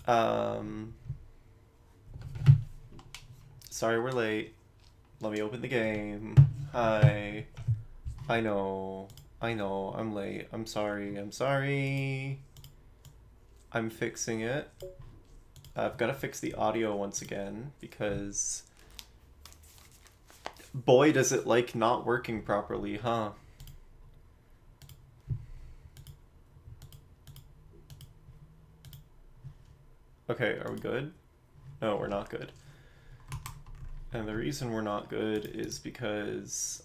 Um, Sorry we're late. Let me open the game. Hi. I know, I'm late. I'm sorry. I'm fixing it. I've got to fix the audio once again because boy does it like not working properly, huh? Okay, are we good? No, we're not good. And the reason we're not good is because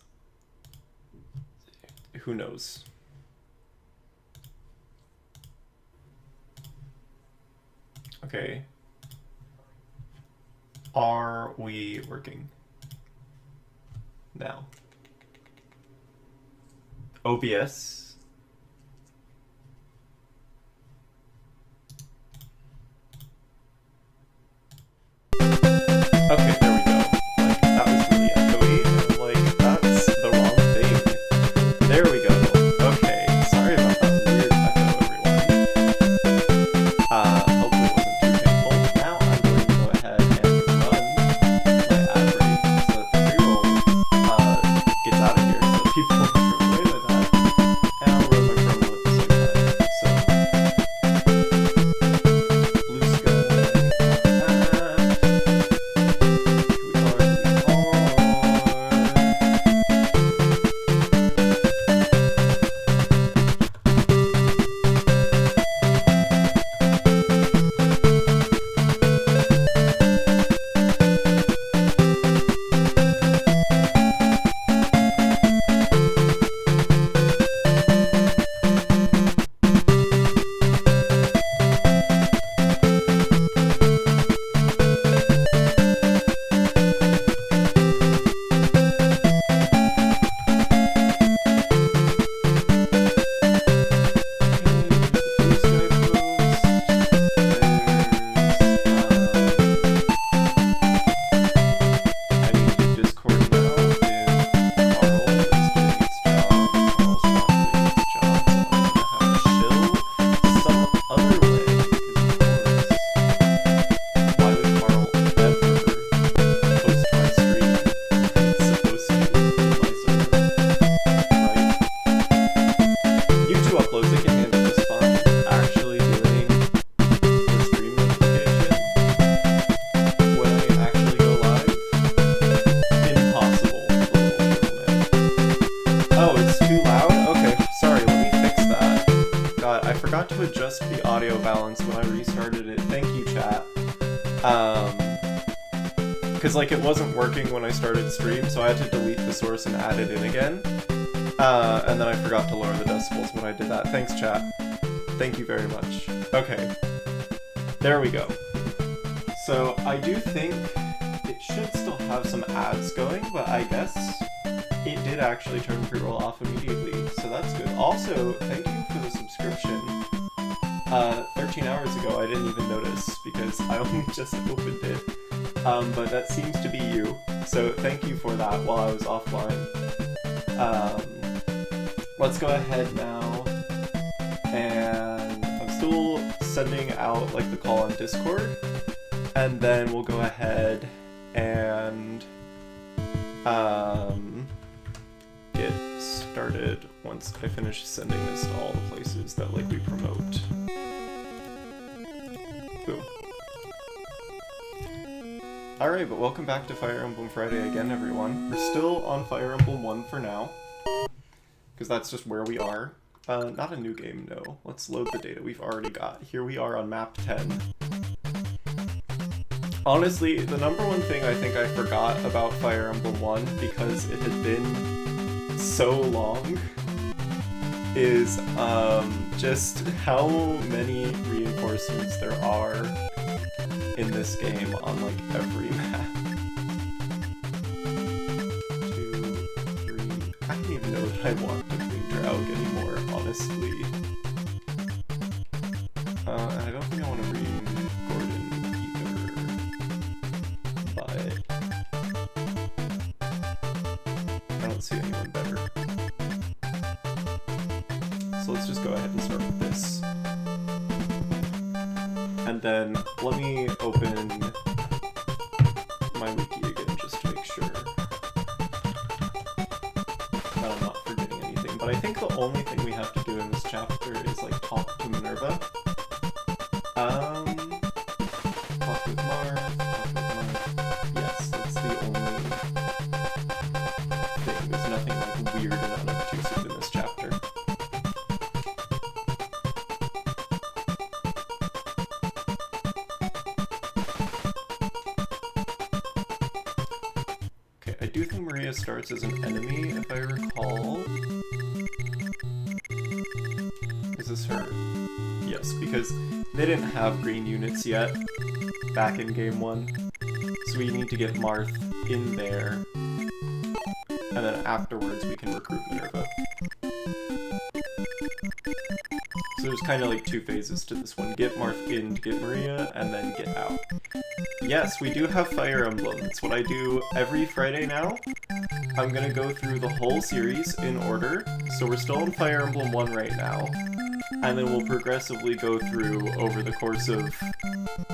who knows? Okay. Are we working? Now. OBS. Okay, there we go. Like, that was really echoey. I'm like, that's the wrong thing. There we go. Okay, sorry about that weird echo, everyone. Hopefully it wasn't too painful. Now I'm going to go ahead and run my ad break so that the pre-roll gets out of here so that people won't run away with that. And I'll run my promo at the same time. So, blue sky. Like it wasn't working when I started stream, so I had to delete the source and add it in again. And then I forgot to lower the decibels when I did that. Thanks, chat. Thank you very much. Okay. There we go. So I do think it should still have some ads going, but I guess it did actually turn pre-roll off immediately, so that's good. Also, thank you for the subscription. 13 hours ago I didn't even notice because I only just opened it. But that seems to be you, so thank you for that while I was offline. Let's go ahead now, and I'm still sending out like the call on Discord, and then we'll go ahead and get started once I finish sending this to all the places that like we promote. Boom. Alright, but welcome back to Fire Emblem Friday again, everyone. We're still on Fire Emblem 1 for now, because that's just where we are. Not a new game, no. Let's load the data we've already got. Here we are on map 10. Honestly, the number one thing I think I forgot about Fire Emblem 1, because it had been so long, is just how many reinforcements there are in this game on like every map. 2, 3. I don't even know that I want to bring Draug anymore, honestly. I don't think I want to bring Gordon either. But I don't see anyone better. So let's just go ahead and start with this. And then let me open my wiki again just to make sure that I'm not forgetting anything. But I think the only thing we have to do in this chapter is like talk to Minerva. Talk with Marth, talk with Marth. Yes, that's the only thing. There's nothing like weird and unobtrusive in this chapter. Okay, I do think Maria starts as an enemy, if I recall. Is this her? Yes, because they didn't have green units yet back in game 1. So we need to get Marth in there. And then afterwards we can recruit Minerva. So there's kind of like 2 phases to this one. Get Marth in to get Maria, and then get out. Yes, we do have Fire Emblem. It's what I do every Friday now. I'm gonna go through the whole series in order. So we're still in Fire Emblem 1 right now. And then we'll progressively go through over the course of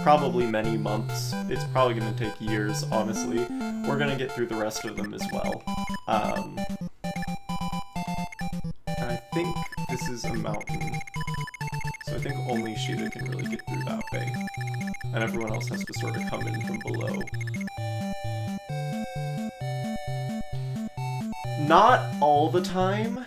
probably many months. It's probably going to take years, honestly. We're going to get through the rest of them as well. And I think this is a mountain. So I think only Sheeta can really get through that way. And everyone else has to sort of come in from below. Not all the time.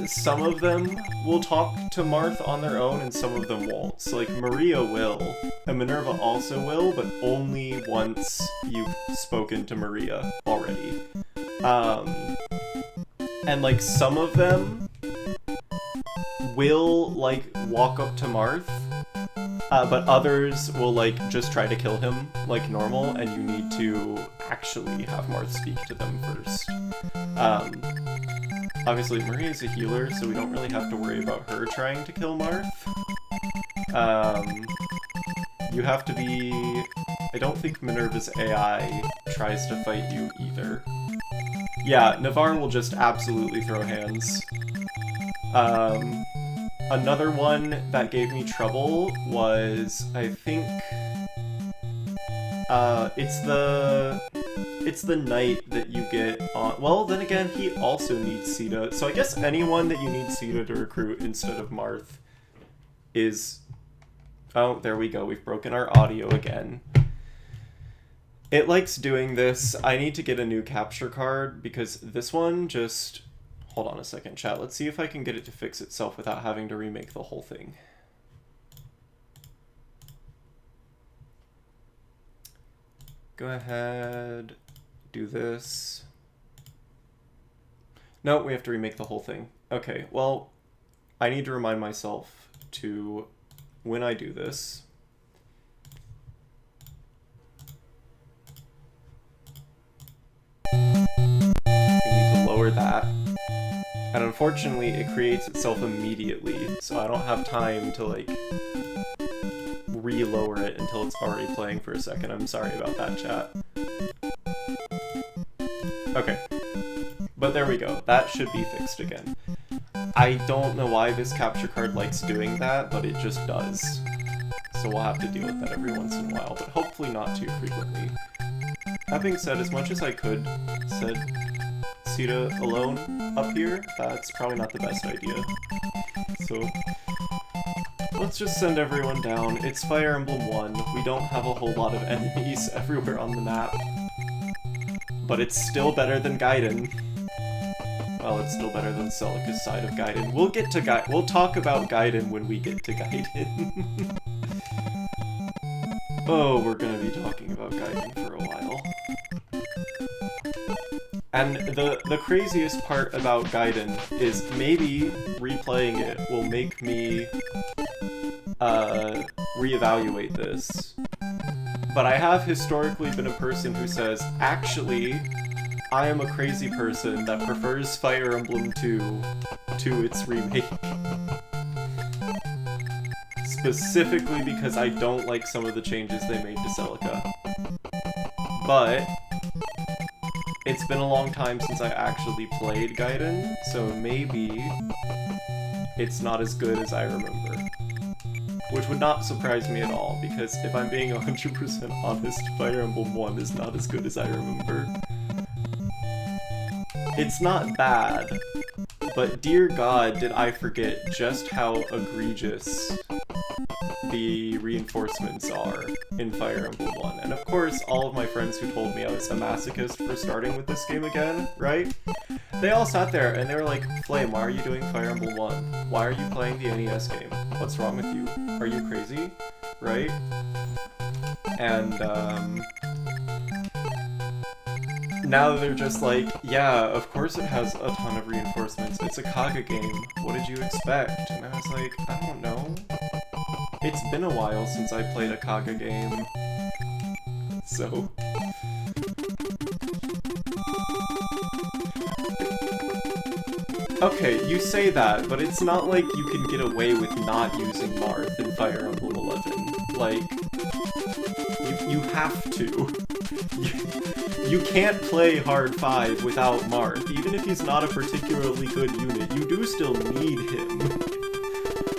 Some of them will talk to Marth on their own, and some of them won't. So, like, Maria will, and Minerva also will, but only once you've spoken to Maria already. And, like, some of them will, like, walk up to Marth, but others will, like, just try to kill him like normal, and you need to actually have Marth speak to them first. Obviously, Maria's a healer, so we don't really have to worry about her trying to kill Marth. You have to be... I don't think Minerva's AI tries to fight you either. Yeah, Navarre will just absolutely throw hands. Another one that gave me trouble was, I think... It's the knight that you get on... Well, then again, he also needs Sita. So I guess anyone that you need Sita to recruit instead of Marth is... Oh, there we go. We've broken our audio again. It likes doing this. I need to get a new capture card because this one just... Hold on a second, chat. Let's see if I can get it to fix itself without having to remake the whole thing. Go ahead... do this. No, we have to remake the whole thing. Okay, well, I need to remind myself to, when I do this, we need to lower that. And unfortunately, it creates itself immediately, so I don't have time to, like, re-lower it until it's already playing for a second. I'm sorry about that, chat. Okay, but there we go. That should be fixed again. I don't know why this capture card likes doing that, but it just does. So we'll have to deal with that every once in a while, but hopefully not too frequently. That being said, as much as I could said Sita alone up here, that's probably not the best idea. So let's just send everyone down. It's Fire Emblem 1. We don't have a whole lot of enemies everywhere on the map. But it's still better than Gaiden. Well, it's still better than Celica's side of Gaiden. We'll get to we'll talk about Gaiden when we get to Gaiden. Oh, we're gonna be talking about Gaiden for a while. And the craziest part about Gaiden is maybe replaying it will make me reevaluate this. But I have historically been a person who says, actually, I am a crazy person that prefers Fire Emblem 2 to its remake. Specifically because I don't like some of the changes they made to Celica. But it's been a long time since I actually played Gaiden, so maybe it's not as good as I remember. which would not surprise me at all, because if I'm being 100% honest, Fire Emblem 1 is not as good as I remember. It's not bad, but dear God, did I forget just how egregious the reinforcements are in Fire Emblem 1. And of course, all of my friends who told me I was a masochist for starting with this game again, right? They all sat there and they were like, Flame, why are you doing Fire Emblem 1? Why are you playing the NES game? What's wrong with you? Are you crazy? Right? And, now they're just like, yeah, of course it has a ton of reinforcements. It's a Kaga game. What did you expect? And I was like, I don't know. It's been a while since I played a Kaga game. So... Okay, you say that, but it's not like you can get away with not using Marth in Fire Emblem 11. Like, you have to. You can't play Hard 5 without Marth. Even if he's not a particularly good unit, you do still need him.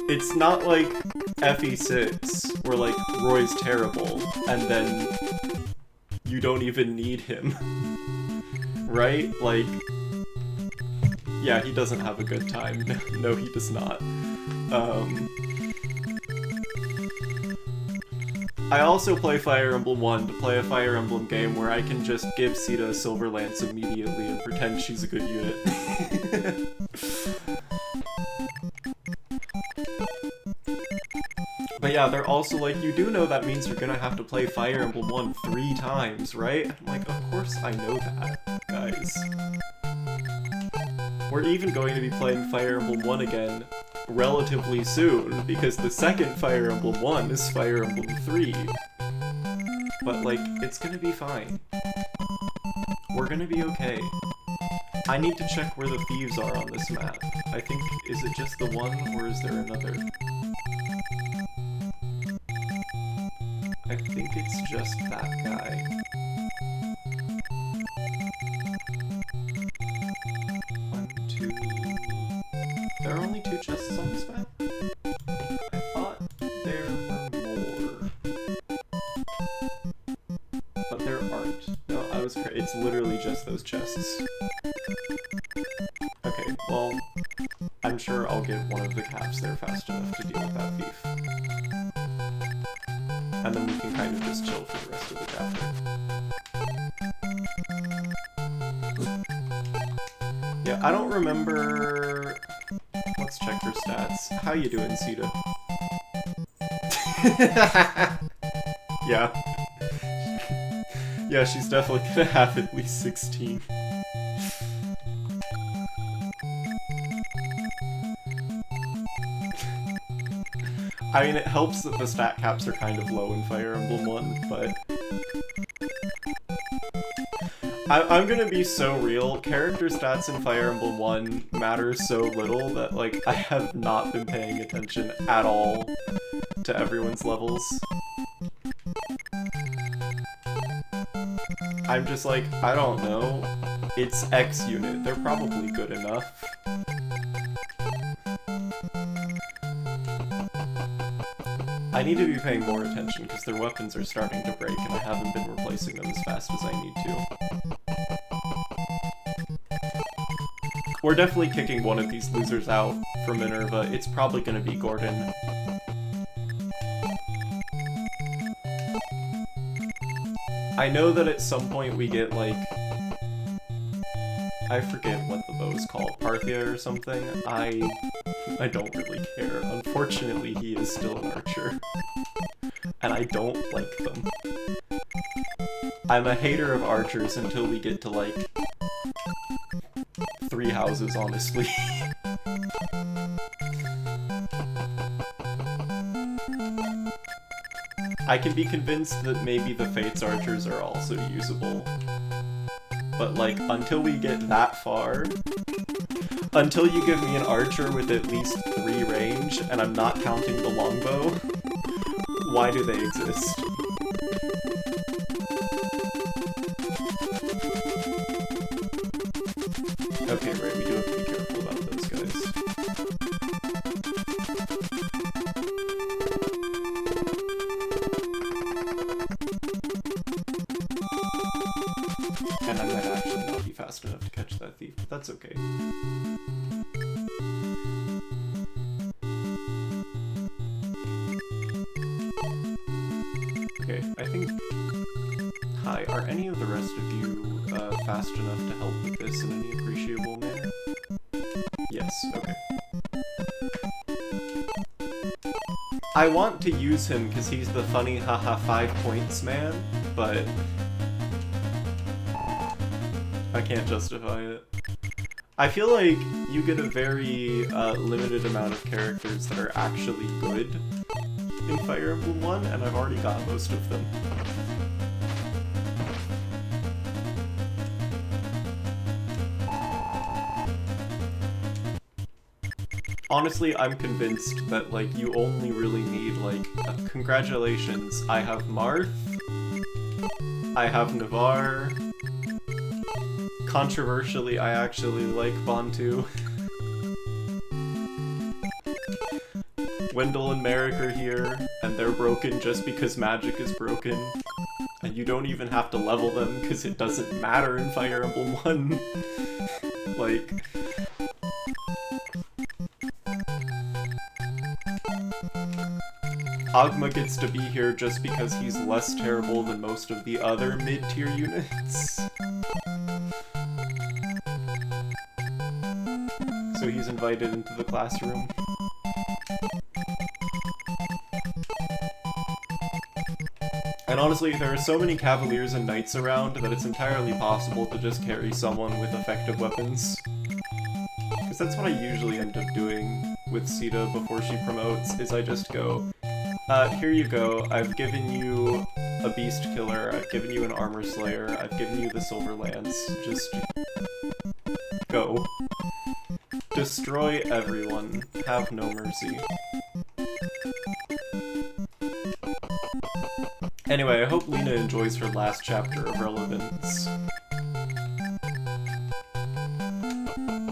It's not like FE6, where like Roy's terrible, and then you don't even need him. Right? Like, yeah, he doesn't have a good time. No, he does not. I also play Fire Emblem 1 to play a Fire Emblem game where I can just give Sita a Silver Lance immediately and pretend she's a good unit. But yeah, they're also like, you do know that means you're gonna have to play Fire Emblem 1 3 times, right? I'm like, of course I know that, guys. We're even going to be playing Fire Emblem 1 again relatively soon, because the second Fire Emblem 1 is Fire Emblem 3. But, like, it's gonna be fine. We're gonna be okay. I need to check where the thieves are on this map. I think, is it just the one, or is there another? I think it's just that guy. There are only 2 chests on this map? I thought there were more. But there aren't. No, I was crazy. It's literally just those chests. Okay, well, I'm sure I'll get one of the caps there fast enough to deal with that thief. And then we can kind of just chill for the rest of the chapter. Yeah, I don't remember... Let's check her stats. How you doing, Sita? Yeah. Yeah, she's definitely gonna have at least 16. I mean, it helps that the stat caps are kind of low in Fire Emblem 1, but... I'm gonna be so real, character stats in Fire Emblem 1 matter so little that, like, I have not been paying attention at all to everyone's levels. I'm just like, I don't know, it's X unit, they're probably good enough. I need to be paying more attention because their weapons are starting to break and I haven't been replacing them as fast as I need to. We're definitely kicking one of these losers out from Minerva. It's probably going to be Gordon. I know that at some point we get, like... I forget what the bow's called. Parthia or something? I don't really care. Unfortunately, he is still an archer. And I don't like them. I'm a hater of archers until we get to, like... 3 houses, honestly. I can be convinced that maybe the Fates archers are also usable. But, like, until we get that far... Until you give me an archer with at least 3 range, and I'm not counting the longbow, why do they exist? Okay, right, we do have to be careful about those guys. And I might actually not be fast enough to catch that thief, but that's okay. Okay, I think... Hi, are any of the rest of you fast enough to help with this in any appreciable manner? Yes, okay. I want to use him because he's the funny haha 5 points man, but I can't justify it. I feel like you get a very limited amount of characters that are actually good in Fire Emblem 1, and I've already got most of them. Honestly, I'm convinced that, like, you only really need, like, congratulations, I have Marth, I have Navarre, controversially, I actually like Bantu. Wendell and Merrick are here, and they're broken just because magic is broken. And you don't even have to level them, because it doesn't matter in Fire Emblem 1. Like... Agma gets to be here just because he's less terrible than most of the other mid-tier units. So he's invited into the classroom. And honestly, there are so many cavaliers and knights around that it's entirely possible to just carry someone with effective weapons. Because that's what I usually end up doing with Sita before she promotes, is I just go, here you go, I've given you a beast killer, I've given you an armor slayer, I've given you the silver lance, just go. Destroy everyone, have no mercy. Anyway, I hope Lena enjoys her last chapter of Relevance.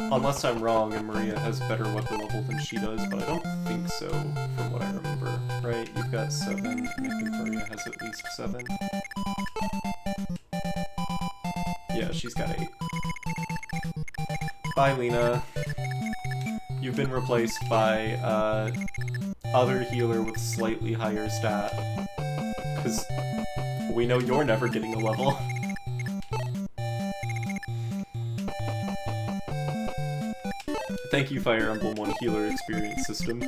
Unless I'm wrong and Maria has better weapon level than she does, but I don't think so, from what I remember. Right? You've got 7, and I think Maria has at least 7. Yeah, she's got 8. Bye, Lena. You've been replaced by, other healer with slightly higher stat. Because we know you're never getting a level. Thank you, Fire Emblem 1 healer experience system.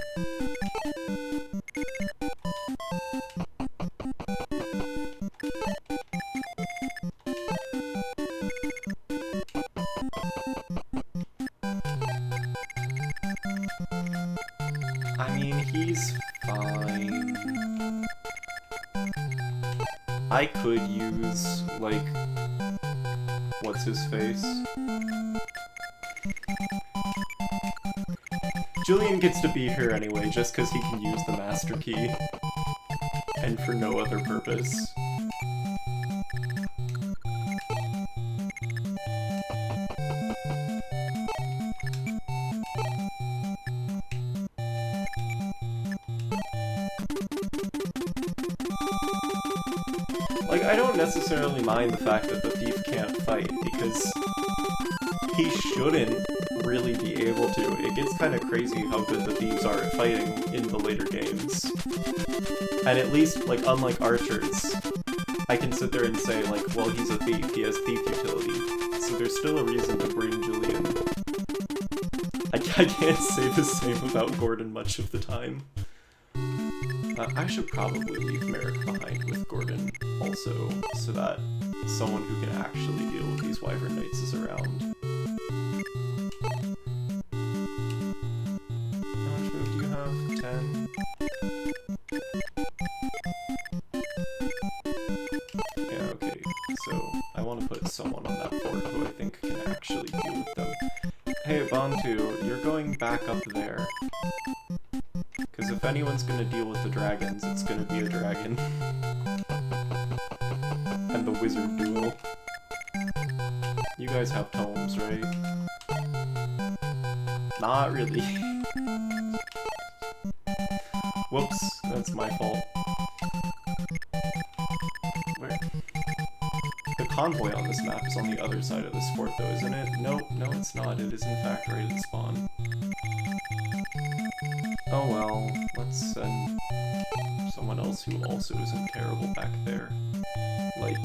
I mean, he's fine. I could use, like, what's his face? Julian gets to be here anyway, just because he can use the Master Key. And for no other purpose. Like, I don't necessarily mind the fact that the thief can't fight, because he shouldn't really be able to. It gets kind of crazy how good the thieves are at fighting in the later games. And at least, like, unlike archers, I can sit there and say, like, well, he's a thief, he has thief utility. So there's still a reason to bring Julian. I can't say the same about Gordon much of the time. I should probably leave Merrick behind with Gordon also, so that someone who can actually deal with these Wyvern Knights is around. How much move do you have? 10? Yeah, okay. So, I want to put someone on that board who I think can actually deal with them. Hey, Bantu, you're going back up there. Because if anyone's gonna deal with the dragons, it's gonna be a dragon. And the wizard duo. You guys have tomes, right? Not really. Whoops, that's my fault. Where? The convoy on this map is on the other side of this fort, though, isn't it? Nope, no it's not. It is in fact right at spawn. Oh well, let's send someone else who also isn't terrible back there. Like...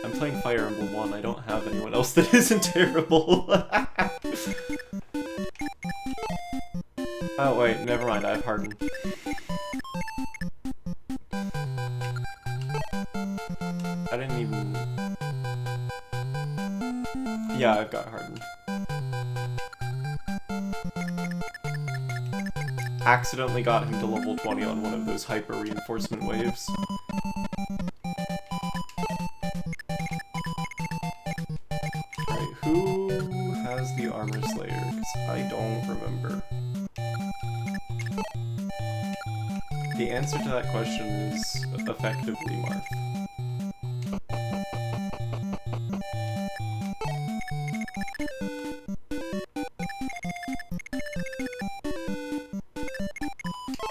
I'm playing Fire Emblem 1, I don't have anyone else that isn't terrible. Oh wait, never mind, I have Harden. I didn't even... Yeah, I've got Harden. Accidentally got him to level 20 on one of those hyper reinforcement waves. Alright, who has the Armor Slayer? Because I don't remember. The answer to that question is effectively Marth.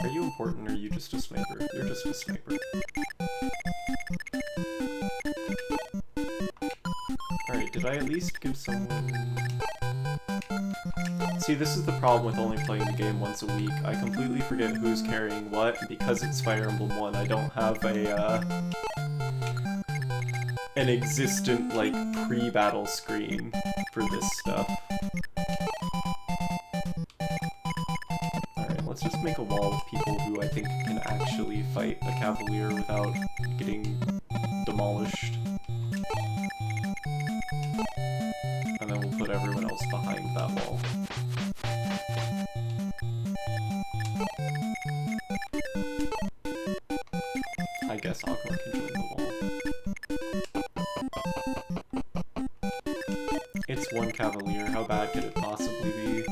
Are you important or are you just a sniper? You're just a sniper. Alright, did I at least give someone... See, this is the problem with only playing the game once a week. I completely forget who's carrying what, and because it's Fire Emblem 1, I don't have a, an existent, like, pre-battle screen for this stuff. Alright, let's just make a wall of people who I think can actually fight a Cavalier without getting demolished. And then we'll put everyone else behind that wall. I guess Aqua can join the wall. It's one Cavalier, how bad could it possibly be?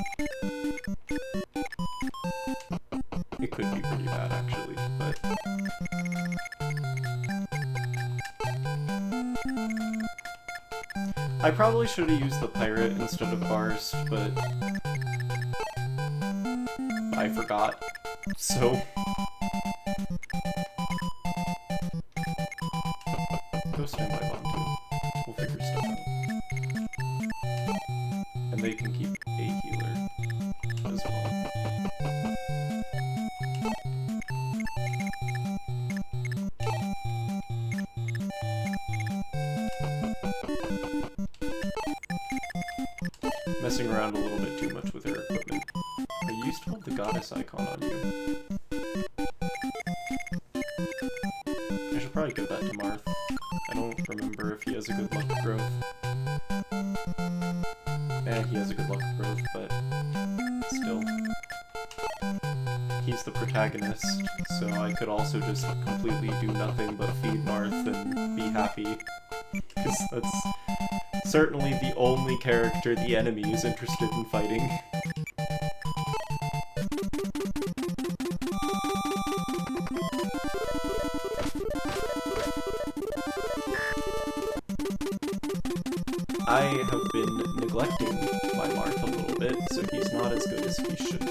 It could be pretty bad actually, but... I probably should have used the Pirate instead of Barst, but... I forgot, so... Go stand by bottom too. We'll figure stuff out. And they can keep a healer as well. Messing around a little bit too much with her equipment. I used to have the goddess icon on you. I should probably give that to Marth. I don't remember if he has a good luck growth. He has a good luck growth, but still. He's the protagonist, so I could also just completely do nothing but feed Marth and be happy. Because that's certainly the only character the enemy is interested in fighting. I have been neglecting my Marth a little bit, so he's not as good as he should be.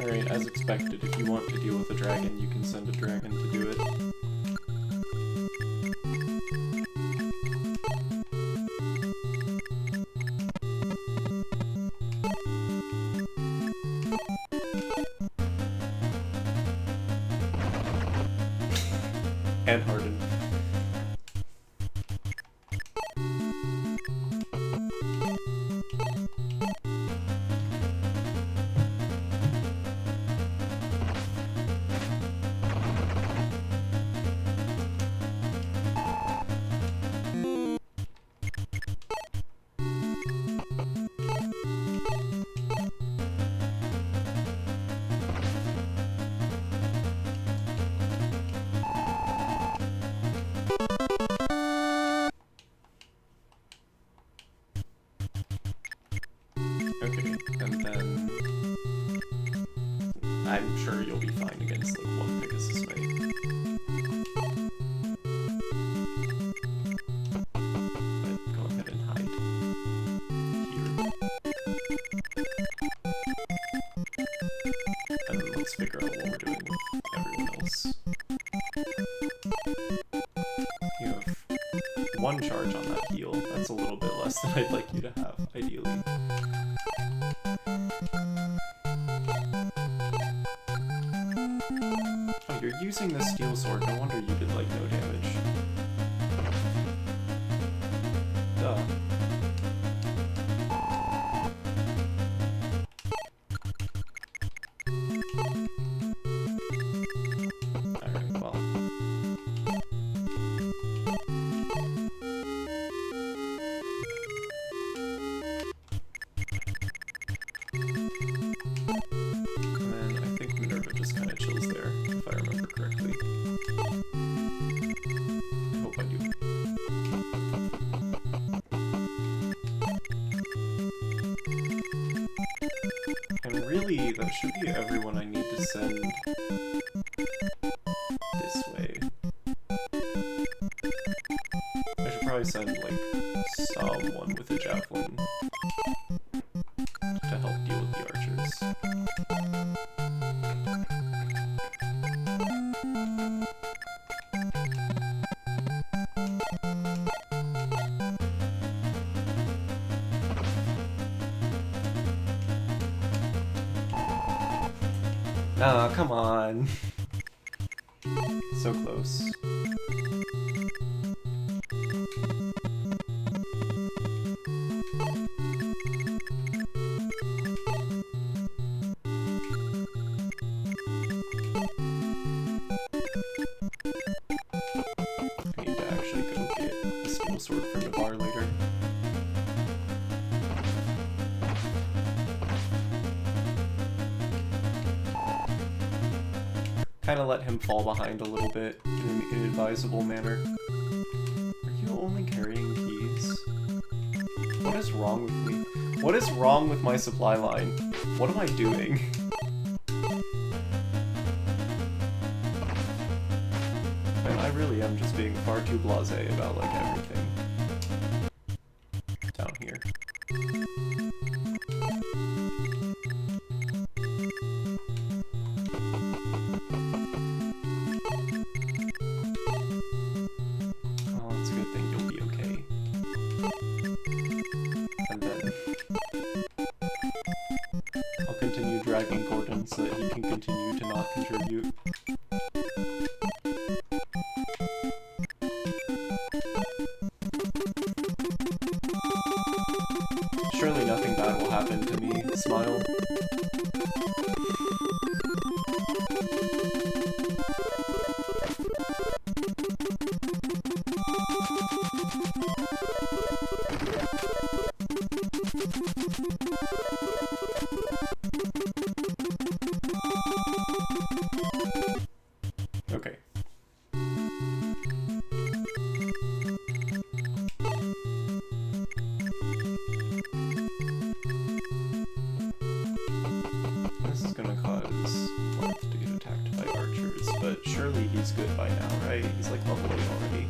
Alright, as expected, if you want to deal with a dragon, you can send a dragon to do it. And Harden. I'm sure you'll be fine against like one Pegasus Knight. But go ahead and hide here. And then let's figure out what we're doing with everyone else. You have one charge on that heal. That's a little bit less than I'd like you to have, ideally. Oh, you're using the steel sword. No wonder you did like no damage. Duh. Alright, well. If I remember correctly. I hope I do. And really, that should be everyone I need to send this way. I should probably send, like, someone with a javelin to help deal with the archers. Ah, come on. So close. I need to actually go get the steel sword from Navarre later. Kind of let him fall behind a little bit in an inadvisable manner. Are you only carrying keys? What is wrong with me? What is wrong with my supply line? What am I doing? Man, I really am just being far too blasé about, like, everything. Down here. So that he can continue to not contribute. Surely nothing bad will happen to me. Smile. Okay. This is gonna cause Marth to get attacked by archers, but surely he's good by now, right? He's like level 8 already.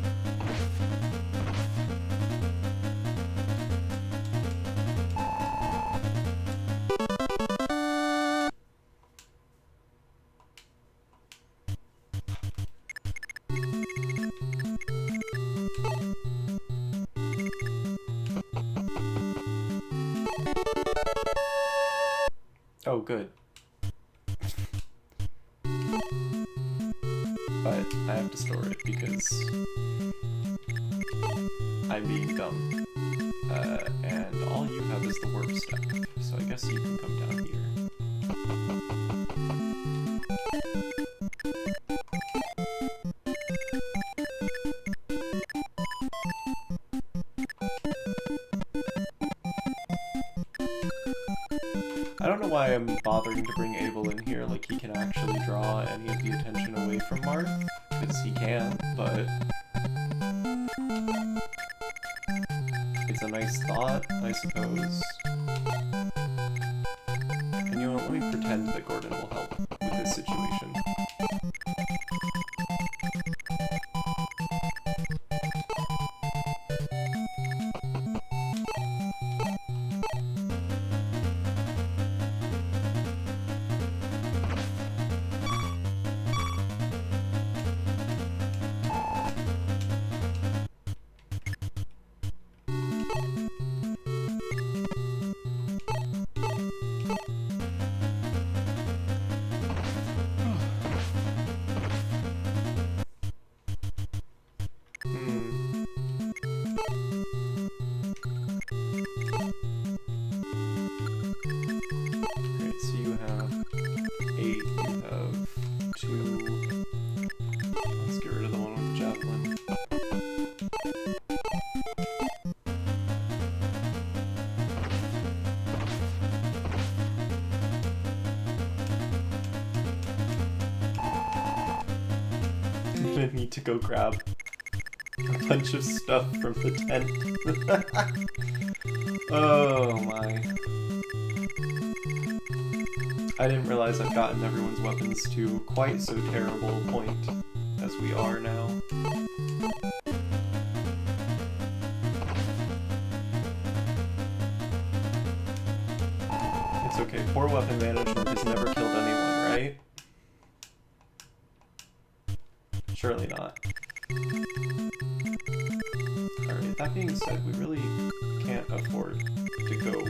Oh, good. But I have to store it because I'm being dumb. And all you have is the warp step, so I guess you can come down here. I don't know why I'm bothering to bring Abel in here, like he can actually draw any of the attention away from Marth, because he can, but it's a nice thought, I suppose. And you know what, let me pretend that Gordon will help with his Need to go grab a bunch of stuff from the tent. Oh my. I didn't realize I've gotten everyone's weapons to quite so terrible a point as we are now. It's okay, poor weapon management has never killed anyone, right? Surely not. Alright, that being said, we really can't afford to go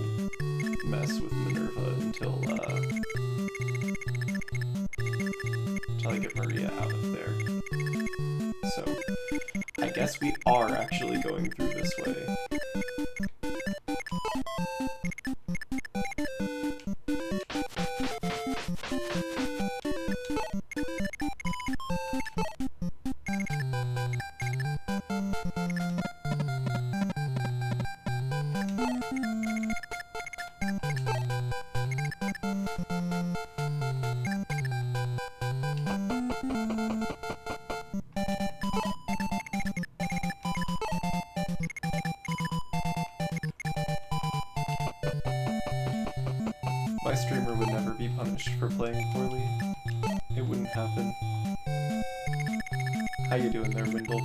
mess with Minerva until I get Maria out of there. So, I guess we are actually going through this way. My streamer would never be punished for playing poorly. It wouldn't happen. How you doing there, Windle?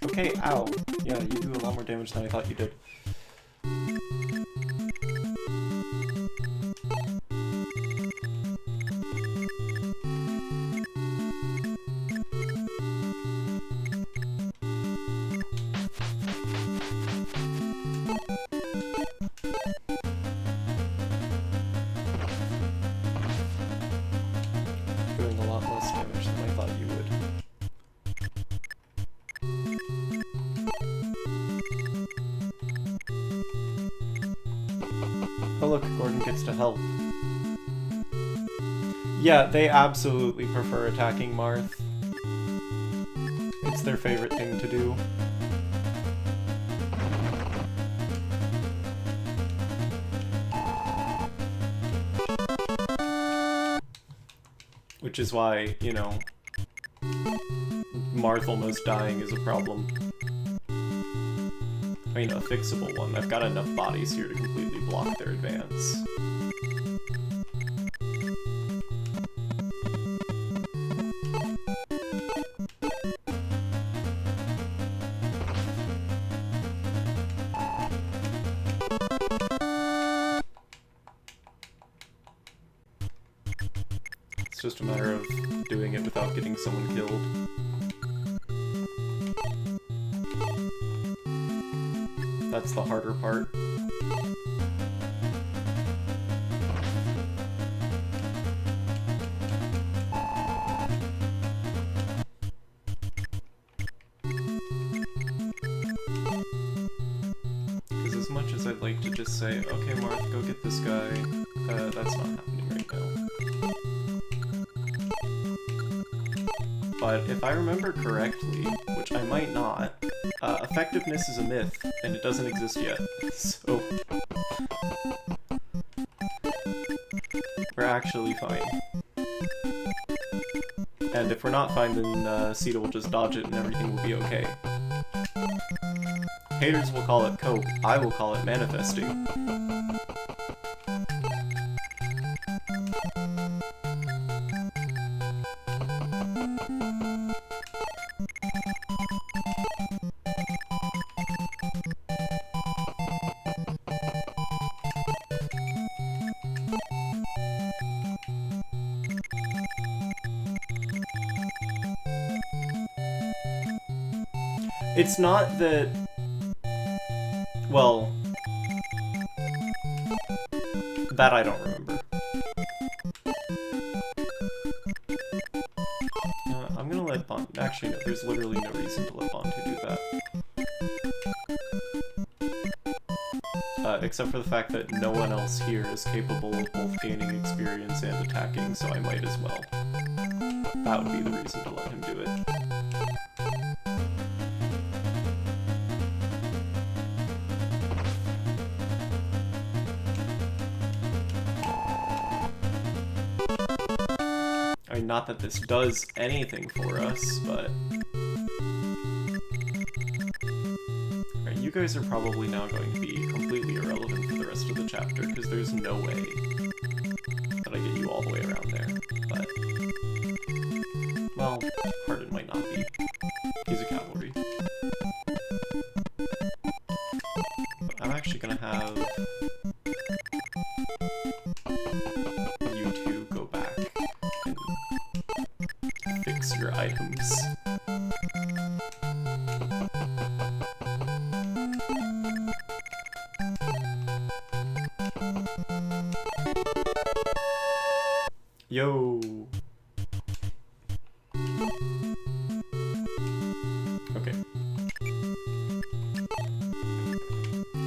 Okay, ow. Yeah, you do a lot more damage than I thought you did. Doing a lot less damage than I thought you would. Oh look, Gordon gets to help. Yeah, they absolutely prefer attacking Marth. It's their favorite thing to do. Which is why, you know, Marth almost dying is a problem. I mean, a fixable one. I've got enough bodies here to completely block their advance. It's just a matter of doing it without getting someone killed. That's the harder part. Because as much as I'd like to just say, okay Marth, go get this guy, that's not happening right now. but if I remember correctly, which I might not, effectiveness is a myth, and it doesn't exist yet, so we're actually fine. And if we're not fine, then Sita will just dodge it and everything will be okay. Haters will call it cope, I will call it manifesting. It's not that... Well... That I don't remember. I'm gonna let Bon... Actually, no, there's literally no reason to let Bontu do that. Except for the fact that no one else here is capable of both gaining experience and attacking, so I might as well. That would be the reason to let him do it. I mean, not that this does anything for us, but... Alright, you guys are probably now going to be completely irrelevant for the rest of the chapter, because there's no way that I get you all the way around there, but... Well, Hardin might not be. He's a cavalry. But I'm actually gonna have... you two go back and fix your items. Yo! Okay.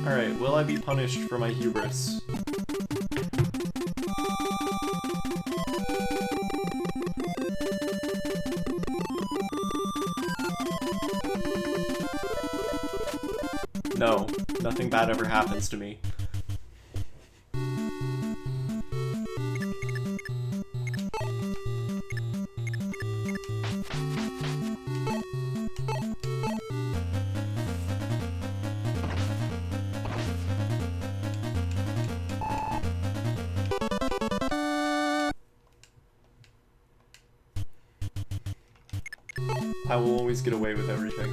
Alright, will I be punished for my hubris? No, nothing bad ever happens to me. I will always get away with everything.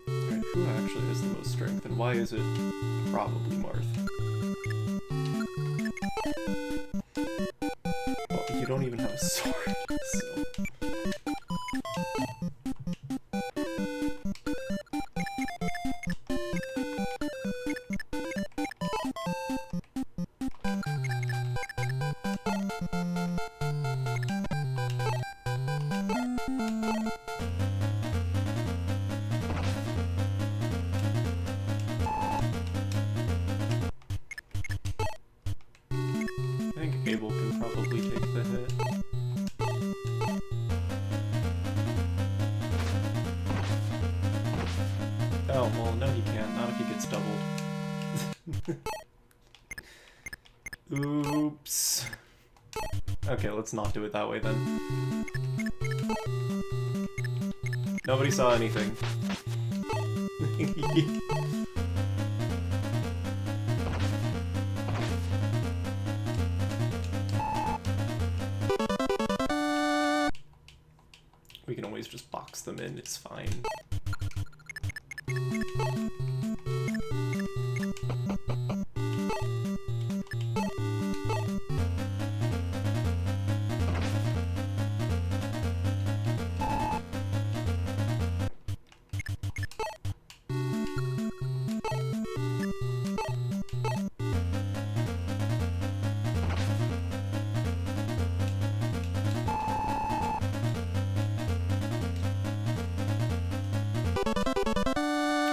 Alright, who actually has the most strength, and why is it probably Marth? Well, you don't even have a sword, so... I think Abel can probably take the hit. Oh, well, no he can't. Not if he gets doubled. Oops. Okay, let's not do it that way then. Nobody saw anything. We can always just box them in, it's fine.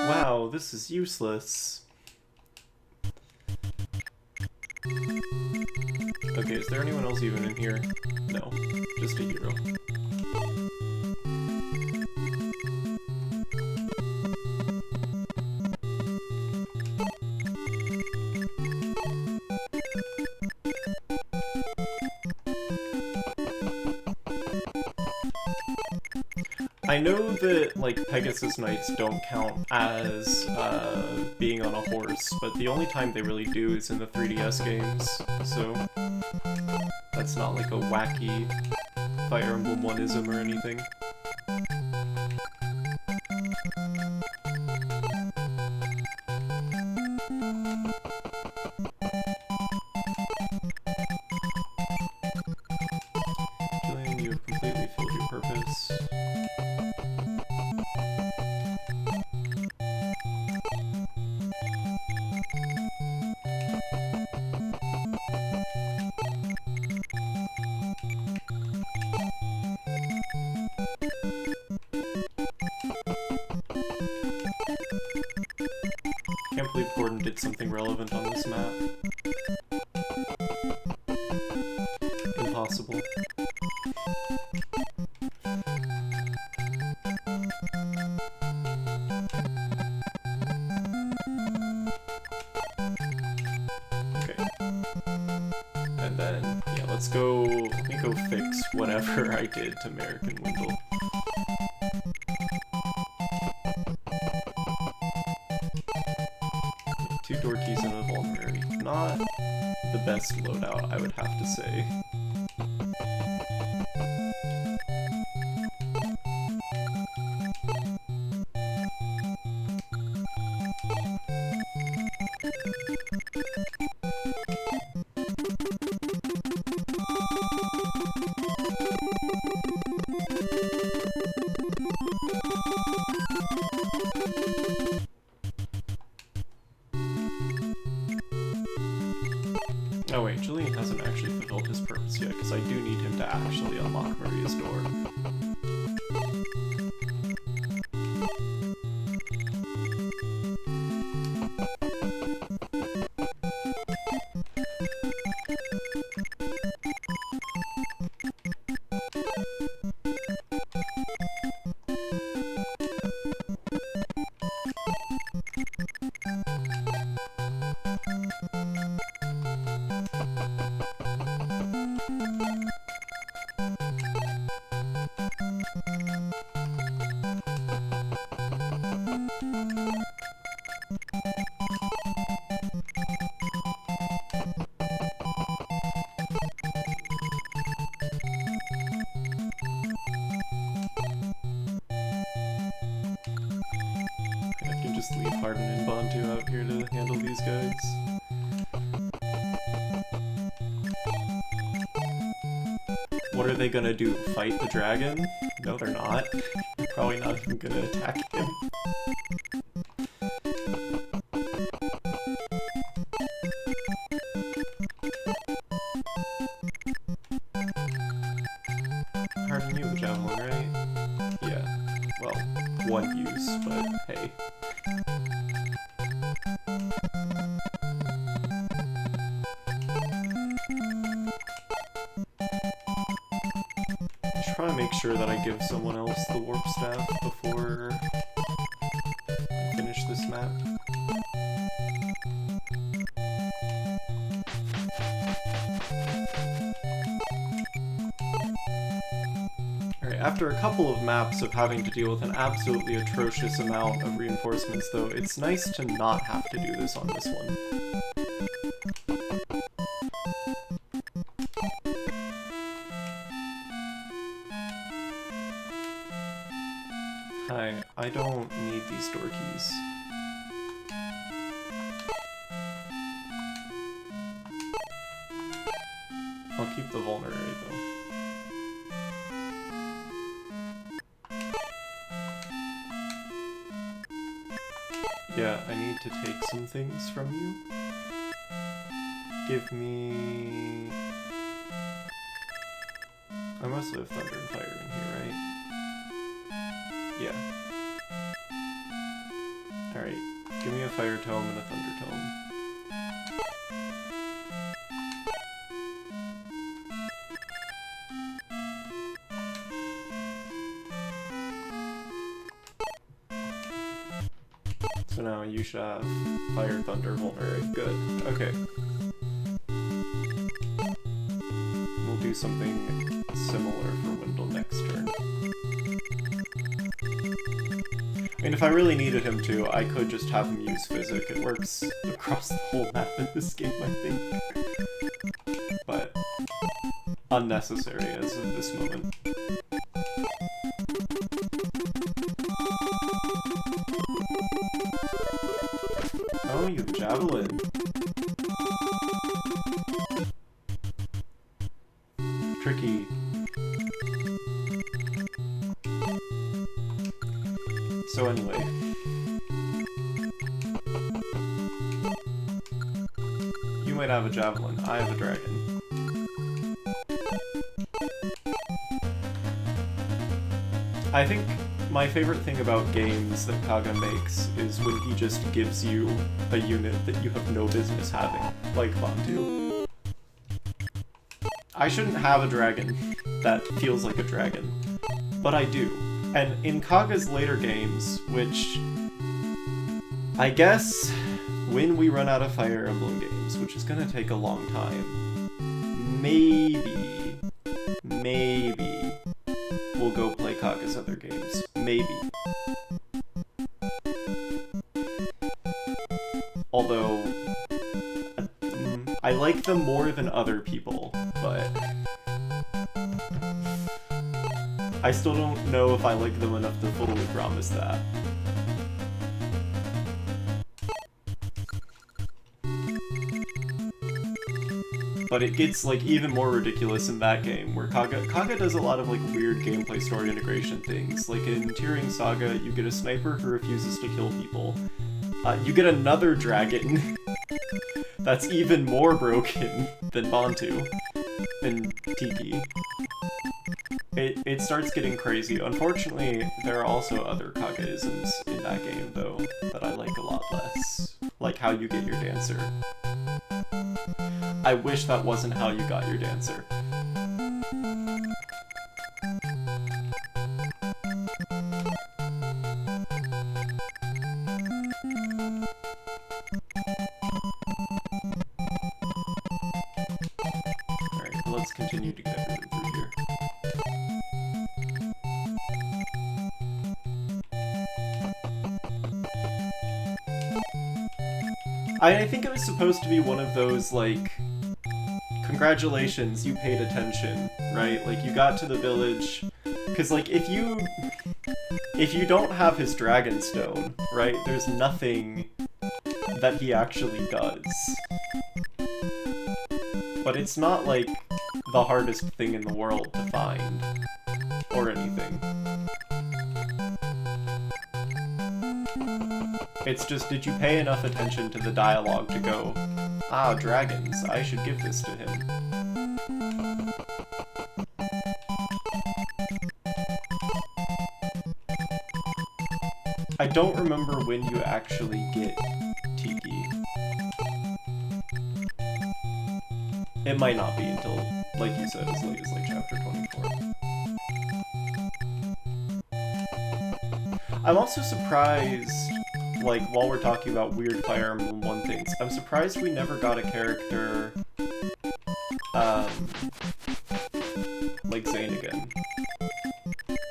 Wow, this is useless. animals even in here? No, just a hero. I know that, like, Pegasus Knights don't count as being on a horse, but the only time they really do is in the 3DS games, so that's not like a wacky Fire Emblem One-ism or anything. Julian, you have completely filled your purpose. Can't believe Gordon did something relevant on this map. Impossible. Okay. And then, yeah, let me go fix whatever I did to American Windle. Two door keys and a vulnerary. Not the best loadout, I would have to say. Oh wait, Julian hasn't actually fulfilled his purpose yet, because I do need him to actually unlock Maria's door. Just leave Hardin and Bantu out here to handle these guys. What are they gonna do? Fight the dragon? No, they're not. They're probably not even gonna attack him. Hardin, you have a javelin, right? Yeah. Well, one use, but hey. I should probably make sure that I give someone else the warp staff before I finish this map. Alright, after a couple of maps of having to deal with an absolutely atrocious amount of reinforcements though, it's nice to not have to do this on this one. Hi, I don't need these door keys. I'll keep the vulnerary though. Yeah, I need to take some things from you. Give me... I must have Thunder and Fire in here, right? Yeah. Alright, give me a Fire Tome and a Thunder Tome. So now you should have Fire, Thunder, Vulnerate. Good. Okay. We'll do something similar for Wendell next turn. I mean, if I really needed him to, I could just have him use Physic. It works across the whole map in this game, I think. But unnecessary as of this moment. Oh, you have Javelin. Tricky. So anyway. You might have a Javelin. I have a Dragon. I think my favorite thing about games that Kaga makes is when he just gives you a unit that you have no business having, like Bantu. I shouldn't have a dragon that feels like a dragon, but I do. And in Kaga's later games, which I guess when we run out of Fire Emblem games, which is gonna take a long time, maybe we'll go play Kaga's other games. Maybe. Although, I like them more than other people, but I still don't know if I like them enough to fully promise that. But it gets like even more ridiculous in that game, where Kaga does a lot of like weird gameplay story integration things. Like in Tearing Saga, you get a sniper who refuses to kill people. You get another dragon that's even more broken than Bantu and Tiki. It starts getting crazy. Unfortunately, there are also other Kaga-isms in that game, though, that I like a lot less. Like how you get your dancer. I wish that wasn't how you got your dancer. Alright, let's continue to get moving through here. I think it was supposed to be one of those, like, congratulations, you paid attention, right? Like, you got to the village, because, like, if you don't have his Dragonstone, right, there's nothing that he actually does. But it's not, like, the hardest thing in the world to find, or anything. It's just, did you pay enough attention to the dialogue to go, ah, dragons, I should give this to him. I don't remember when you actually get Tiki. It might not be until, like you said, as late as like chapter 24. I'm also surprised, like, while we're talking about weird Fire Emblem 1 things, I'm surprised we never got a character, like Zane again.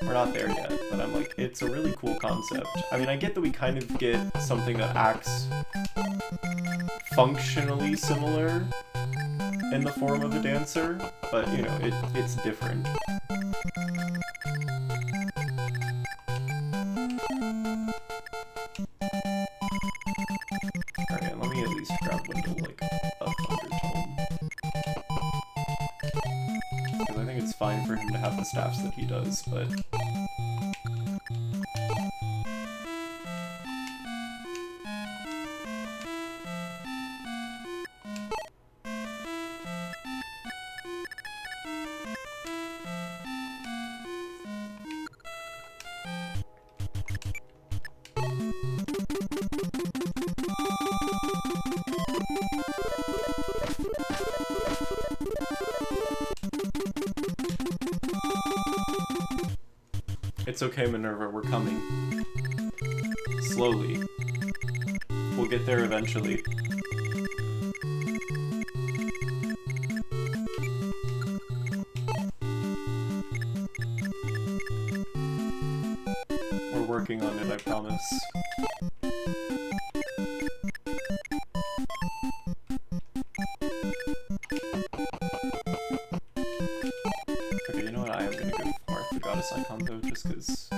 We're not there yet, but I'm like, it's a really cool concept. I mean, I get that we kind of get something that acts functionally similar in the form of a dancer, but, you know, it's different. Alright, let me at least grab Wendell, like, a Thunder Tome. Because I think it's fine for him to have the staffs that he does, but... It's okay, Minerva, we're coming. Slowly. We'll get there eventually. We're working on it, I promise. Okay, you know what? I am gonna go for the goddess icon though, just because.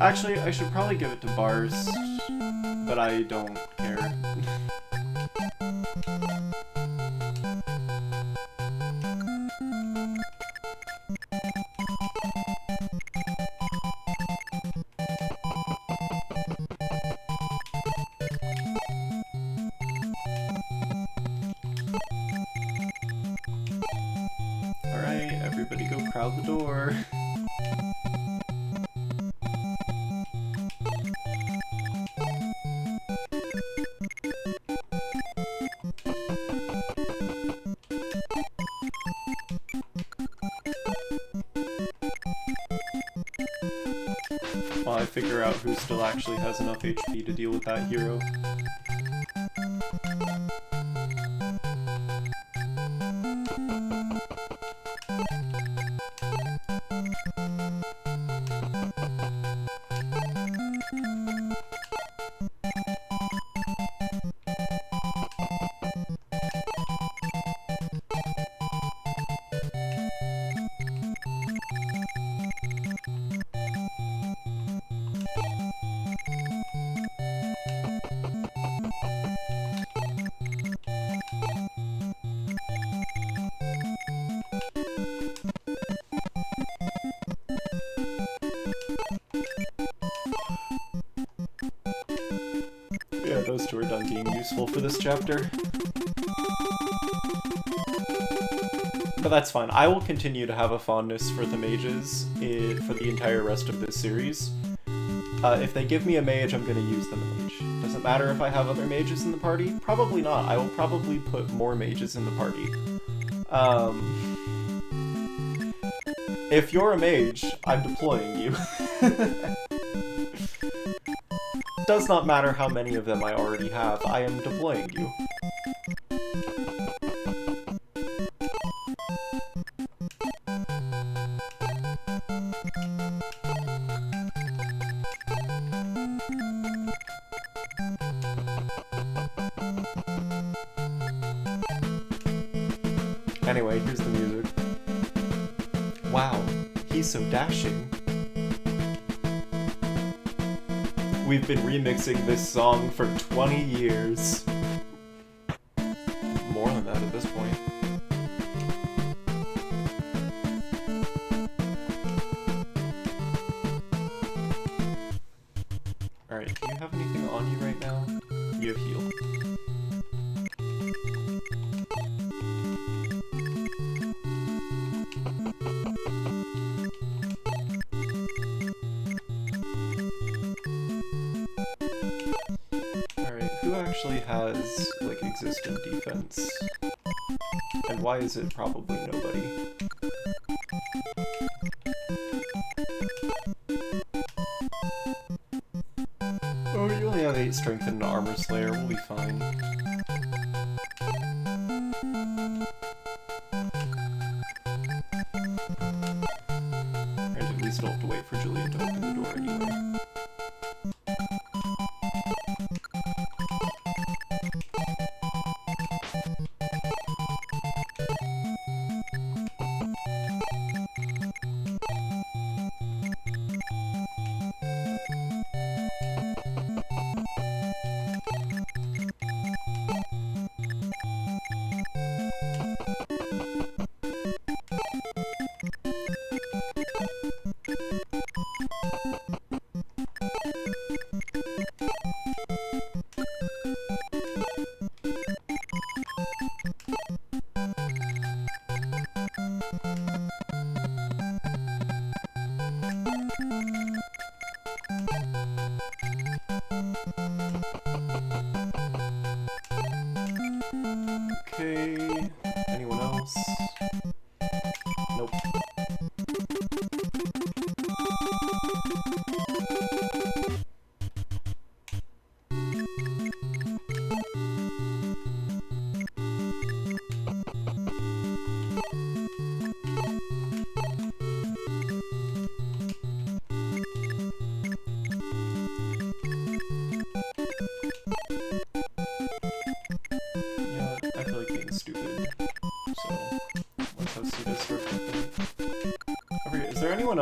Actually, I should probably give it to Bars, but I don't care. Alright, everybody go crowd the door. While I figure out who still actually has enough HP to deal with that hero. Yeah, those two are done being useful for this chapter. But that's fine. I will continue to have a fondness for the mages for the entire rest of this series. If they give me a mage, I'm going to use the mage. Doesn't matter if I have other mages in the party? Probably not. I will probably put more mages in the party. If you're a mage, I'm deploying you. Does not matter how many of them I already have, I am deploying you. Anyway, here's the music. Wow, he's so dashing. We've been remixing this song for 20 years. More than that at this point. Alright, do you have anything on you right now? You have heal. Actually has, like, existing defense. And why is it probably nobody? Oh, you only have 8 strength and an armor slayer, we'll be fine. And at least don't have to wait for Julian to open the door anyway.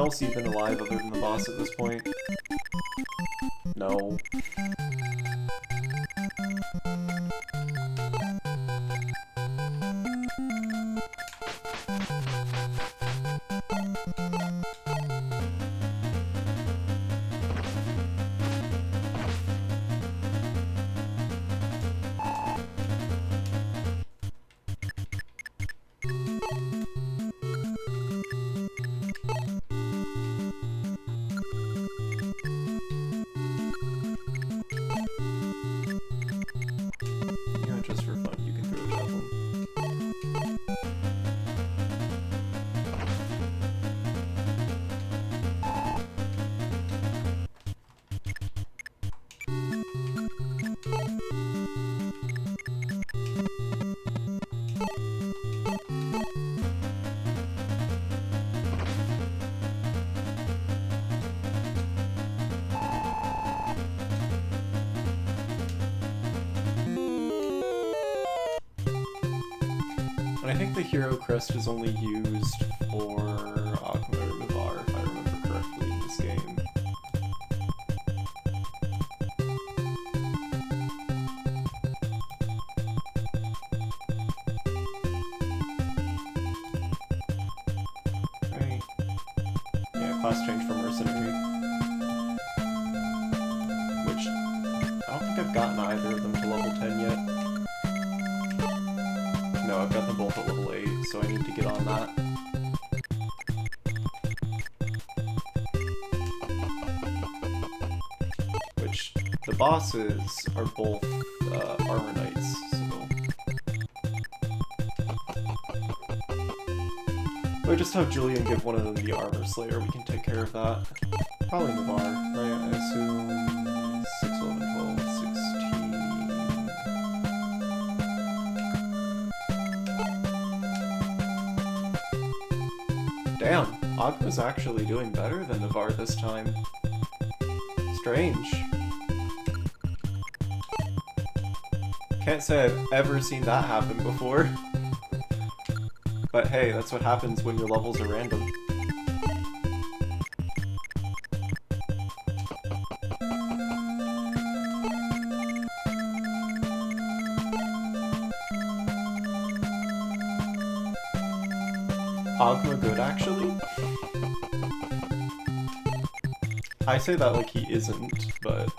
else even alive other than the boss at this point? No. Just for fun, you can throw a javelin. I think the hero crest is only used for Ogma or Navarre, if I remember correctly, in this game. Right. Yeah, class change from Mercenary. Which, I don't think I've gotten either of them to level 10 yet. No, I've got them both at level 8, so I need to get on that. Which, the bosses are both armor knights, so... If I just have Julian give one of them the armor slayer, we can take care of that. Probably Navarre, right? I assume 6, 11, 12, 16... Damn, Ogma's actually doing better than Navarre this time. Strange. Can't say I've ever seen that happen before. But hey, that's what happens when your levels are random. Ogma good, actually? I say that like he isn't, but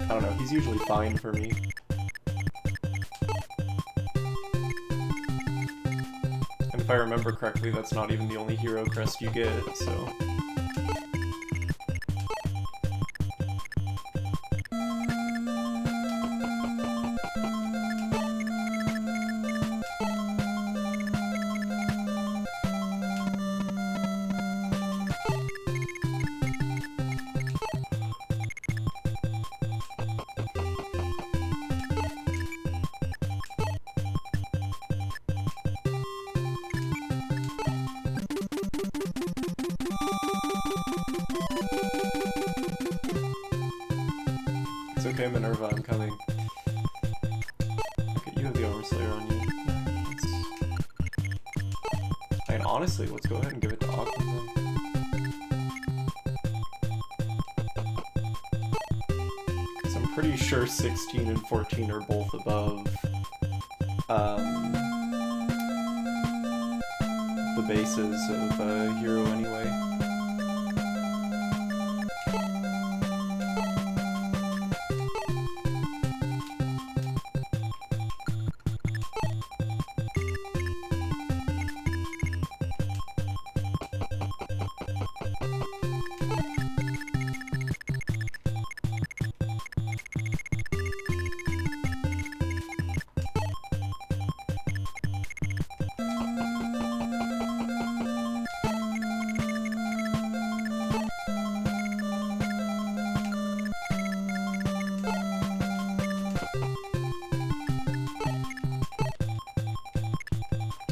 I don't know, he's usually fine for me. And if I remember correctly, that's not even the only hero crest you get, so... It's okay, Minerva, I'm coming. Okay, you have the Overslayer on you. I mean, honestly, let's go ahead and give it to Ogma then. Because I'm pretty sure 16 and 14 are both above the bases of a hero anyway.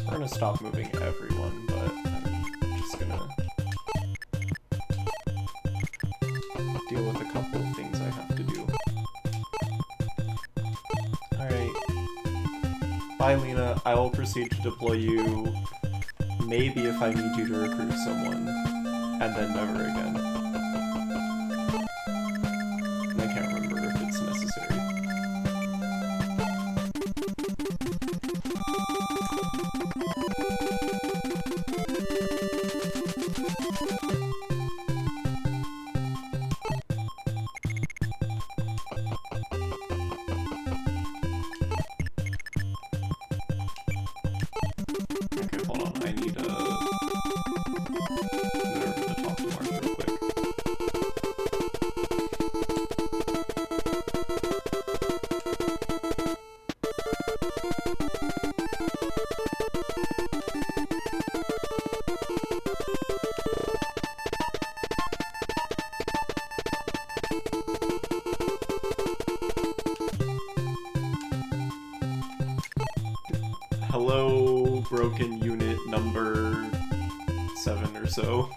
We're gonna stop moving everyone, but I'm just gonna deal with a couple of things I have to do. Alright. Bye, Lena. I will proceed to deploy you, maybe if I need you to recruit someone. and then never again. And I can't remember if it's necessary. Okay, hold on. I need whatever to talk to Mark real quick. Hello, broken unit number 7 or so.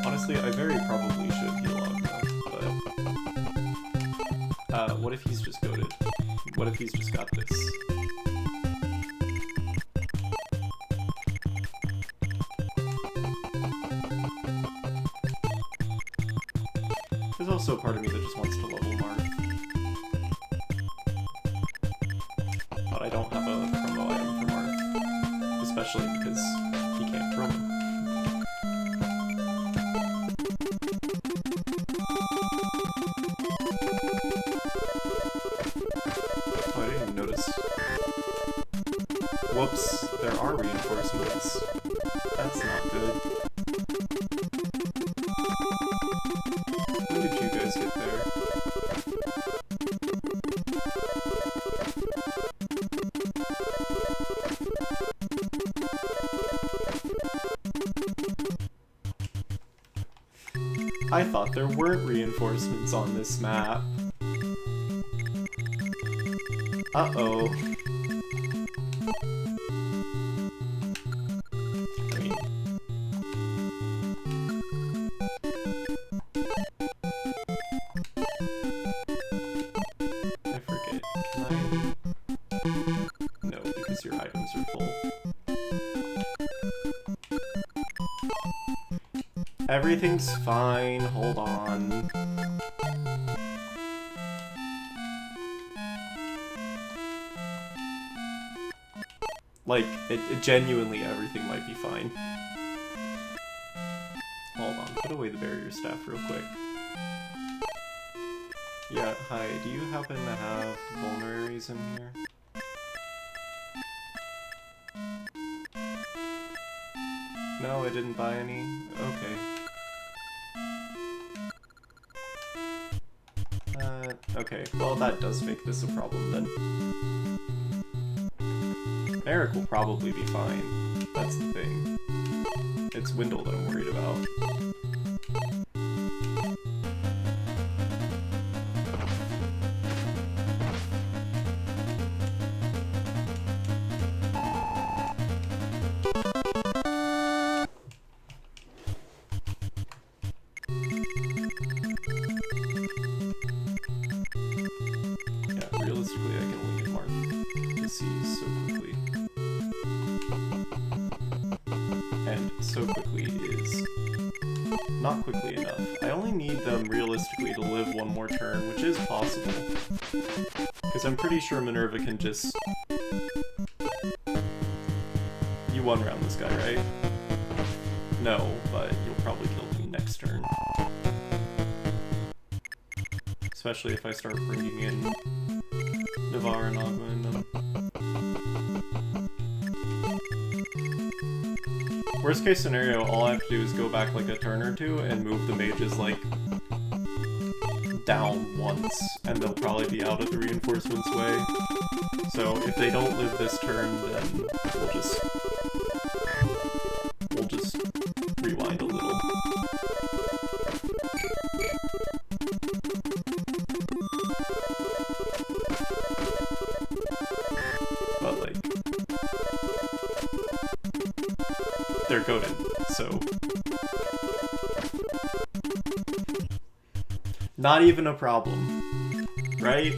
Honestly, I very probably should heal on them, but what if he's just goated? What if he's just got this? There's also a part of me that just wants to level Marth. But I don't have a promo item for Marth. Especially because he can't promo. Oh, I didn't even notice. Whoops, there are reinforcements. That's not good. When did you guys get there? I thought there weren't reinforcements on this map. Uh-oh. I mean... I forget. Can I... No, because your items are full. Everything's fine, hold on. Like, it genuinely, everything might be fine. Hold on, put away the barrier staff real quick. Yeah, hi, do you happen to have vulneraries in here? No, I didn't buy any? Okay. Okay, well that does make this a problem then. Eric will probably be fine. That's the thing. It's Wendell that I'm worried about. Yeah, realistically I can only get Marth to see so quickly. And so quickly is not quickly enough. I only need them realistically to live one more turn, which is possible. Because I'm pretty sure Minerva can just... You one-round this guy, right? No, but you'll probably kill me next turn. Especially if I start bringing in Navarre and Agua in them. Worst case scenario, all I have to do is go back like a turn or two and move the mages like down once, and they'll probably be out of the reinforcements way. So if they don't live this turn, then we'll just rewind a little. But like, goated, so... Not even a problem, right?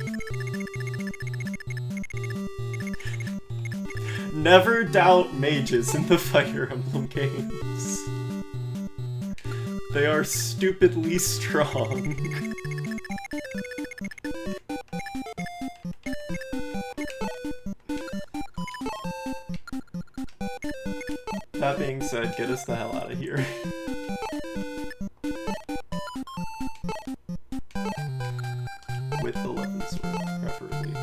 Never doubt mages in the Fire Emblem games. They are stupidly strong. That being said, get us the hell out of here. With the 11th sword, preferably.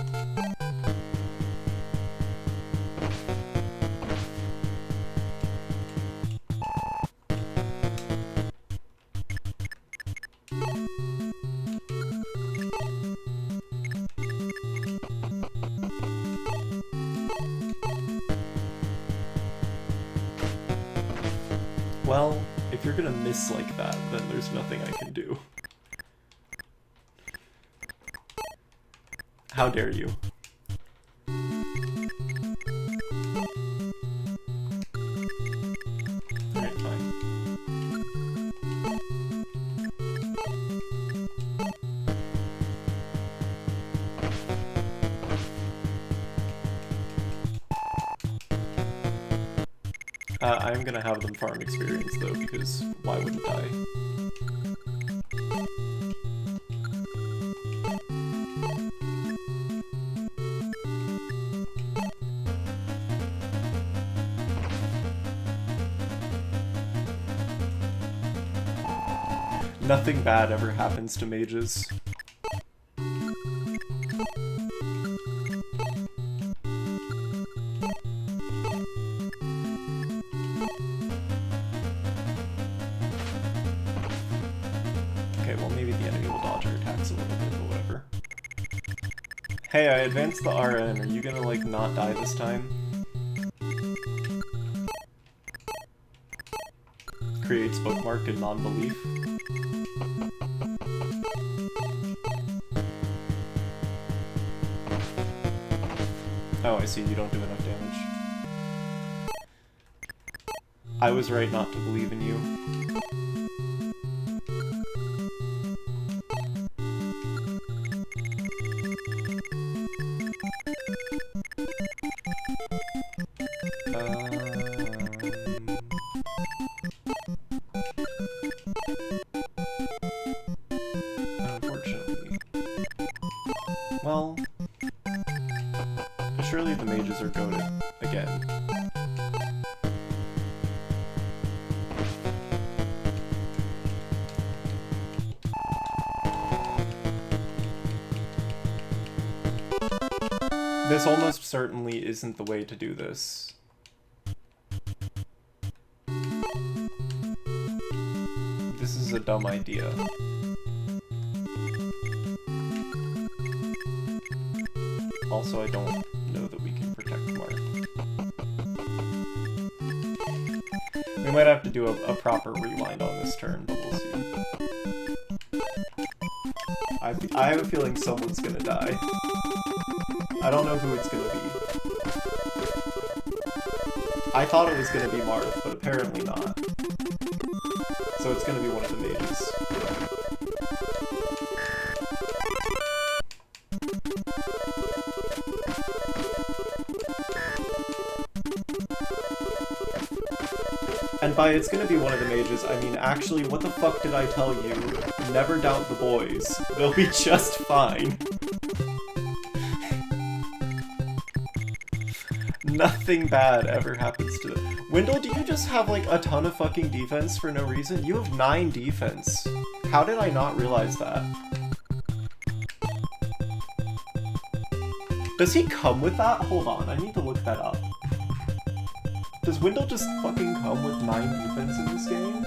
Well, if you're gonna miss like that, then there's nothing I can do. How dare you? Alright, fine. I'm gonna have them farm experience though, because why wouldn't I? Nothing bad ever happens to mages. Okay, well maybe the enemy will dodge your attacks a little bit, but whatever. Hey, I advanced the RN. Are you gonna, like, not die this time? Creates bookmark in non-belief. Oh, I see, you don't do enough damage. I was right not to believe in you. Unfortunately. Well, surely the mages are goated again. This almost certainly isn't the way to do this. This is a dumb idea. Also, I don't know that we can protect Marth. We might have to do a proper rewind on this turn, but we'll see. I have a feeling someone's gonna die. I don't know who it's gonna be. I thought it was gonna be Marth, but apparently not. So it's gonna be one of the mages. And by it's gonna be one of the mages, I mean, actually, what the fuck did I tell you? Never doubt the boys. They'll be just fine. Nothing bad ever happens to them. Wendell, do you just have, like, a ton of fucking defense for no reason? You have 9 defense. How did I not realize that? Does he come with that? Hold on, I need to look that up. Does Wendell just fucking come with 9 defense in this game?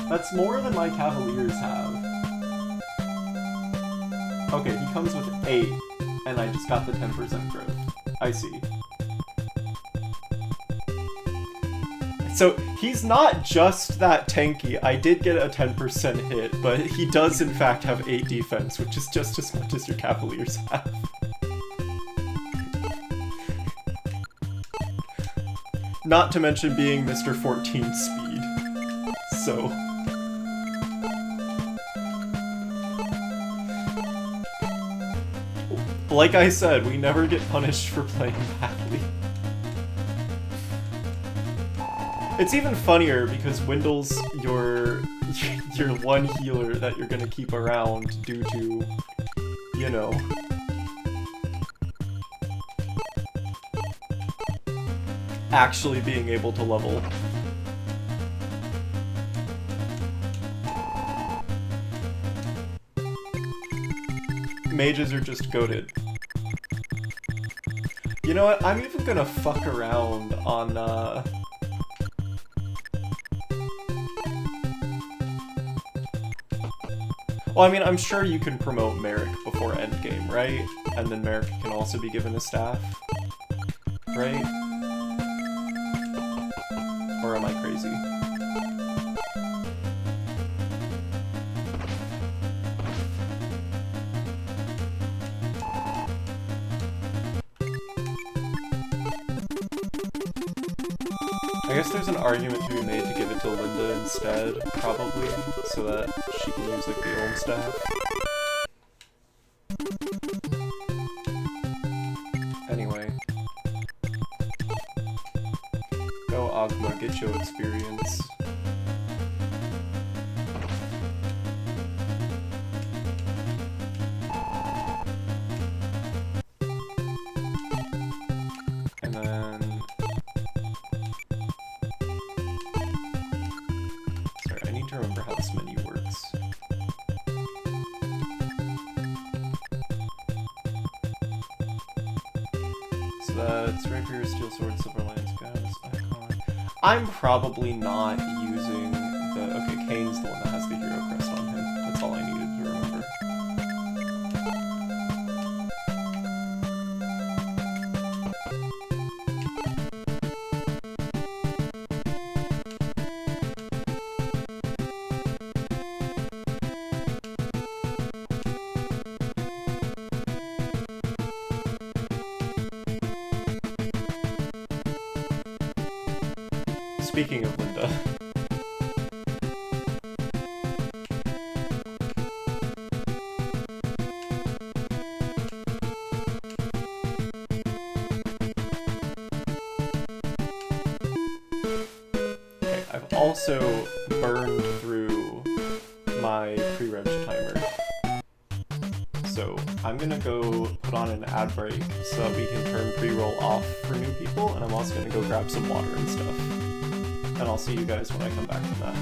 That's more than my Cavaliers have. Okay, he comes with 8, and I just got the 10% growth. I see. So, he's not just that tanky. I did get a 10% hit, but he does in fact have 8 defense, which is just as much as your Cavaliers have. Not to mention being Mr. 14 speed. So... like I said, we never get punished for playing badly. It's even funnier because Windle's your one healer that you're gonna keep around due to, you know... actually being able to level. Mages are just goated. You know what? I'm even gonna fuck around on, well, I mean, I'm sure you can promote Merrick before endgame, right? And then Merrick can also be given a staff, right? Or am I crazy? I guess there's an argument to be made to give it to Linda instead, probably, so that she can use, like, the old staff. Anyway. Go Agma, get your experience. And then... sorry, I need to remember how this menu works. So that's Rapier, Steel Sword, Silver Lance, Gas, Icon. I'm probably not using the... okay, Kane's the one that has the hero crest on him. That's all I needed to remember. Speaking of Linda. Okay, I've also burned through my pre-reg timer. So I'm gonna go put on an ad break so that we can turn pre-roll off for new people, and I'm also gonna go grab some water and stuff. And I'll see you guys when I come back from that.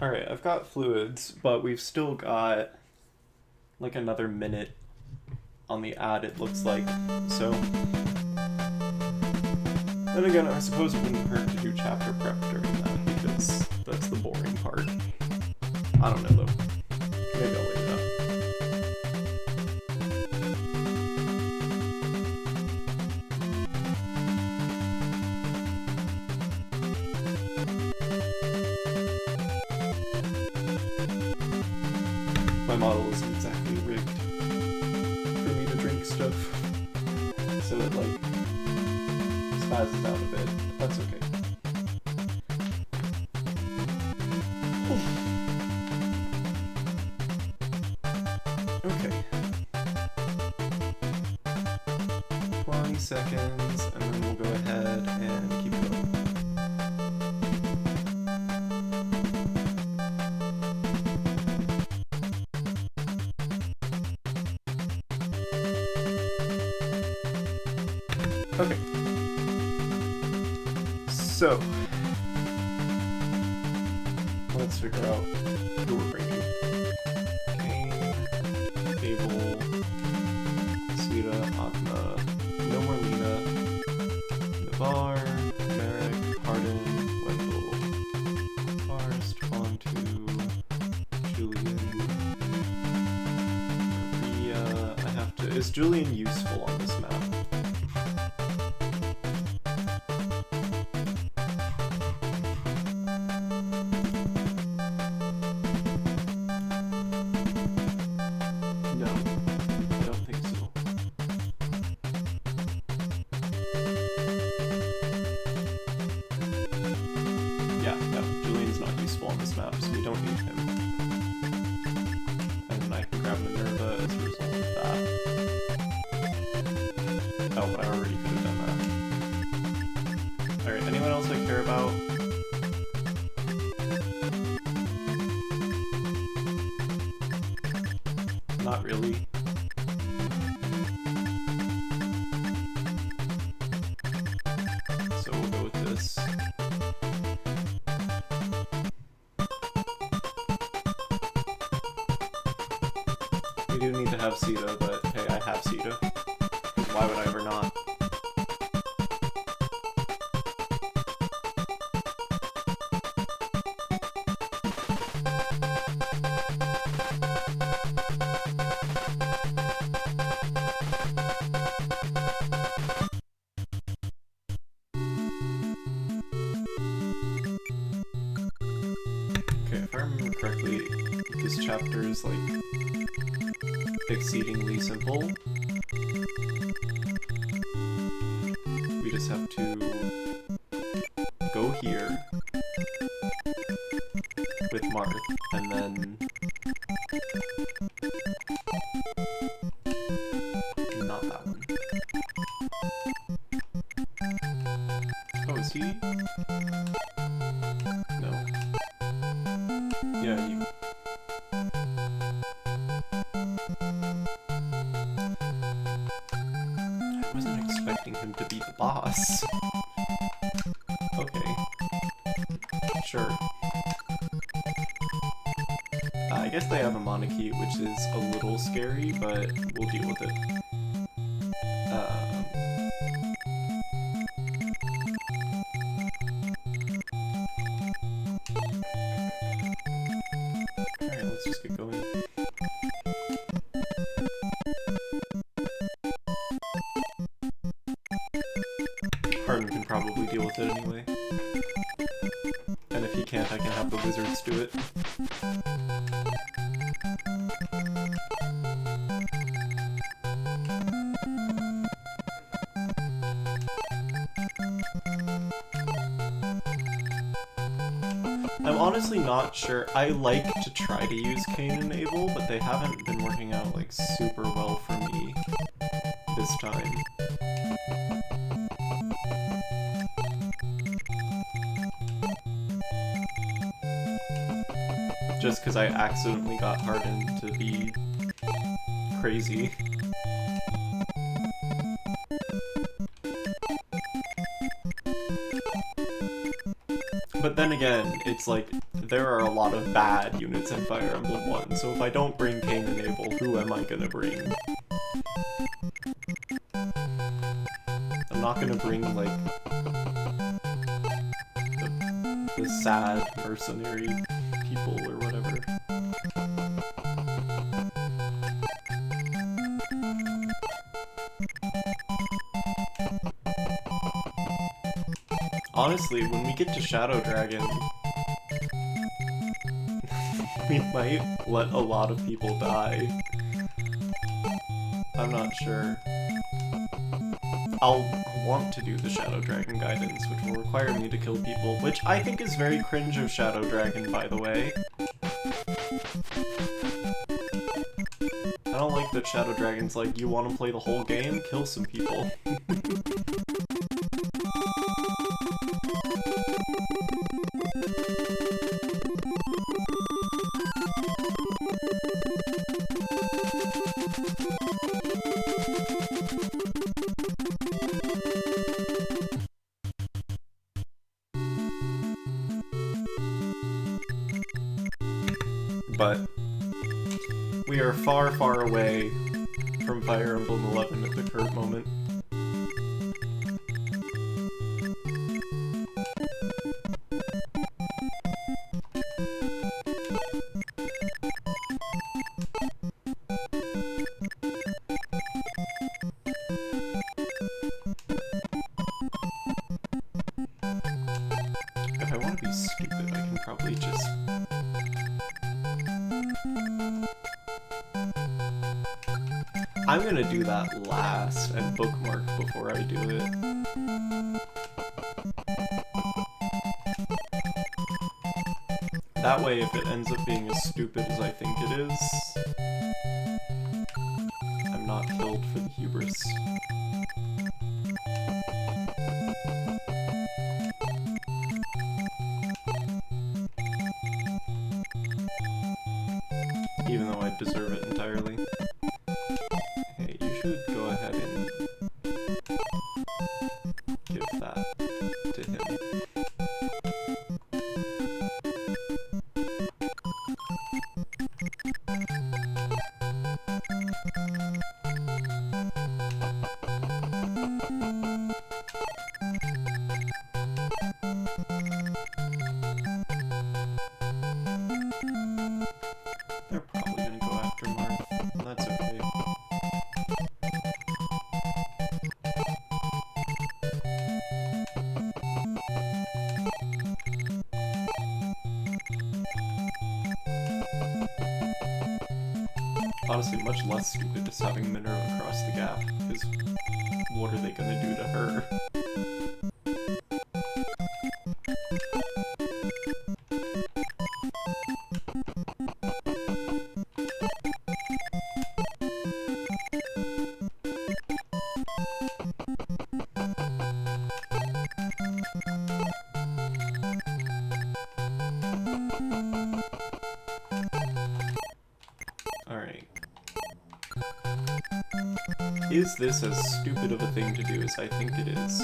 Alright, I've got fluids, but we've still got like another minute on the ad, it looks like. So then again, I suppose it wouldn't hurt to do chapter prep during that, because that's the boring part. I don't know though. Maybe I'll wait it up. My model isn't exactly rigged for me to drink stuff, so it like spazzes out a bit. That's okay. Okay. 20 seconds, and then we'll go ahead and keep going. Okay. So, let's figure out who we're bringing. Kane, Abel, Sita, Atma, no more Lena, Navar, Merrick, Hardin, Wendell, Forrest, Fontu, Julian, Maria. I have to. Is Julian useful on this map? Not really. So we'll go with this. We do need to have Sita, but hey, I have Sita. Why would I ever not? If I remember correctly, this chapter is like exceedingly simple. We just have to go here with Marth, and then not that one. Oh, is he? No. Yeah, you. I wasn't expecting him to be the boss. Okay. Sure. I guess they have a monarchy, which is a little scary, but we'll deal with it. Alright, let's just get going. Hardin can probably deal with it anyway. And if he can't, I can have the wizards do it. I'm honestly not sure. I like to try to use Cain and Abel, but they haven't been working out like super well for me this time. Just because I accidentally got Hardin to be crazy. But then again, it's like, there are a lot of bad units in Fire Emblem 1, so if I don't bring Cain and Abel, who am I gonna bring? I'm not gonna bring, like, the sad mercenary people or whatever. Honestly, when we get to Shadow Dragon, we might let a lot of people die. I'm not sure. I'll want to do the Shadow Dragon guidance, which will require me to kill people, which I think is very cringe of Shadow Dragon, by the way. I don't like that Shadow Dragon's like, you want to play the whole game? Kill some people. But we are far, far away from Fire Emblem 11 at the current moment. If I want to be stupid, I can probably just... I'm gonna do that last and bookmark before I do it. That way, if it ends up being as stupid as I think it is, I'm not killed for the hubris. Even though I deserve it entirely. Hey, you should go ahead and give that to him. They're probably gonna go after Marth, and that's okay. Honestly, much less stupid just having Minerva cross the gap, because what are they gonna do to her? Alright. Is this as stupid of a thing to do as I think it is?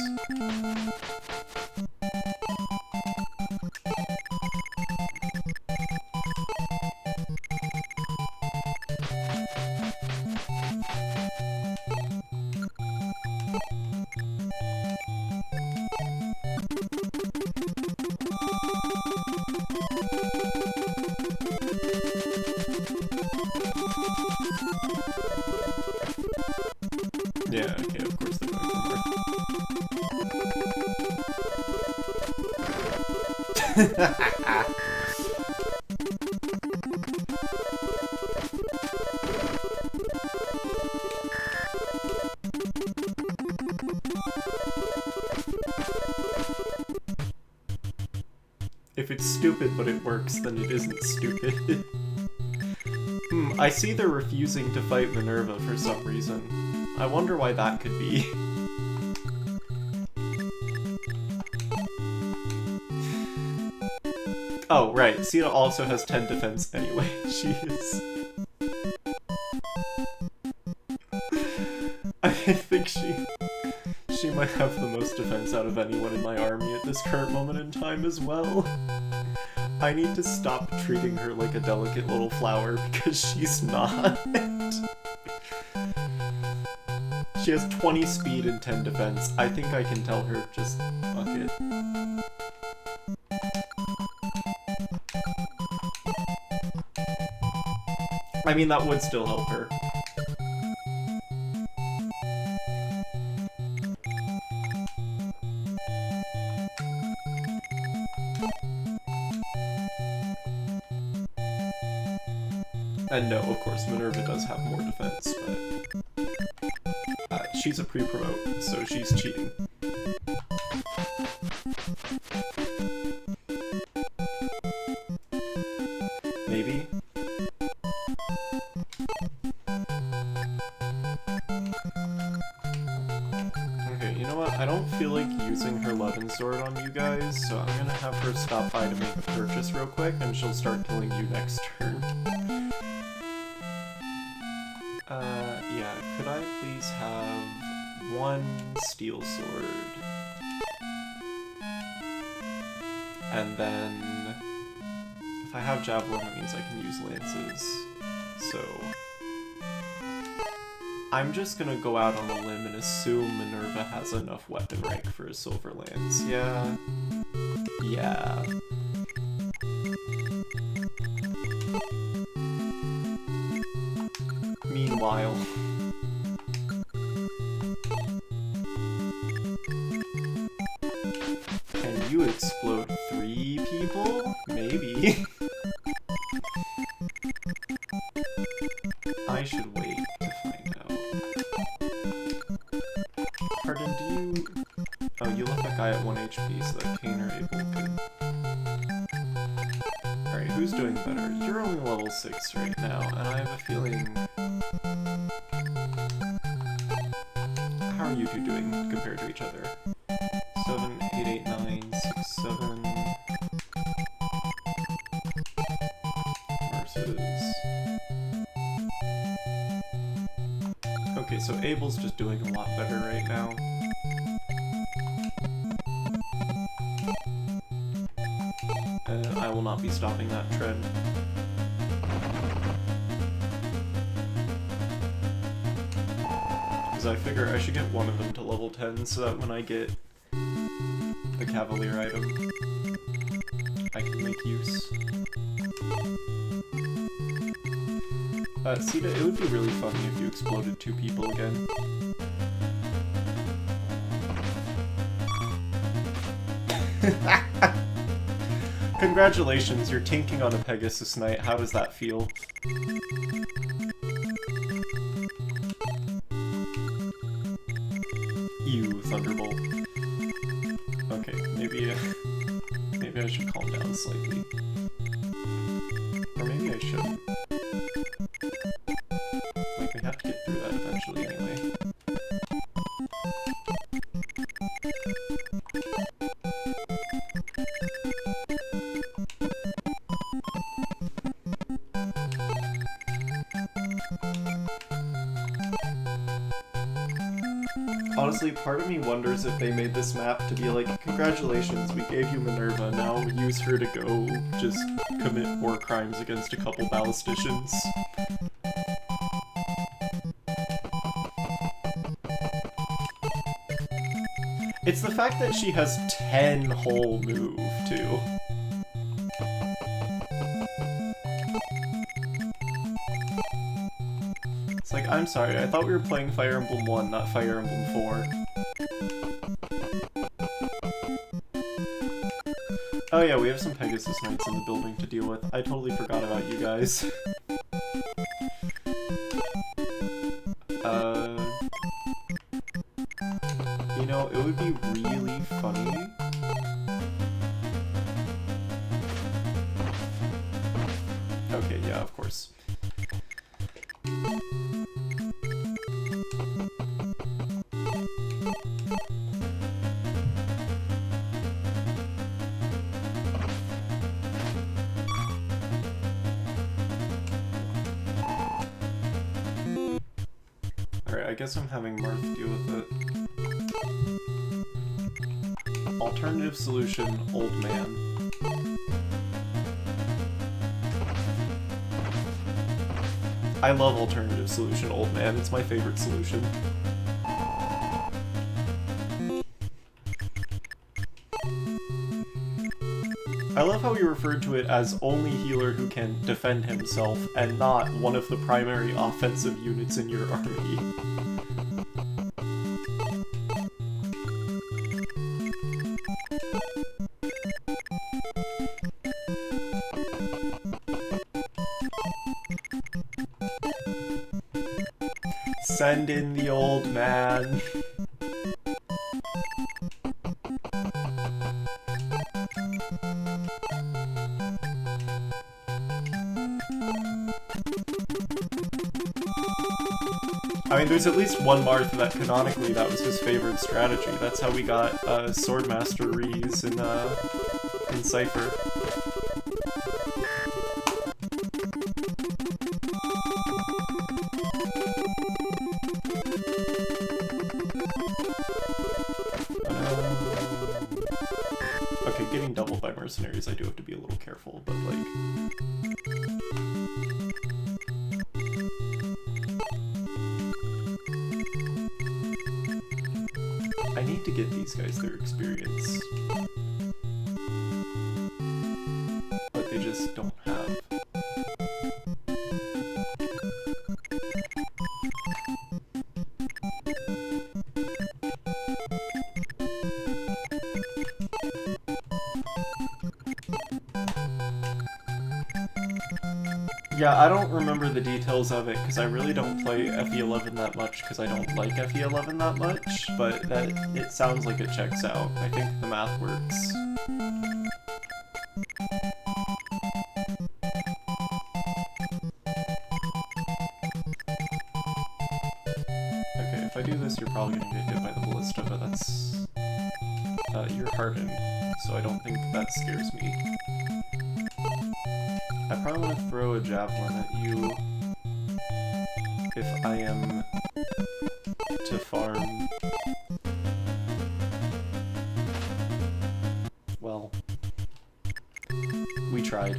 Yeah, okay, of course they're going for Marth. If it's stupid but it works, then it isn't stupid. I see they're refusing to fight Minerva for some reason. I wonder why that could be. Oh, right. Sita also has 10 defense anyway. She is... I think she might have the most defense out of anyone in my army at this current moment in time as well. I need to stop treating her like a delicate little flower because she's not. She has 20 speed and 10 defense. I think I can tell her just fuck it. I mean, that would still help her. And no, of course, Minerva does have more defense, but she's a pre-promote, so she's cheating. Maybe? Okay, you know what? I don't feel like using her Levin Sword on you guys, so I'm gonna have her stop by to make a purchase real quick, and she'll start killing you next turn. Yeah, could I please have one steel sword? And then, if I have javelin, that means I can use lances. So, I'm just gonna go out on a limb and assume Minerva has enough weapon rank for a silver lance. Yeah. Yeah. Meanwhile, can you explode 3 people? Maybe. I should wait to find out. Pardon, do you... Oh, you left that guy at 1 HP so that Kane or Abel could... Alright, who's doing better? You're only level 6 right now, and I have a feeling... How are you two doing compared to each other? 7, 8, 8, 9, 6, 7... Versus... Okay, so Abel's just doing a lot better right now. I will not be stopping that trend. Because I figure I should get one of them to level 10 so that when I get the Cavalier item, I can make use. Sita, it would be really funny if you exploded 2 people again. Congratulations, you're tinking on a Pegasus Knight. How does that feel? You, Thunderbolt. Okay, maybe I should calm down slightly. Or maybe I shouldn't. Like, we have to get through that eventually anyway. Honestly, part of me wonders if they made this map to be like, congratulations, we gave you Minerva, now use her to go just commit war crimes against a couple ballisticians. It's the fact that she has 10 whole move, too. It's like, I'm sorry, I thought we were playing Fire Emblem 1, not Fire Emblem 4. Oh yeah, we have some Pegasus Knights in the building to deal with. I totally forgot about you guys. You know, it would be really funny. Okay, yeah, of course. Alright, I guess I'm having Marth deal with it. Alternative solution, old man. I love alternative solution, old man. It's my favorite solution. I love how he referred to it as only healer who can defend himself and not one of the primary offensive units in your army. Send in the old man. I mean, there's at least one Marth that canonically that was his favorite strategy. That's how we got Swordmaster Rees in Cypher. Okay, getting doubled by mercenaries, I do have to be a little careful, but like... I need to get these guys their experience. But they just don't have. Yeah, I don't remember the details of it because I really don't play FE11 that much because I don't like FE11 that much, but it sounds like it checks out. I think the math works. Okay, if I do this, you're probably gonna get hit by the ballista, but that's... you're hardened, so I don't think that scares me. I probably want to throw a javelin at you if I am to farm. Well, we tried.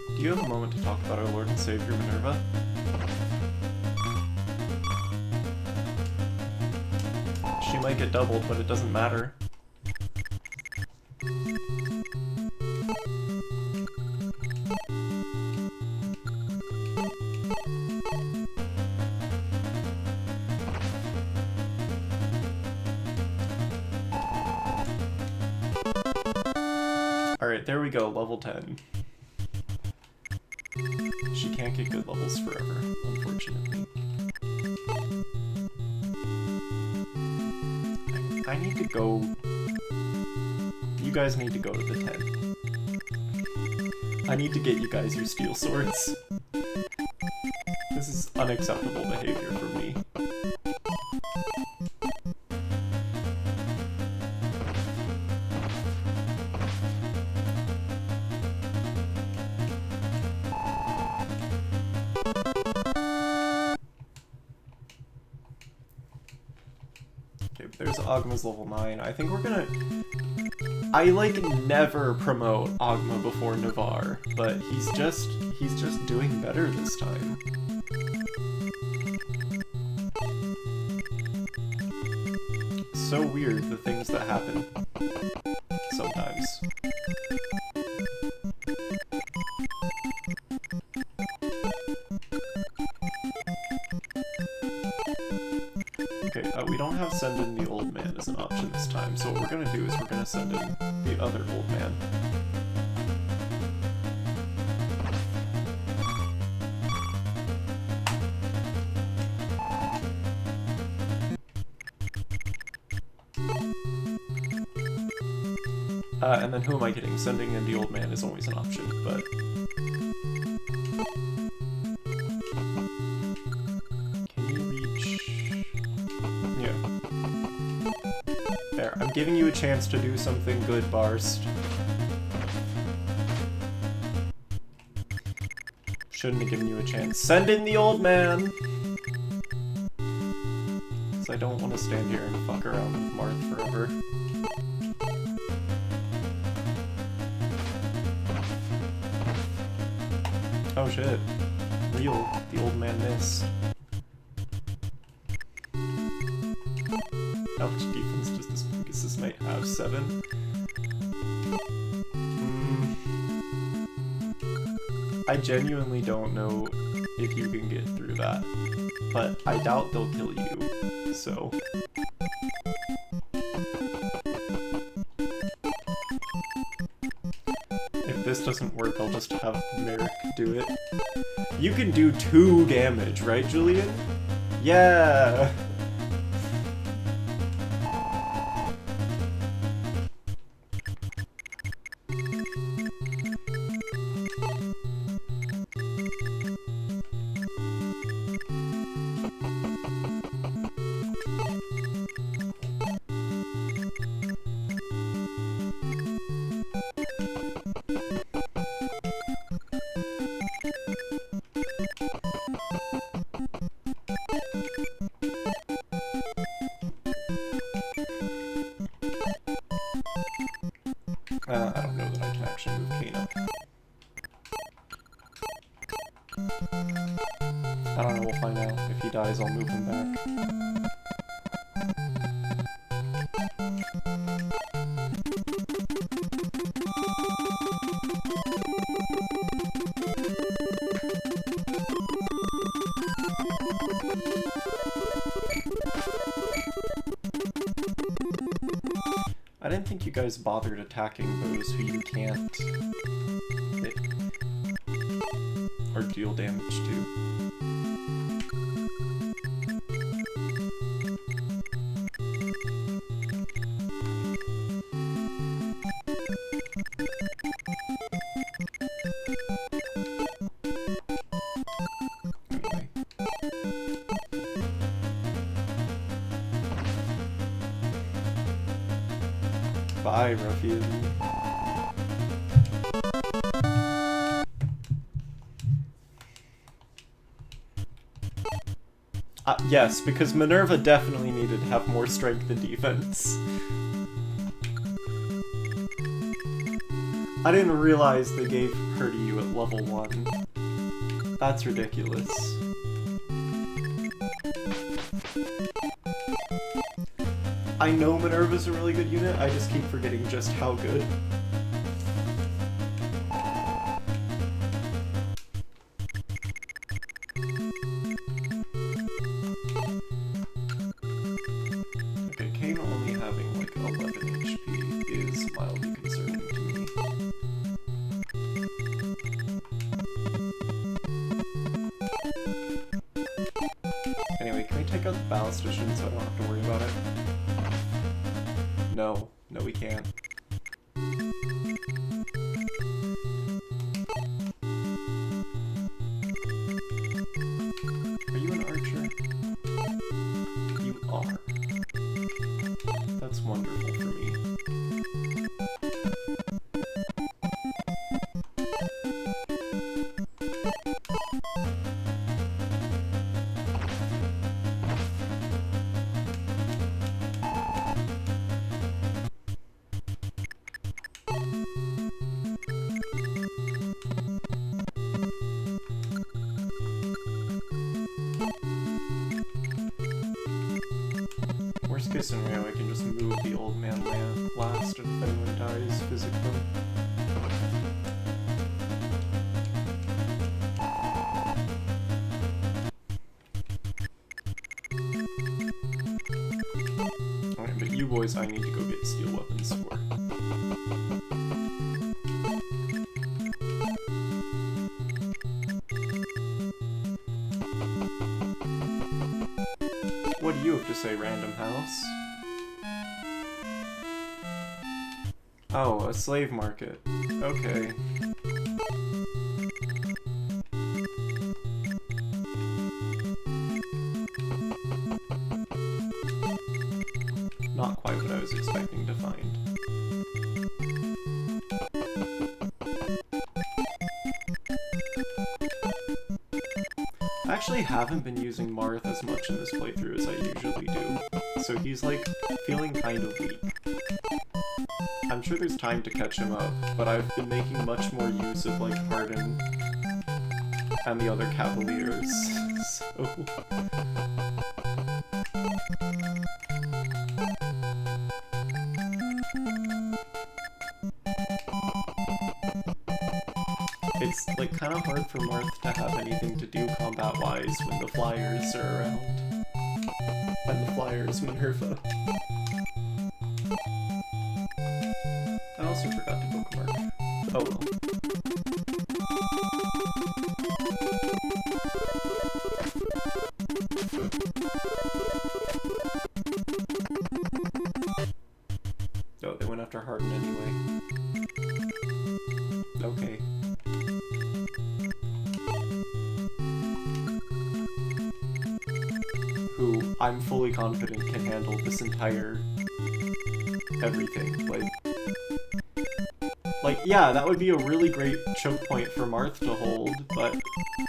Do you have a moment to talk about our Lord and Savior Minerva? She might get doubled, but it doesn't matter. Alright, there we go, level 10. She can't get good levels forever, unfortunately. I need to go... You guys need to go to the 10. I need to get you guys your steel swords. This is unacceptable behavior for me. There's Ogma's level 9. I think we're gonna... I, like, never promote Ogma before Navarre, but he's just doing better this time. So weird, the things that happen. Sometimes. Okay, we don't have send in the old man as an option this time, so what we're gonna do is we're gonna send in the other old man. And then who am I getting? Sending in the old man is always an option, but... Can you reach... Yeah. There, I'm giving you a chance to do something good, Barst. Shouldn't have given you a chance. Send in the old man! It's I don't want to stand here and fuck around with Marth forever. Oh shit. Real. The old man missed. How much defense does this Pegasus Knight have? 7? I genuinely don't know if you can get through that, but I doubt they'll kill you, so... If this doesn't work, I'll just have Merrick do it. You can do 2 damage, right, Julian? Yeah! I don't know that I can actually move Kano. I don't know, we'll find out. If he dies, I'll move him back. I didn't think you guys bothered attacking those who you can't hit or deal damage to. Anyway. Bye, ruffian. Yes, because Minerva definitely needed to have more strength and defense. I didn't realize they gave her to you at level 1. That's ridiculous. I know Minerva's a really good unit, I just keep forgetting just how good. Okay, Kane only having like 11 HP is mildly concerning to me. Anyway, can we take out the ballistician so I don't have to worry about it? No. No, we can't. Are you an archer? You are. That's wonderful for me. Worst case scenario, I can just move the old man last if anyone dies physically. Alright, but you boys I need to go get steel weapons for. What do you have to say, random house? Oh, a slave market. Okay. Not quite what I was expecting to find. actually haven't been using Marth as much in this playthrough as I usually do, so he's like feeling kind of weak. I'm sure there's time to catch him up, but I've been making much more use of like Hardin and the other Cavaliers, so... It's like kind of hard for Marth to have anything to do combat-wise when the Flyers are around. And the Flyers win her foe. I also forgot to bookmark. Oh well. Oh, they went after Hardin anyway. Okay. Who I'm fully confident can handle this entire everything. Like, yeah, that would be a really great choke point for Marth to hold, but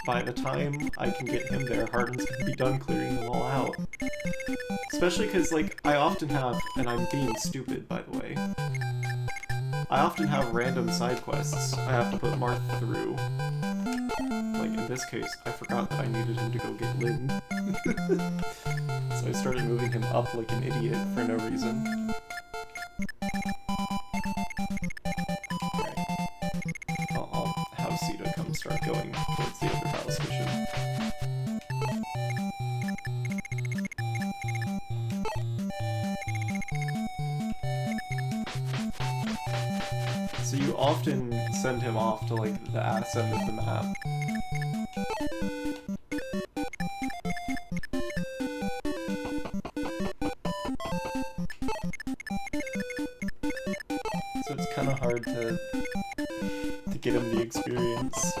by the time I can get him there, Hardin's gonna be done clearing them all out. Especially because, like, I often have, and I'm being stupid, by the way, I often have random side quests I have to put Marth through. Like, in this case, I forgot that I needed him to go get Lynn. So I started moving him up like an idiot for no reason. I'll have Sita come start going towards the other battle station. So you often send him off to like the ass end of the map. So it's kind of hard to get him the experience.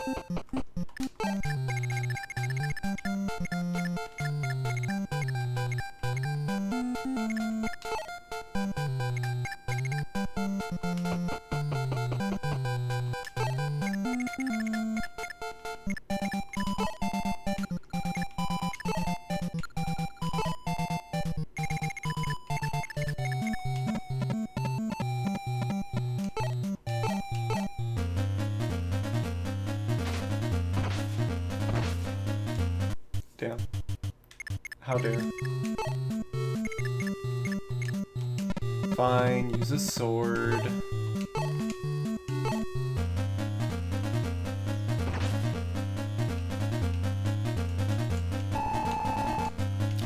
Damn. How dare. Fine, use a sword.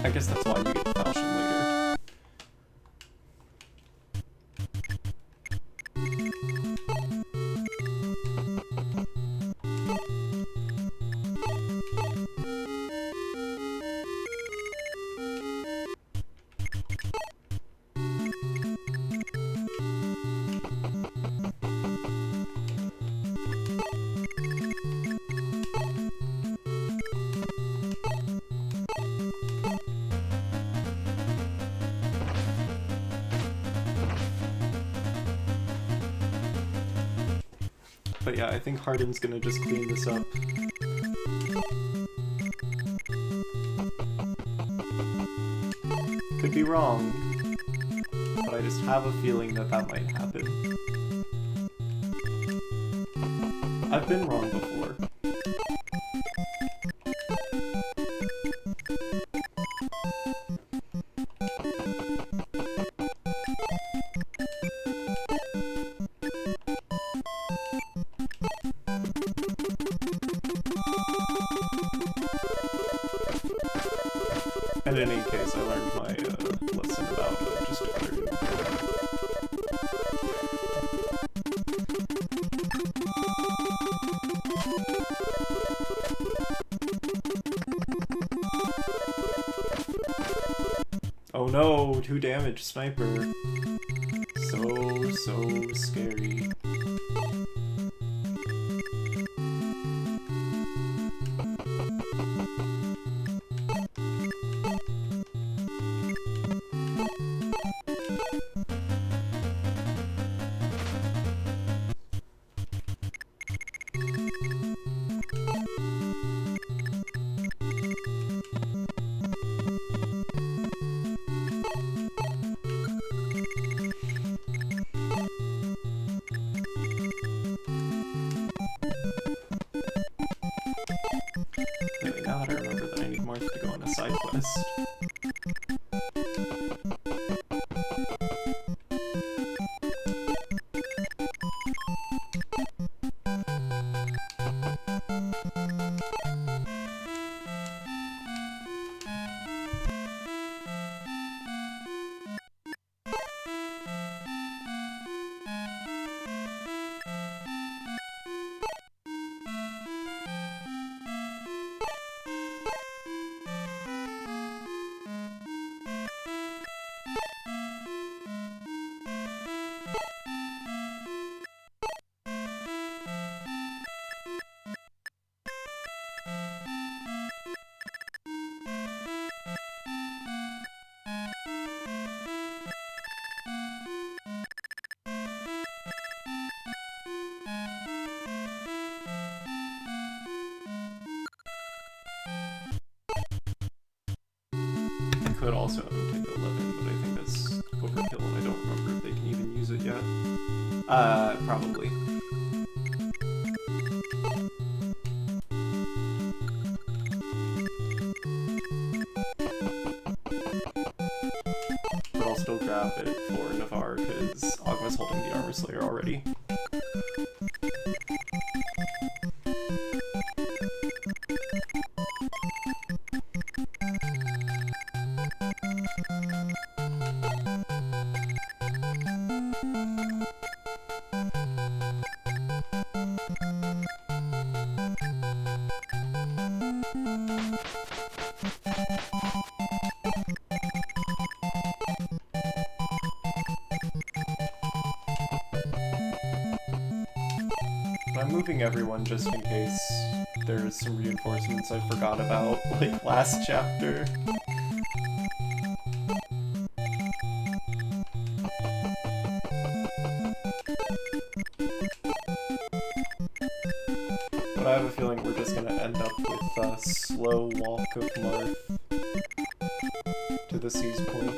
I guess that's why you get Falchion later. But yeah, I think Hardin's gonna just clean this up. Could be wrong, but I just have a feeling that that might happen. I've been wrong before. And in any case, I learned my lesson about just declaring. Oh no, 2 damage sniper. So scary. could also have him take 11, but I think that's overkill, and I don't remember if they can even use it yet. Probably. But I'll still grab it for Navarre, because Agma's holding the Armor Slayer already. I'm moving everyone just in case there's some reinforcements I forgot about, like last chapter. But I have a feeling we're just gonna end up with a slow walk of Marth to the Sea's Point.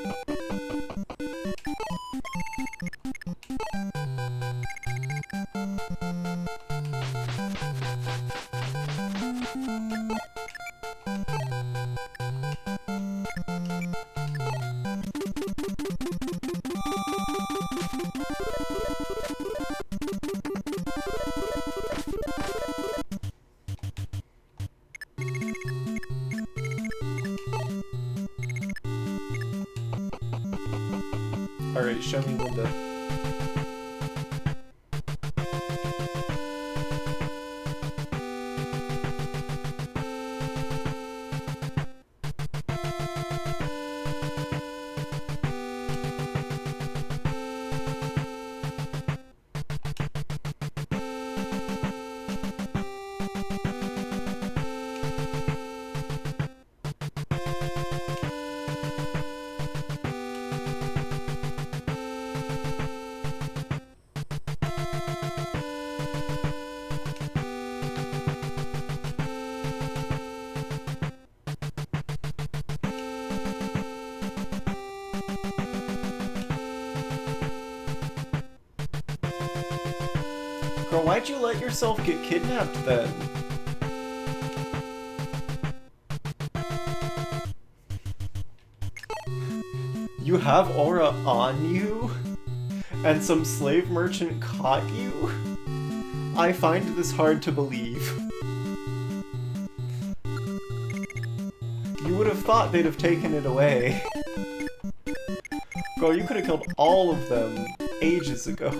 Alright, show me Linda. Girl, why'd you let yourself get kidnapped then? You have aura on you? And some slave merchant caught you? I find this hard to believe. You would have thought they'd have taken it away. Girl, you could have killed all of them ages ago.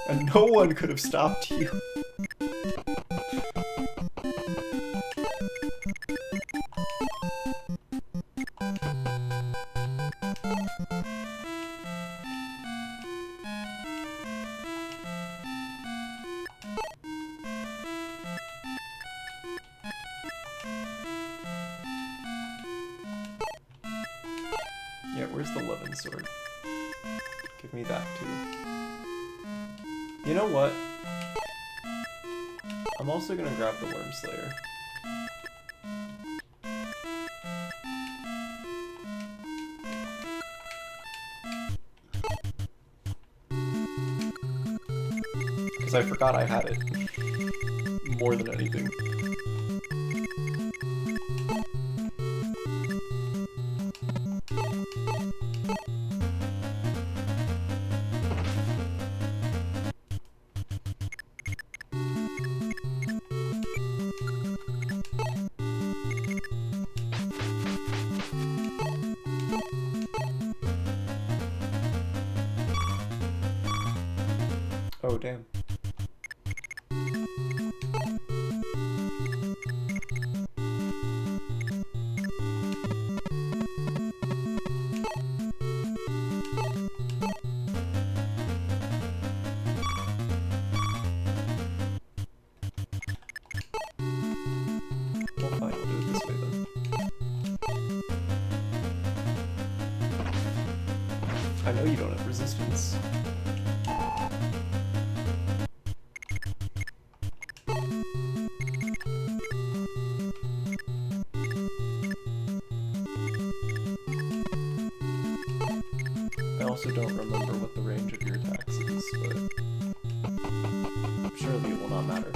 And no one could have stopped you. Yeah, where's the Levin sword? Give me that too. You know what? I'm also gonna grab the Worm Slayer. Because I forgot I had it. More than anything. Oh, damn. Well, fine, we'll do it this way then. I know you don't have resistance. also don't remember what the range of your attacks is, but surely it will not matter.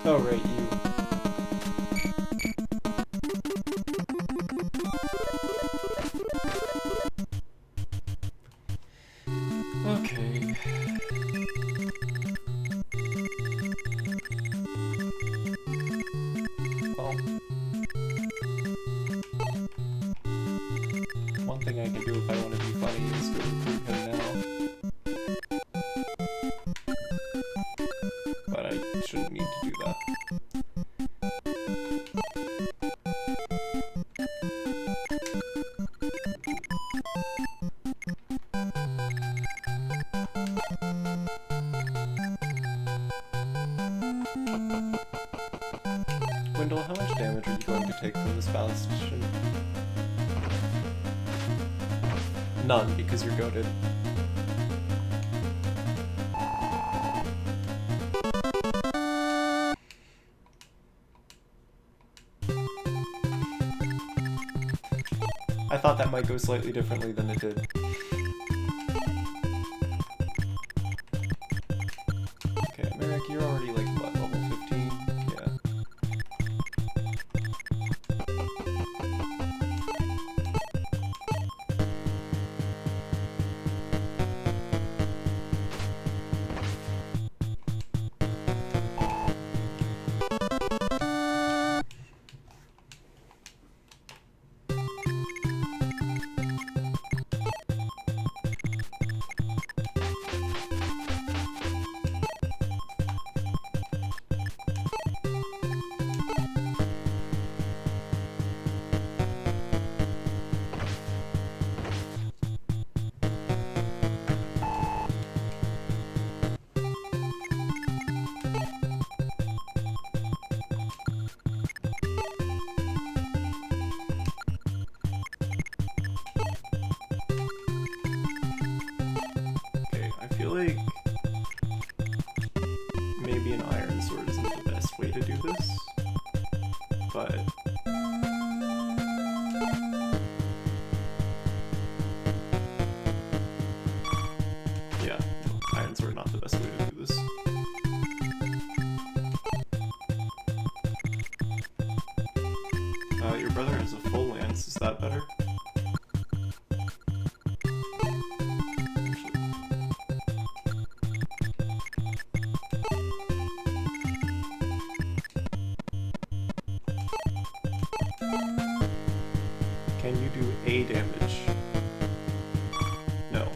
Oh, right, you. Okay. Well, one thing I can do if I want to be funny is to improve him now. But I shouldn't need to do that. Wendell, how much damage are you going to take from this bastion? None, because you're goated. I thought that might go slightly differently than it did. Okay, Merrick, you're already like, what, level 15? Yeah. Like maybe an iron sword isn't the best way to do this, but yeah, iron sword not the best way to do this. Your brother has a full lance, is that better? Can you do A damage? No.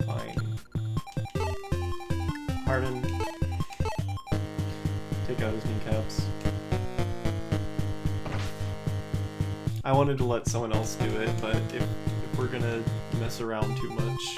Fine. Harden. Take out his kneecaps. I wanted to let someone else do it, but if we're gonna mess around too much...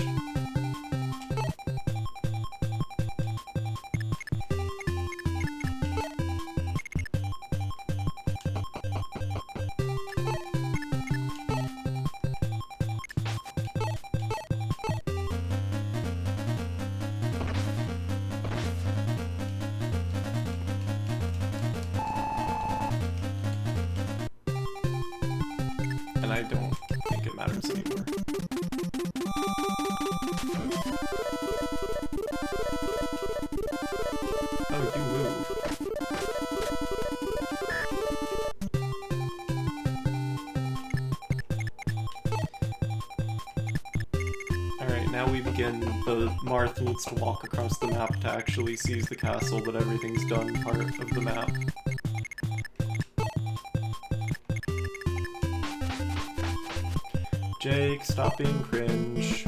And I don't think it matters anymore. Oh, you move. Alright, now we begin. The Marth needs to walk across the map to actually seize the castle, but everything's done part of the map. Jake, stop being cringe.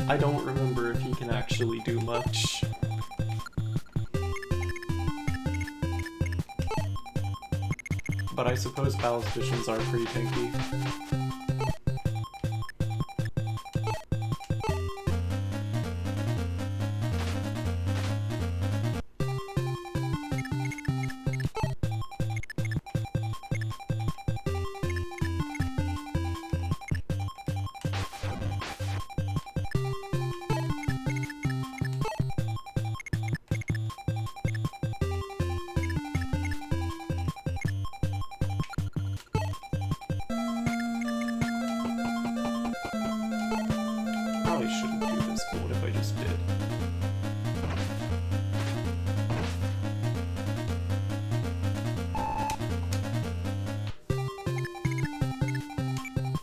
I don't remember if he can actually do much. But I suppose Val's visions are pretty tanky.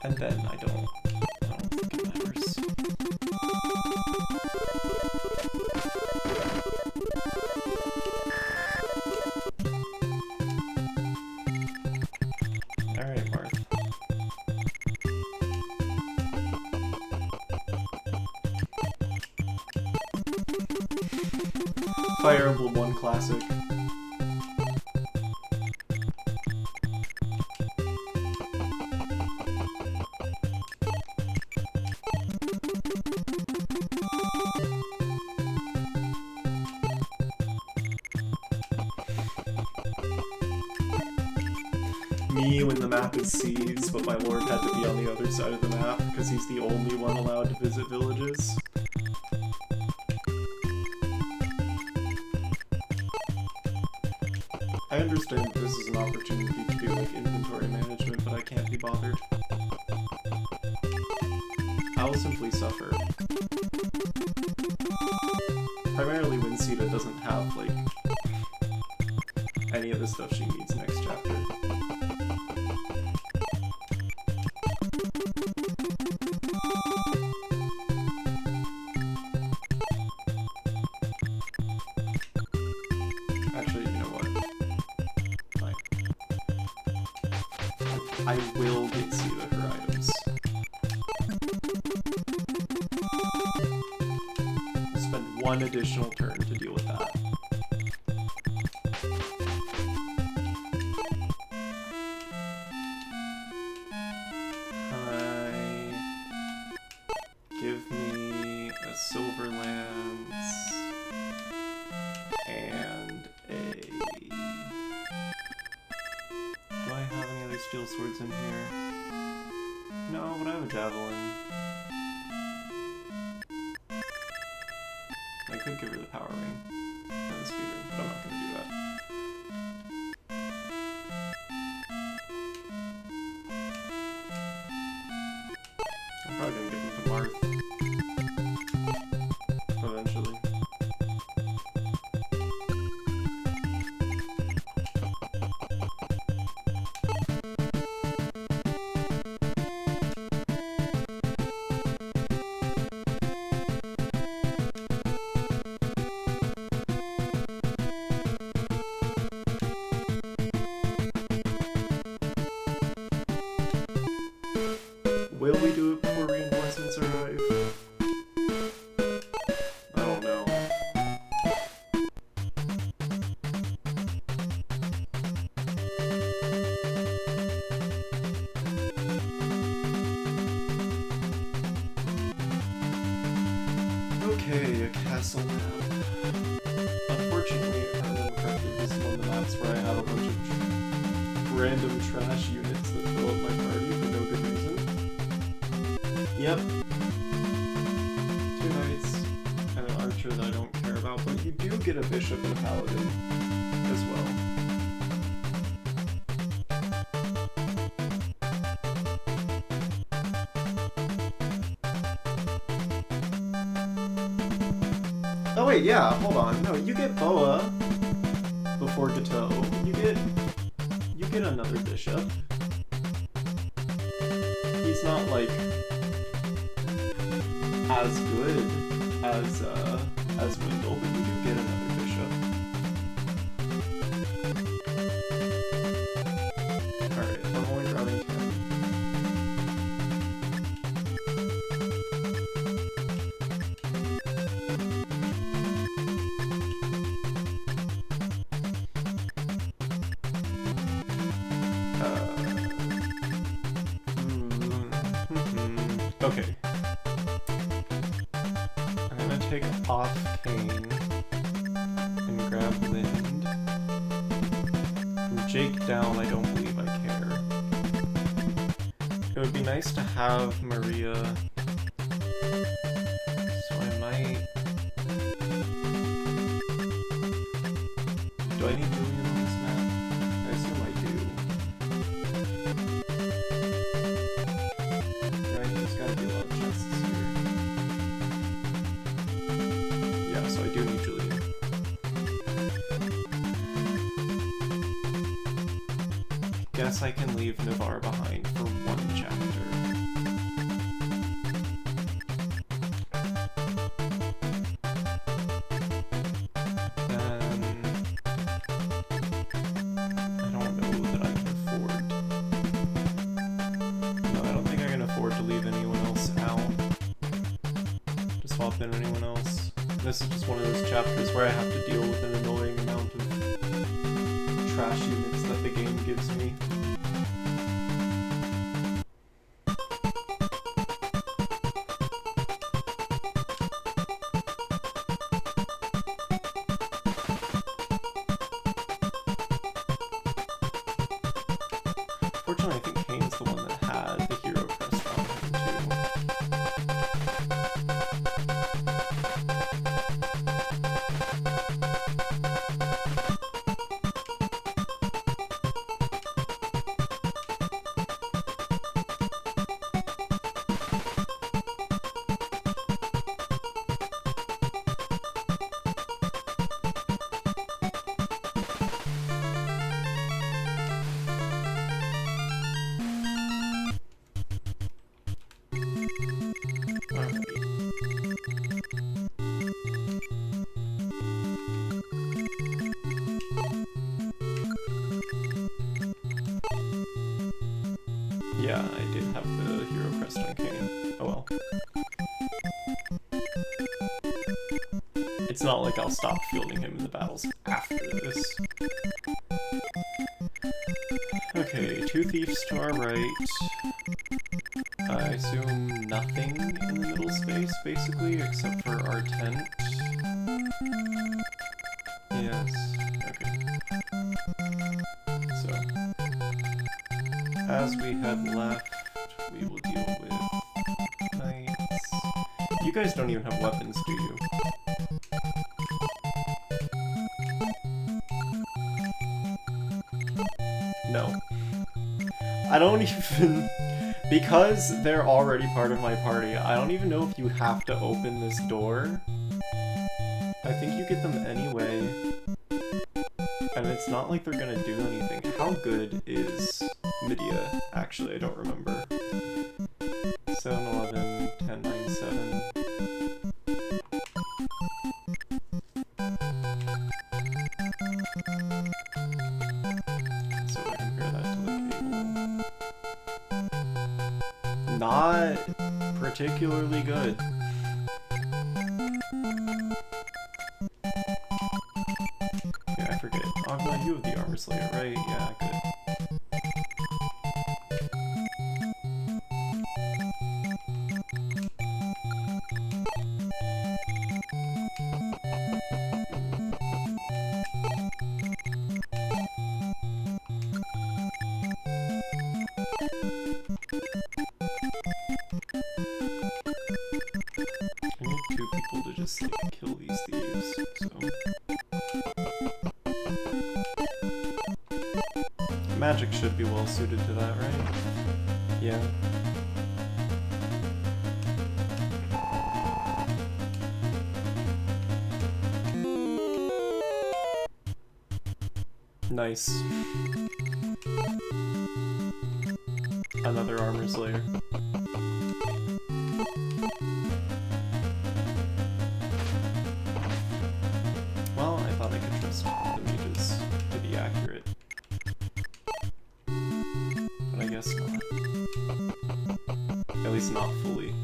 And then I don't think it matters. Alright, Marth. Fire Emblem 1 Classic. Me when the map is seized, but my lord had to be on the other side of the map because he's the only one allowed to visit villages. I understand that this is an opportunity to do like inventory management, but I can't be bothered. I'll simply suffer. Primarily when Sita doesn't have like any of the stuff she needs next chapter. Actually, you know what? Fine. I will get Sita her items. I'll spend one additional turn to deal with that. Give me a silver lance and a... Do I have any other steel swords in here? No, but I have a javelin. I could give her the power ring and the speed ring, but I'm not going to do that. I'm probably going to give them to Marth. Eventually. Will we do it before reinforcements arrive? I don't know. Okay, a castle map. Unfortunately, if I remember correctly, this is one of the maps where I have a bunch of random trash units that fill up my party for no good reason. Yep. 2 knights and an archer that I don't care about, but you do get a bishop and a paladin as well. Oh wait, yeah, hold on. No, you get Boa before Gateau. You get another bishop. He's not like as good as Wendell, but you do get another bishop. Alright, I'm only routing 10. Okay. I'm gonna take off Kane and grab Lind. From Jake down, I don't believe I care. It would be nice to have Maria, so I might... Do I need Julian on this map? I assume I do. Right, there's gotta be a lot of chests here. Yeah, so I do need Julian. Guess I can leave Navarre behind for one chapter. Then I don't know that I can afford. No, I don't think I can afford to leave anyone else out. To swap in anyone else. This is just one of those chapters where I have to deal with an annoying amount of trash units that the game gives me. Fortunately, I think Kane's the one that had the hero crest on him Yeah, I did have the hero crest on Kane. Oh well. It's not like I'll stop fielding him in the battles after this. Okay, 2 thieves to our right. I assume nothing in the middle space, basically, except for our tent. Yes, okay. So, as we head left, we will deal with knights. You guys don't even have weapons, do you? No. I don't even... Because they're already part of my party, I don't even know if you have to open this door. I think you get them anyway. And it's not like they're gonna do anything. How good is Medea? Actually, I don't remember. 7-11, 10-9-7. So I compare that to the cable. Not particularly good. Yeah, I forget. Agla, you have the Armor Slayer, right? Yeah, good. I need 2 people to just like kill these thieves, so magic should be well suited to that, right? Yeah. Nice. Another armor's layer. Well, I thought I could trust the mages to be accurate. But I guess not. At least not fully.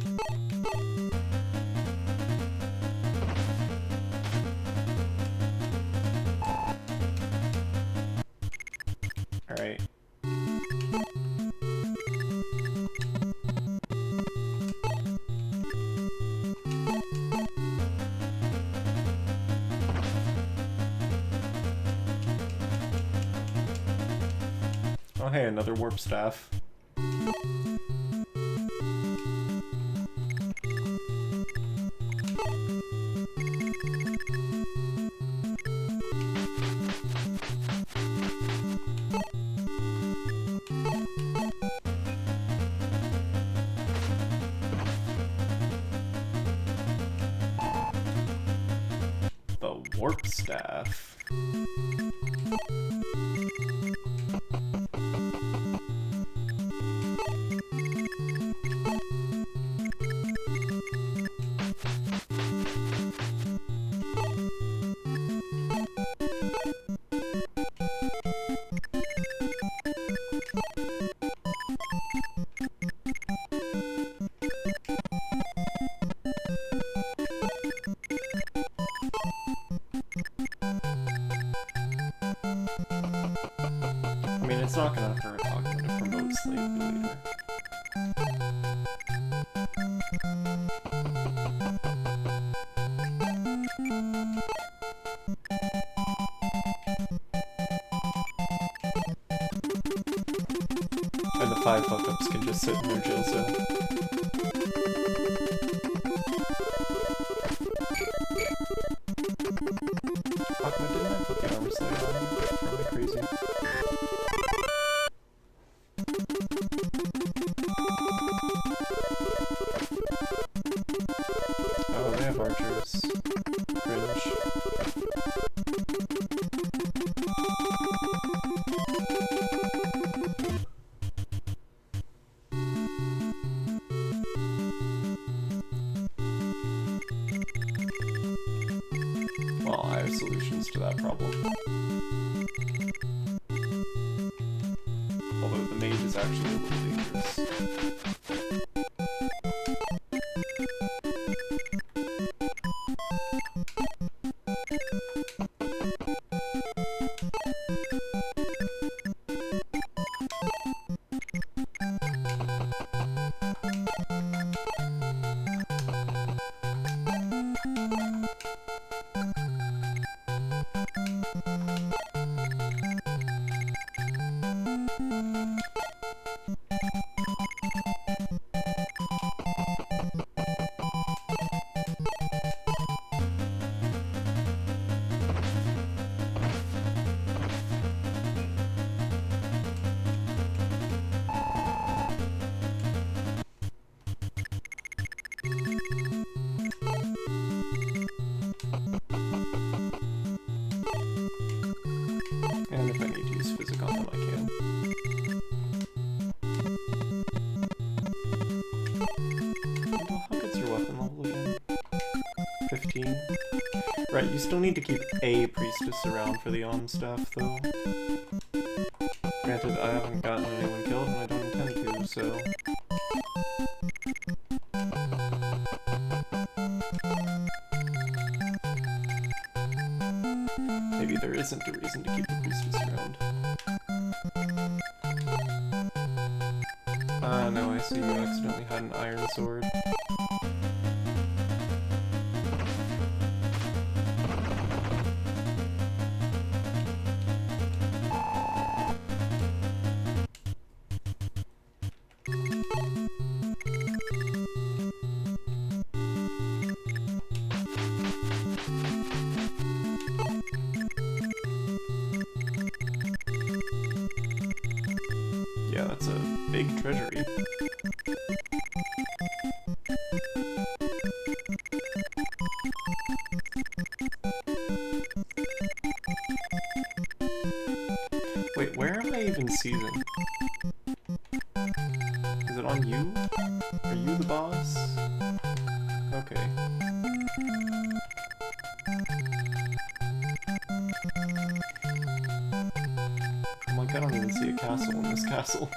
Alright. Oh hey, another warp staff. The warp staff. I mean, it's not gonna hurt Aqua to promote Slave Leader. And the 5 fuck-ups can just sit in their jail cell. Aqua, didn't I put the armor slate on? Am I crazy? Oh, they have archers. Cringe. Well, I have solutions to that problem. Although the mage is actually a little dangerous. And if I need to use physic on them, I can. Well, how good's your weapon level again? 15? Right, you still need to keep a priestess around for the stuff, though. Granted, I haven't gotten anyone killed, and I don't intend to, so... Maybe there isn't a reason to keep the priestess around. Ah, no, I see you accidentally had an iron sword. Yeah, that's a big treasury. Is it on you? Are you the boss? Okay. I'm like, I don't even see a castle in this castle.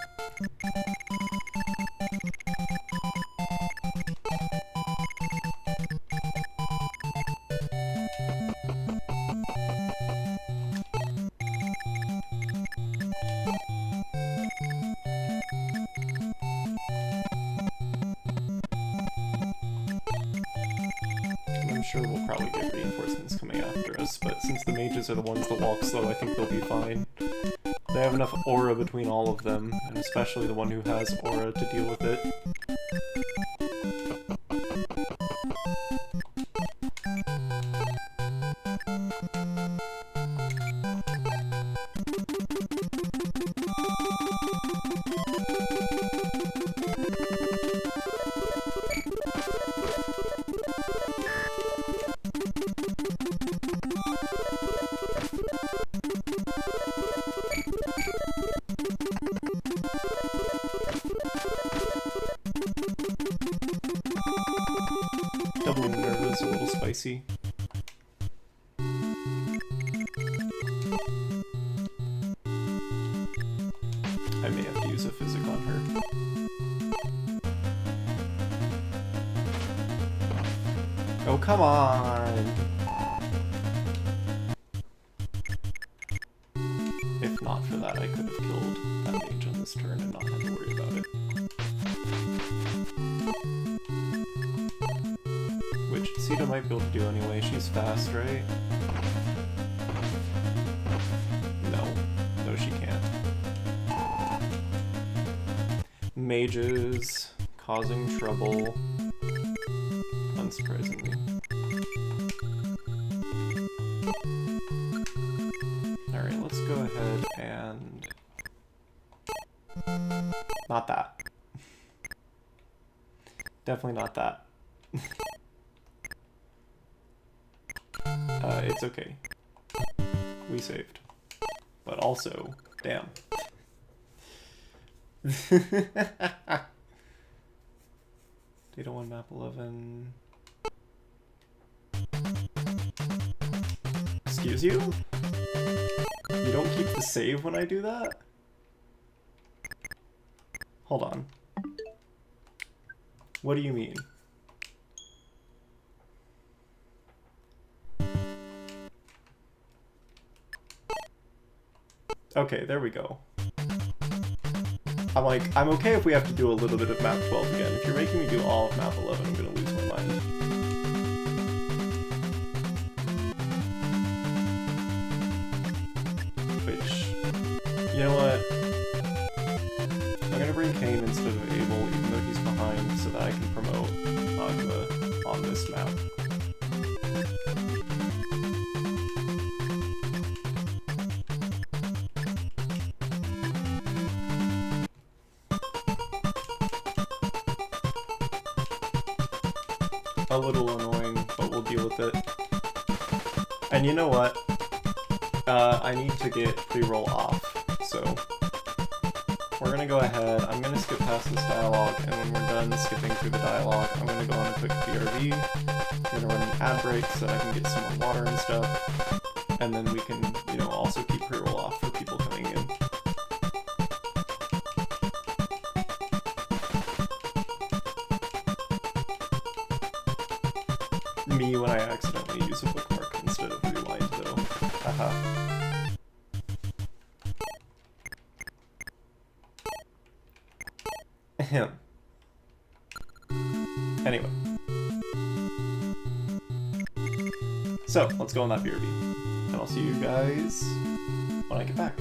I'm sure we'll probably get reinforcements coming after us, but since the mages are the ones that walk slow, I think they'll be fine. They have enough aura between all of them, and especially the one who has aura to deal with it. Doubling Minerva is a little spicy. I may have to use a physic on her. Oh, come on! If not for that, I could have killed that mage on this turn and not had to worry about it. Which Sita might be able to do anyway, she's fast, right? No. No, she can't. Mages causing trouble. Unsurprisingly. Alright, let's go ahead and... Not that. Definitely not that. It's okay. We saved. But also, damn. Data 1, map 11. Excuse you? You don't keep the save when I do that? Hold on. What do you mean? Okay, there we go. I'm like, I'm okay if we have to do a little bit of map 12 again. If you're making me do all of map 11, I'm gonna lose my mind. Which, you know what? I'm gonna bring Kane instead of Abel, even though he's behind, so that I can promote Agma on this map. A little annoying, but we'll deal with it. And you know what? I need to get pre-roll off, so we're gonna go ahead. I'm gonna skip past this dialogue, and when we're done skipping through the dialogue, I'm gonna go on a quick BRB. I'm gonna run an ad break so that I can get some more water and stuff, and then we can, you know, also keep pre-roll off for people coming in. Me when I accidentally use a bookmark instead of rewind, though. Haha. Ahem. Anyway. So, let's go on that BRB. And I'll see you guys when I get back.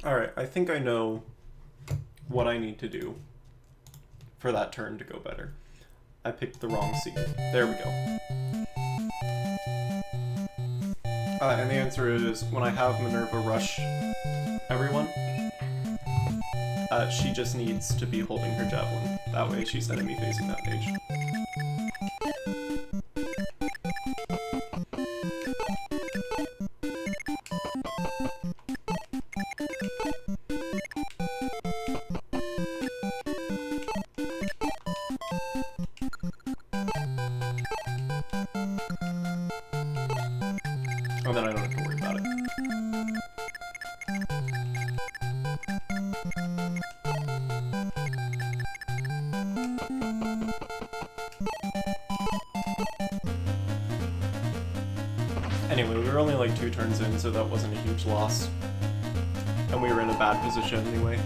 Alright, I think I know what I need to do for that turn to go better. I picked the wrong scene. There we go. And the answer is, when I have Minerva rush everyone, she just needs to be holding her javelin. That way she's enemy facing that page. And then I don't have to worry about it. Anyway, we were only like 2 turns in, so that wasn't a huge loss. And we were in a bad position anyway.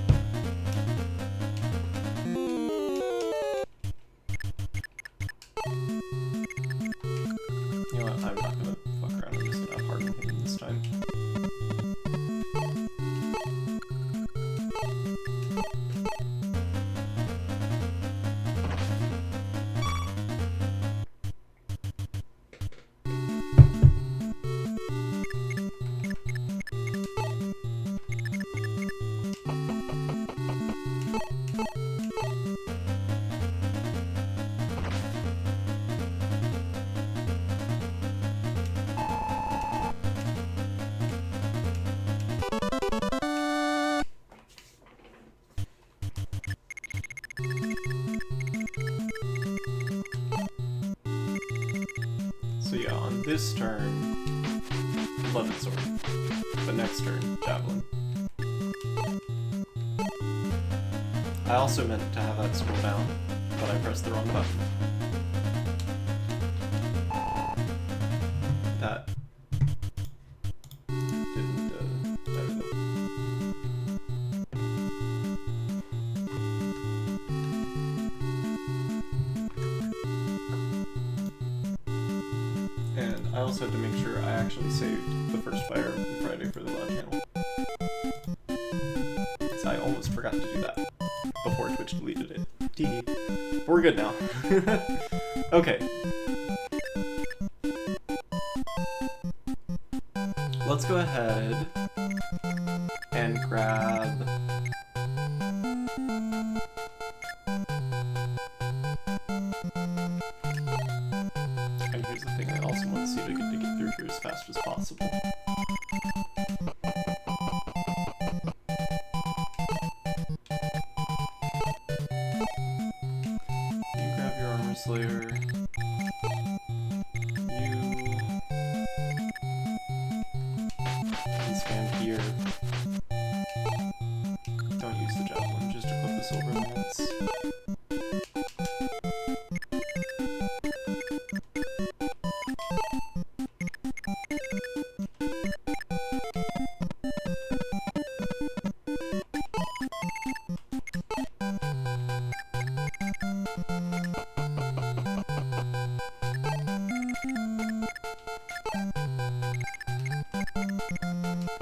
You know what, I'm not gonna fuck around, I'm just gonna harden him this time. So yeah, on this turn, Levin Sword. The next turn, Javelin. I also meant to have that scroll down, but I pressed the wrong button. That didn't, there we go. And I also had to make sure I actually saved the first Fire Emblem Friday for the VOD channel. Because I almost forgot to do that before Twitch deleted it. But we're good now. Okay. Let's go ahead and grab... And here's the thing, I also want to see if I can get through here as fast as possible. You grab your Armor Slayer. You can stand here. Don't use the javelin, just equip the silver lance.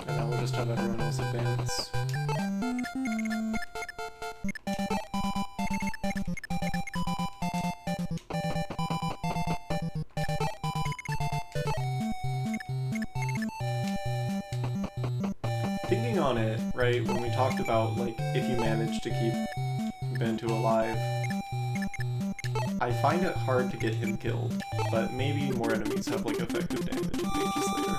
And now we'll just have everyone else advance. Thinking on it, right, when we talked about, like, if you manage to keep Bantu alive, I find it hard to get him killed, but maybe more enemies have, like, effective damage in pages later.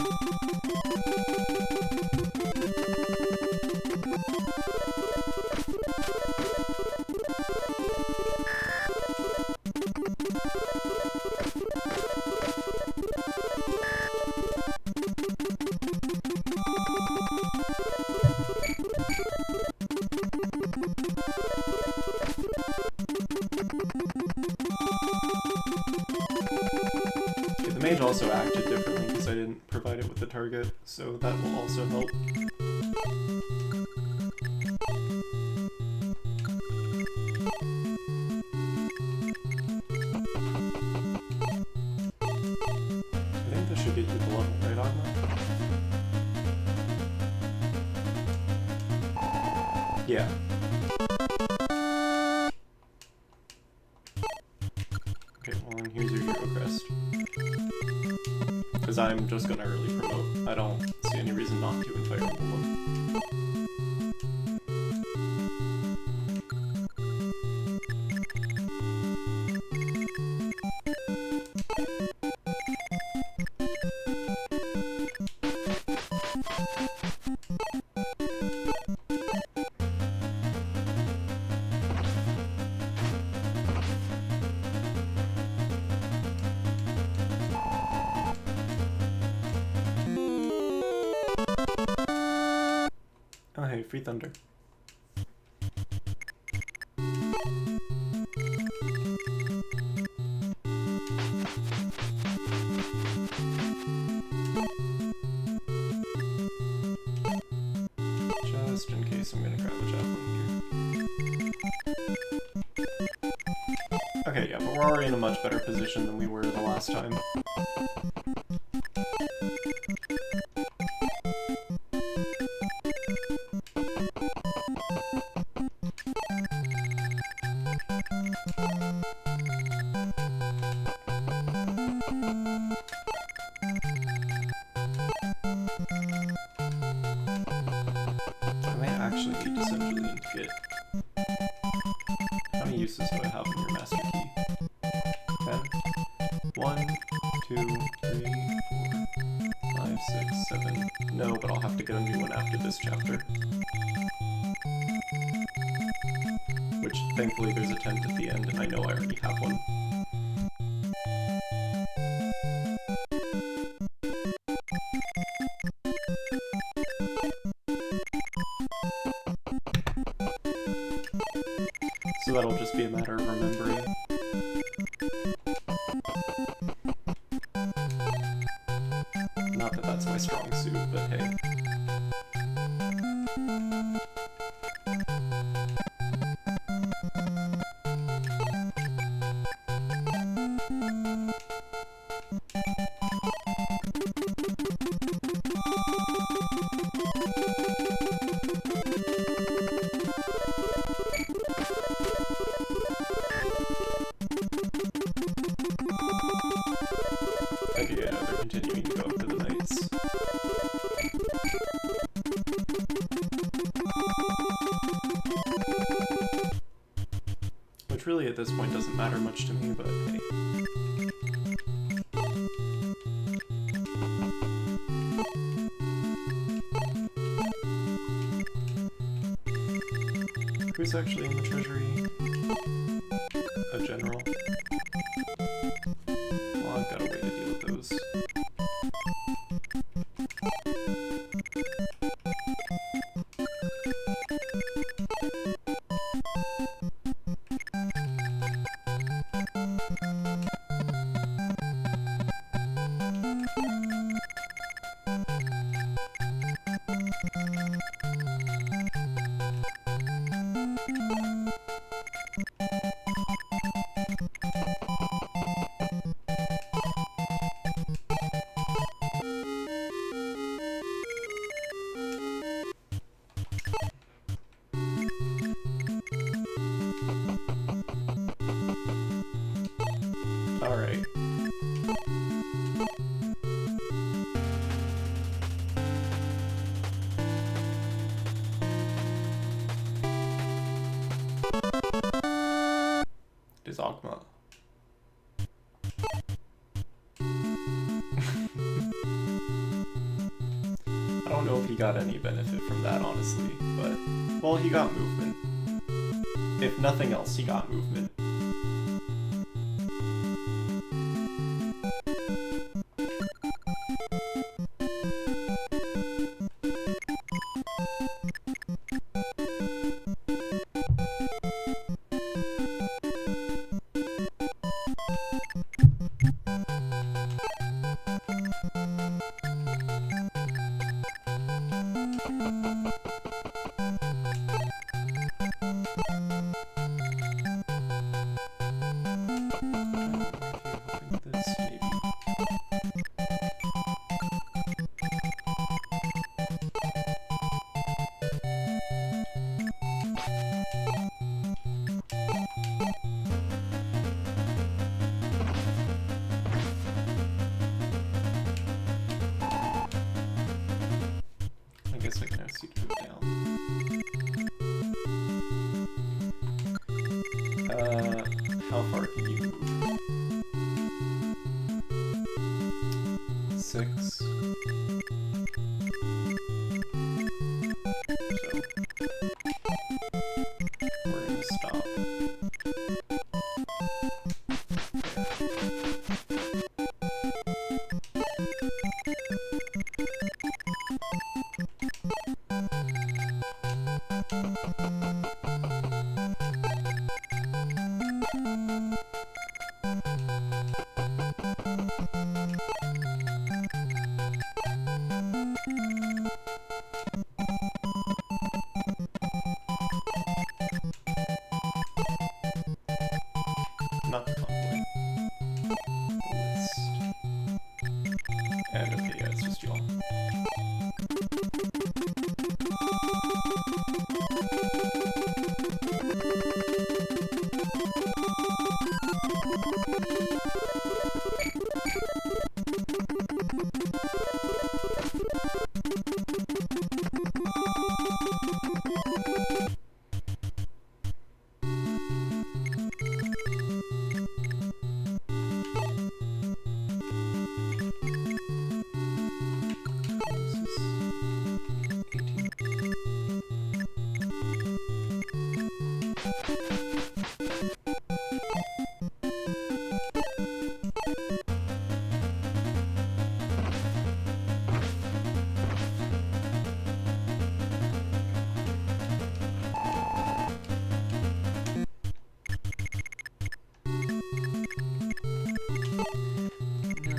The mage also acted differently because I didn't provide it with the target, so that will also help. I think this should get you the level, right, Agma? Yeah. Okay, well then here's your hero crest. Because I'm just gonna early promote. I don't see any reason not to in Fire Emblem. Oh hey, free thunder. Just in case I'm gonna grab a javelin here. Okay, yeah, but we're already in a much better position than we were the last time. I may actually need to send Julian to get... How many uses do I have in your master key? 10? 1, 2, 3, 4, 5, 6, 7... No, but I'll have to get a new one after this chapter. Which, thankfully, there's a 10th at the end, and I know I already have one. So that'll just be a matter of remembering. Not that that's my strong suit, but hey. Okay, yeah, they're continuing to go up to the knights. Which really at this point doesn't matter much to me, but hey. Who's actually in the treasury? A general? Well, I've got a way to deal with those. Alright. It is Ogma. I don't know if he got any benefit from that, honestly, but... Well, he got movement. If nothing else, he got movement. 6. So we're gonna stop. Not the convoy. List. And okay, yeah, it's just y'all.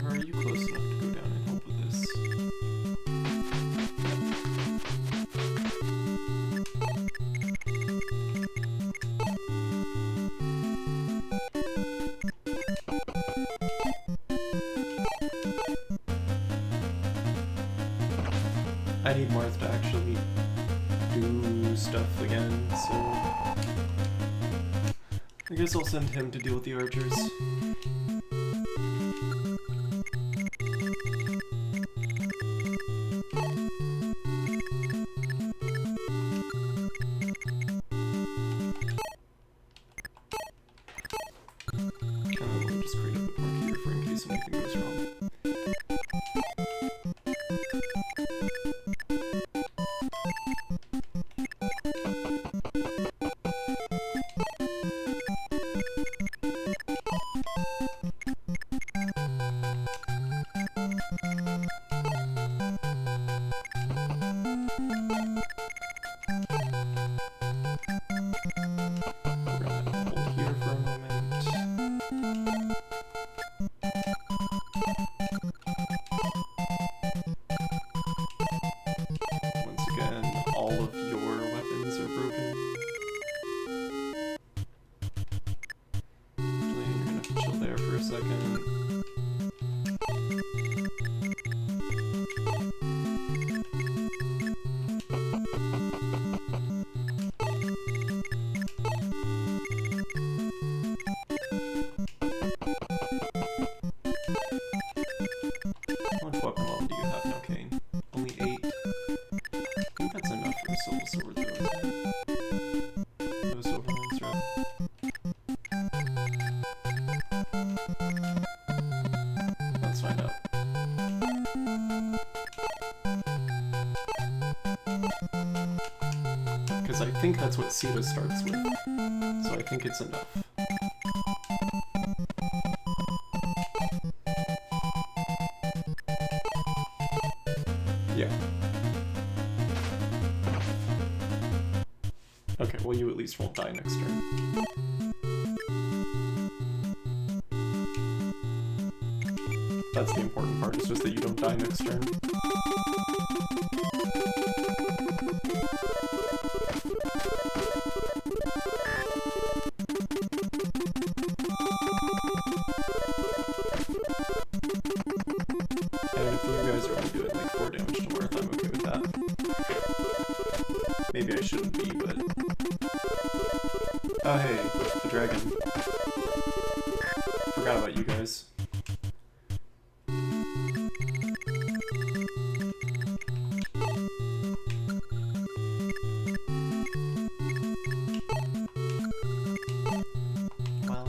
Are you close enough to go down and help with this? I need Marth to actually do stuff again, so I guess I'll send him to deal with the archers. I'll just create a bookmark here for in case anything goes wrong. I think that's what Sita starts with, so I think it's enough. Yeah. Okay, well you at least won't die next turn. That's the important part, it's just that you don't die next turn. Maybe I shouldn't be, but... Oh hey, the dragon. Forgot about you guys. Well...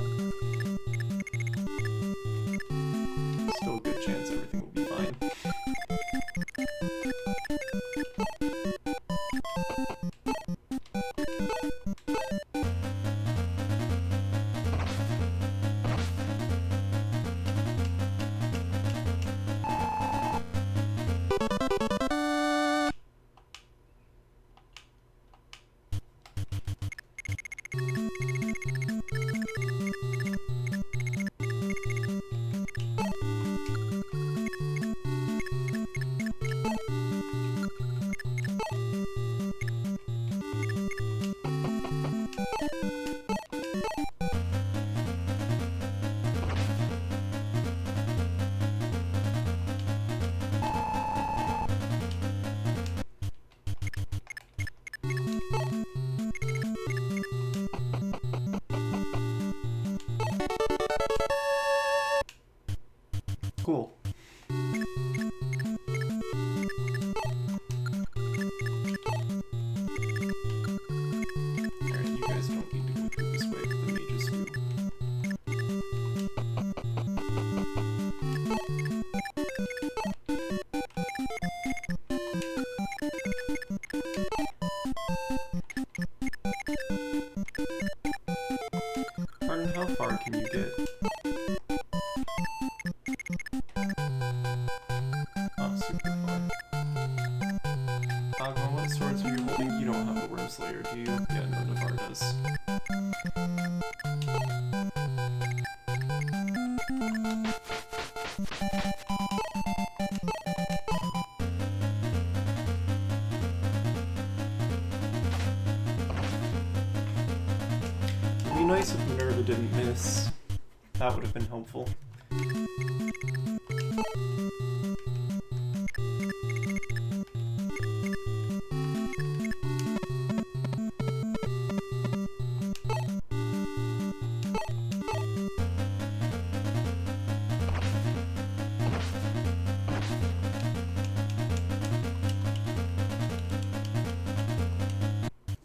Still a good chance everything will be fine. Storm Slayer, do you? Yeah, no, Navarre does. It'd be nice if Minerva didn't miss. That would have been helpful.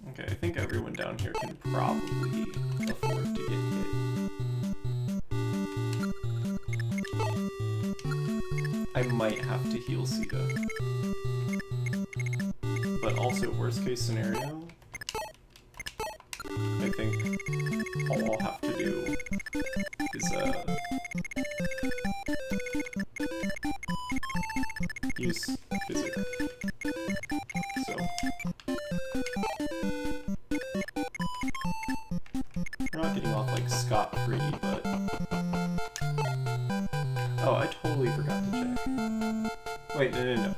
Okay, I think everyone down here can probably afford to get hit. I might have to heal Sita. But also, worst case scenario, I think all I'll have to do is use physics. So we're not getting off like scot-free, but oh, I totally forgot to check. Wait, no.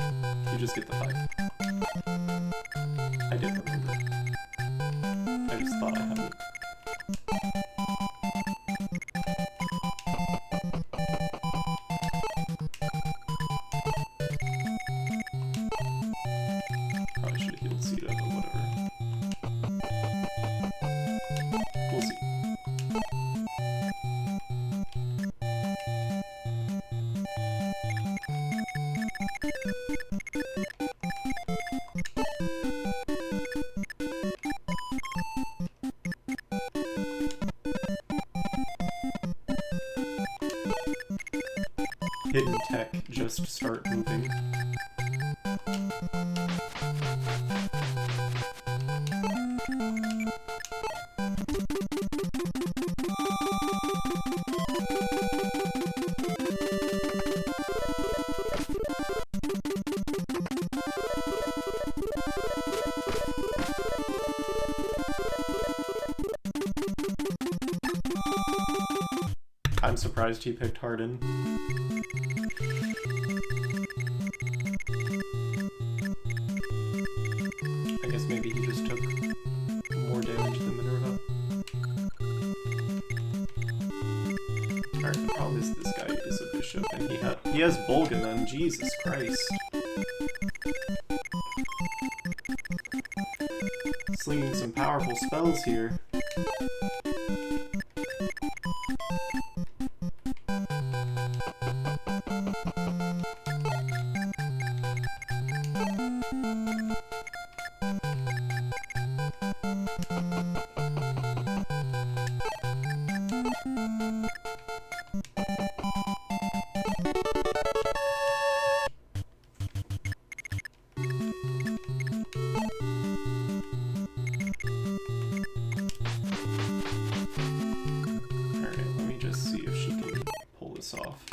You just get the 5. I didn't remember. I just thought I hadn't. Probably should have healed Sita, but whatever. We'll see. Hidden tech, just start moving. I'm surprised he picked Harden. I guess maybe he just took more damage than Minerva. Alright, the problem is this guy is a bishop and he has Bolganon, Jesus Christ. Slinging some powerful spells here. Off.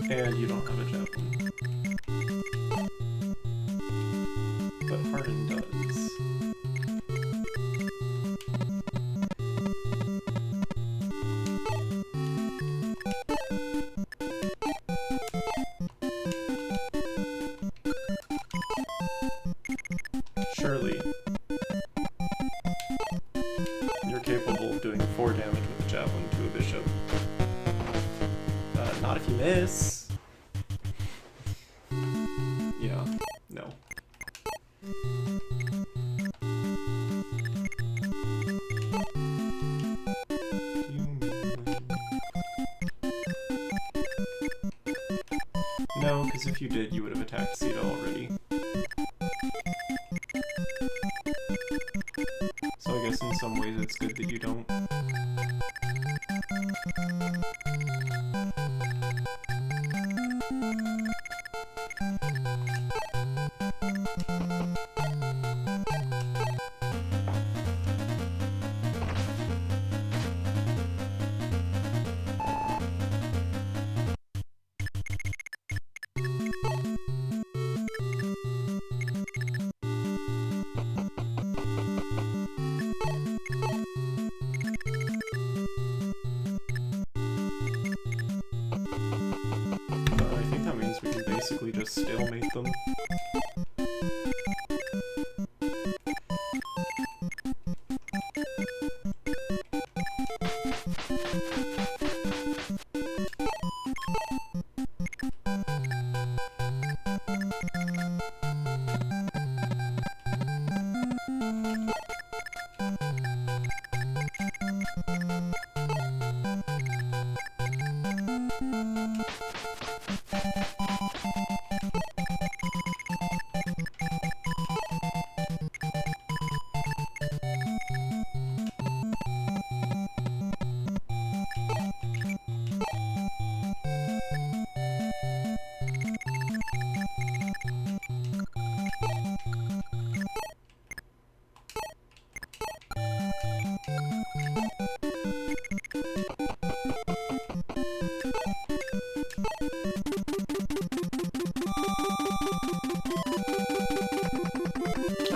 And you don't have a javelin. But Harden does. Surely you're capable of doing 4 damage with a javelin to a bishop. Not if you miss. Yeah, no. No, because if you did, you would have attacked Sita already. So I guess in some ways it's good that you don't. basically just stalemate them.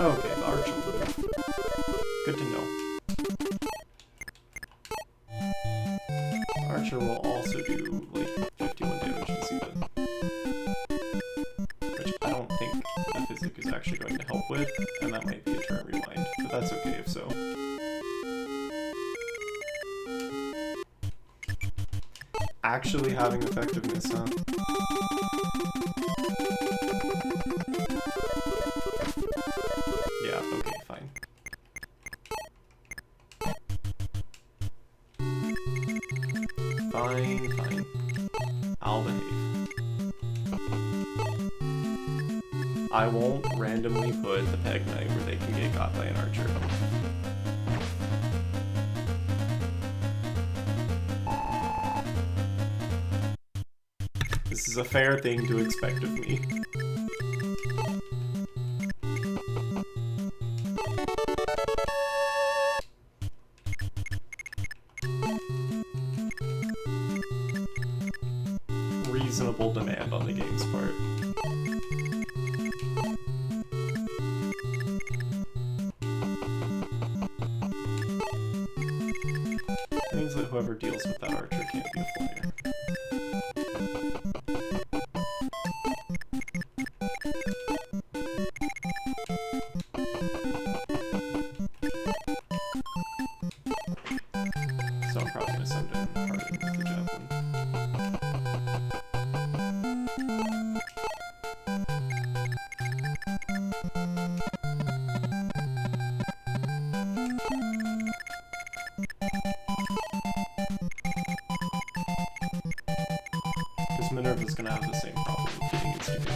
Okay, the archer will move. Good to know. Archer will also do like 51 damage to Ziva, which I don't think the physic is actually going to help with, and that might be a turn rewind, but that's okay if so. Actually having effectiveness, huh? Yeah, okay, fine. Fine. I'll behave. I won't randomly put the Peg Knight where they can get got by an archer. This is a fair thing to expect of me. Reasonable demand on the game's part. It means that whoever deals with that archer can't be a flyer. So I'm probably gonna send in Harden with the javelin. Because Minerva's gonna have the same problem with getting instigated.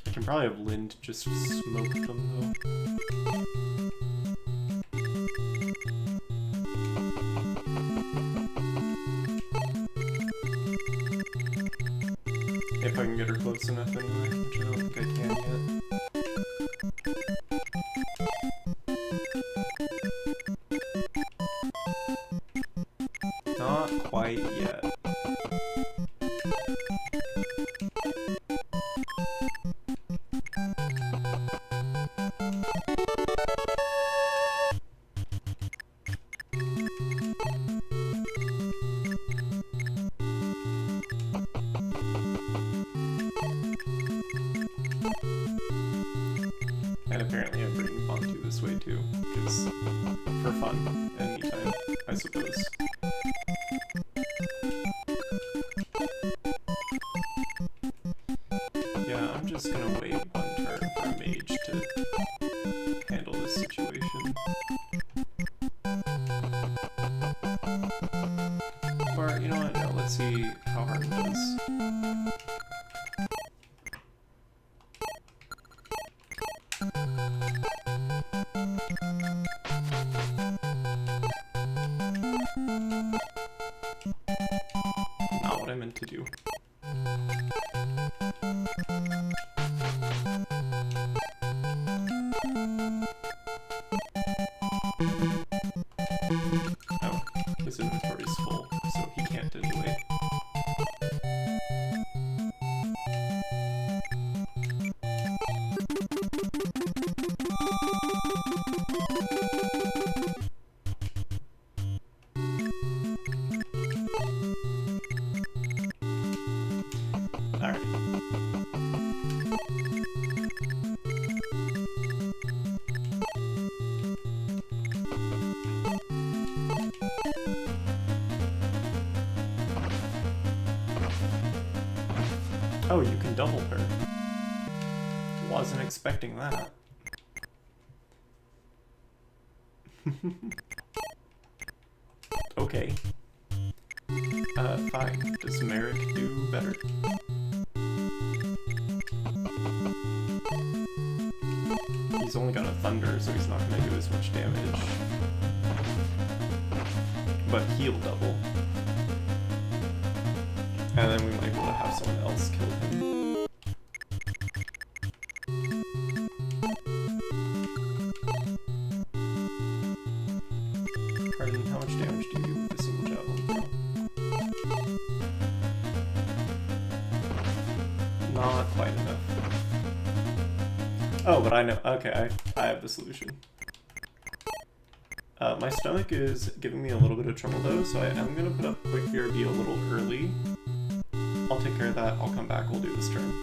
I can probably have Lind just smoke them though. If I can get her close enough anyway, which I don't think I can yet. Not quite yet. And apparently I'm bringing Fontu this way too, because for fun and me time, I suppose. Yeah, I'm just gonna wait one turn for a mage to handle this situation. Or, you know what, no, let's see how Harden does. Not what I meant to do. Oh. Oh, you can double her. Wasn't expecting that. Okay. Fine. Does Merrick do better? He's only got a thunder, so he's not gonna do as much damage. But heal double. And then we might be able to have someone else kill him. Pardon, how much damage do you do with a single javelin throw? Not quite enough. Oh, but I know. Okay, I have the solution. My stomach is giving me a little bit of trouble though, so I am gonna put up Quick BRB a little early. I'll take care of that. I'll come back. We'll do this turn.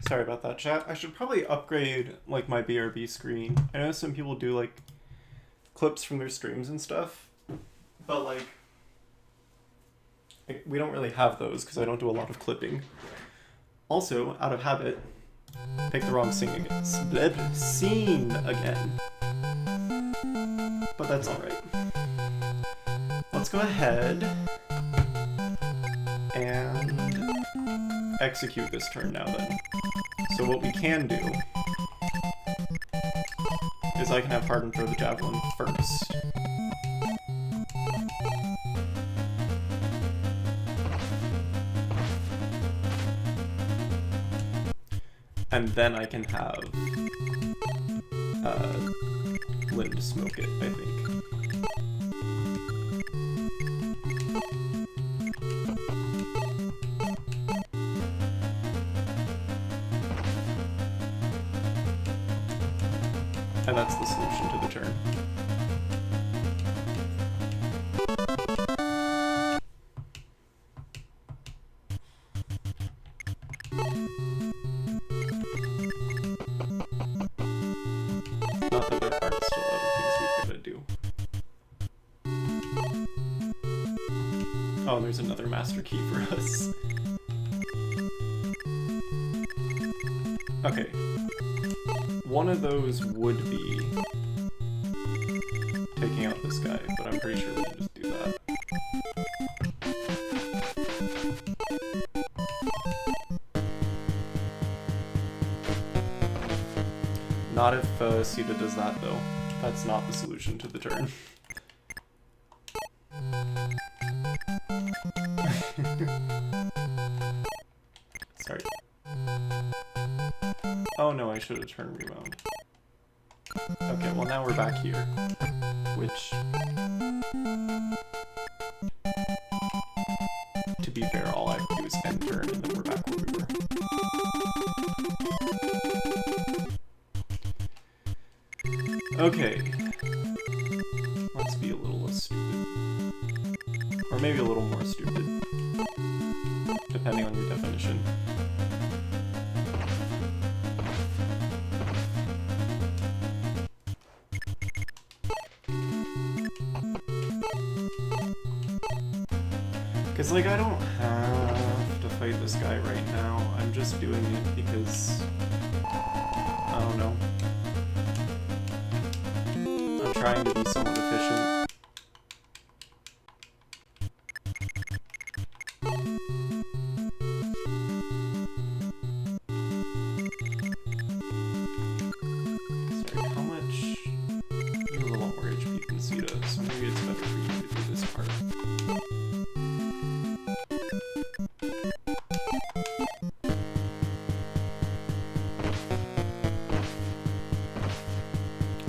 Sorry about that, chat. I should probably upgrade like my BRB screen. I know some people do like clips from their streams and stuff, but like we don't really have those because I don't do a lot of clipping. Also, out of habit, picked the wrong scene again. But that's alright. Let's go ahead and execute this turn now then. So what we can do is I can have Harden throw the javelin first. And then I can have Lind smoke it, I think. And that's the solution to the turn. Not that there aren't still other things we could do. Oh, there's another master key for us. Okay. One of those would be taking out this guy, but I'm pretty sure we can just do that. Not if Sita does that, though. That's not the solution to the turn. Sorry. Oh no, I should have turned rewound. Okay, well now we're back here. Which... to be fair, all I have to do is end turn and then we're back where we were. Okay. Let's be a little less stupid. Or maybe a little more stupid. Depending on your definition. Because, like, I don't have to fight this guy right now. I'm just doing it because... I don't know. I'm trying to be somewhat efficient. Sorry, how much... You have a lot more HP than Sita, so maybe it's better for you to do this part.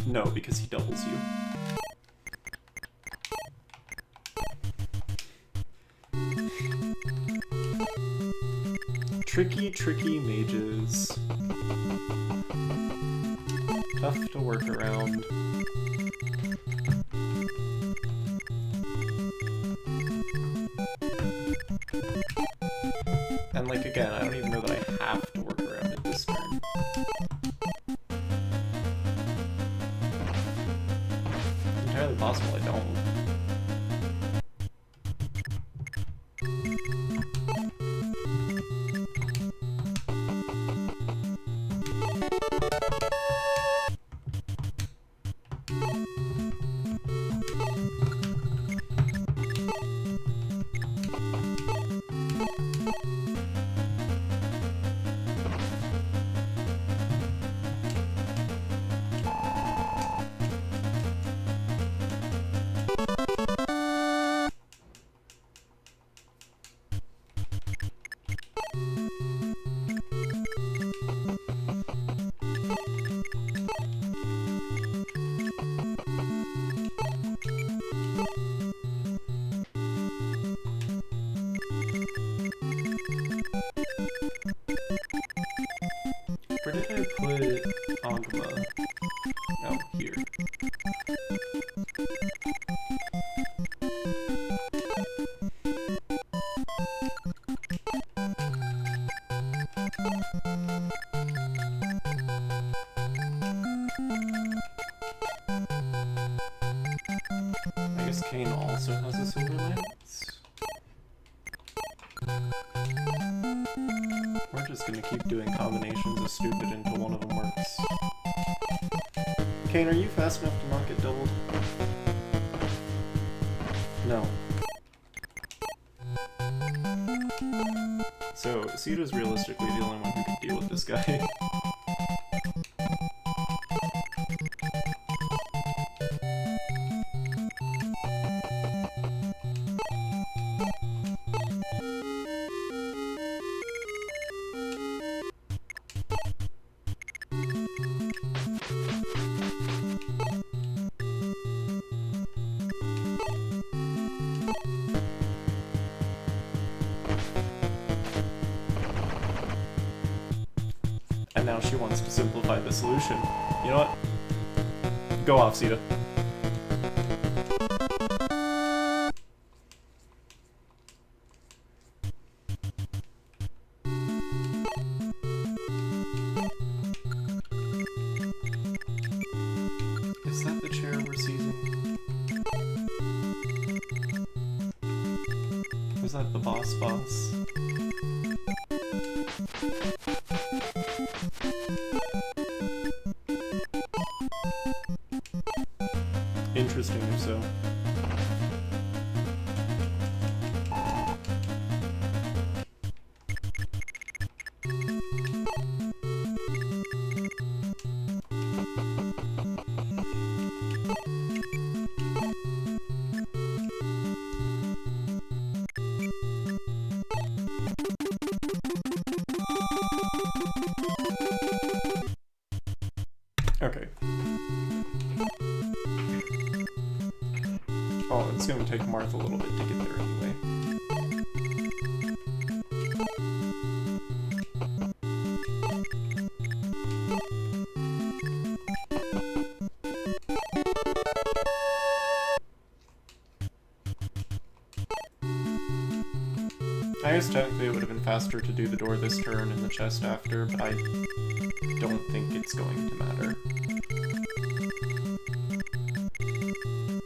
No, because he doubles you. Tricky, tricky mages. Tough to work around. And like again, I don't even know that I have to work around it this turn. It's entirely possible I don't. also has a silver lance. We're just gonna keep doing combinations of stupid until one of them works. Kane, are you fast enough to not get doubled? No. So, Sita's realistically the only one who can deal with this guy. And now she wants to simplify the solution. You know what? Go off, Sita. Is that the chair we're seizing? Was that the boss? Interesting, if so. Okay. Oh, it's gonna take Martha a little bit to get there anyway. I guess technically it would have been faster to do the door this turn and the chest after, but I don't think it's going to matter.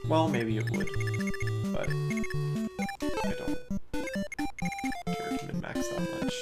Well, maybe it would, but I don't care to min-max that much.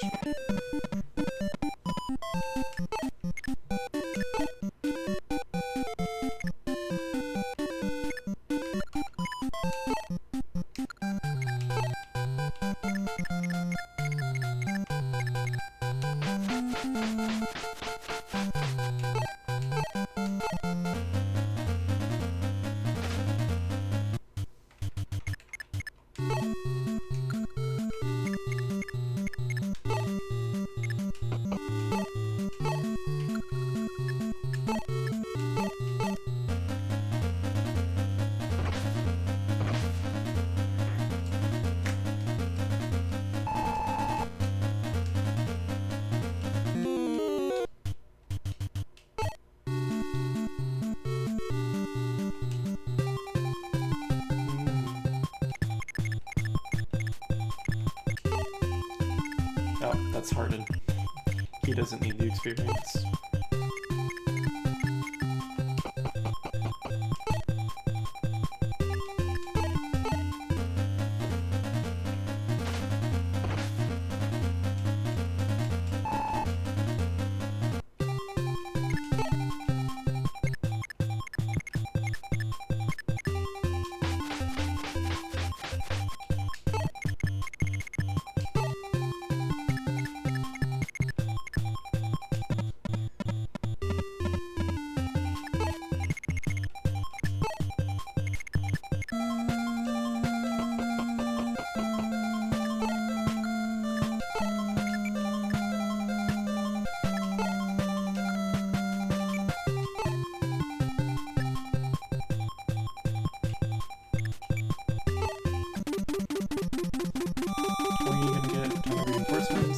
Oh, that's Hardin. He doesn't need the experience.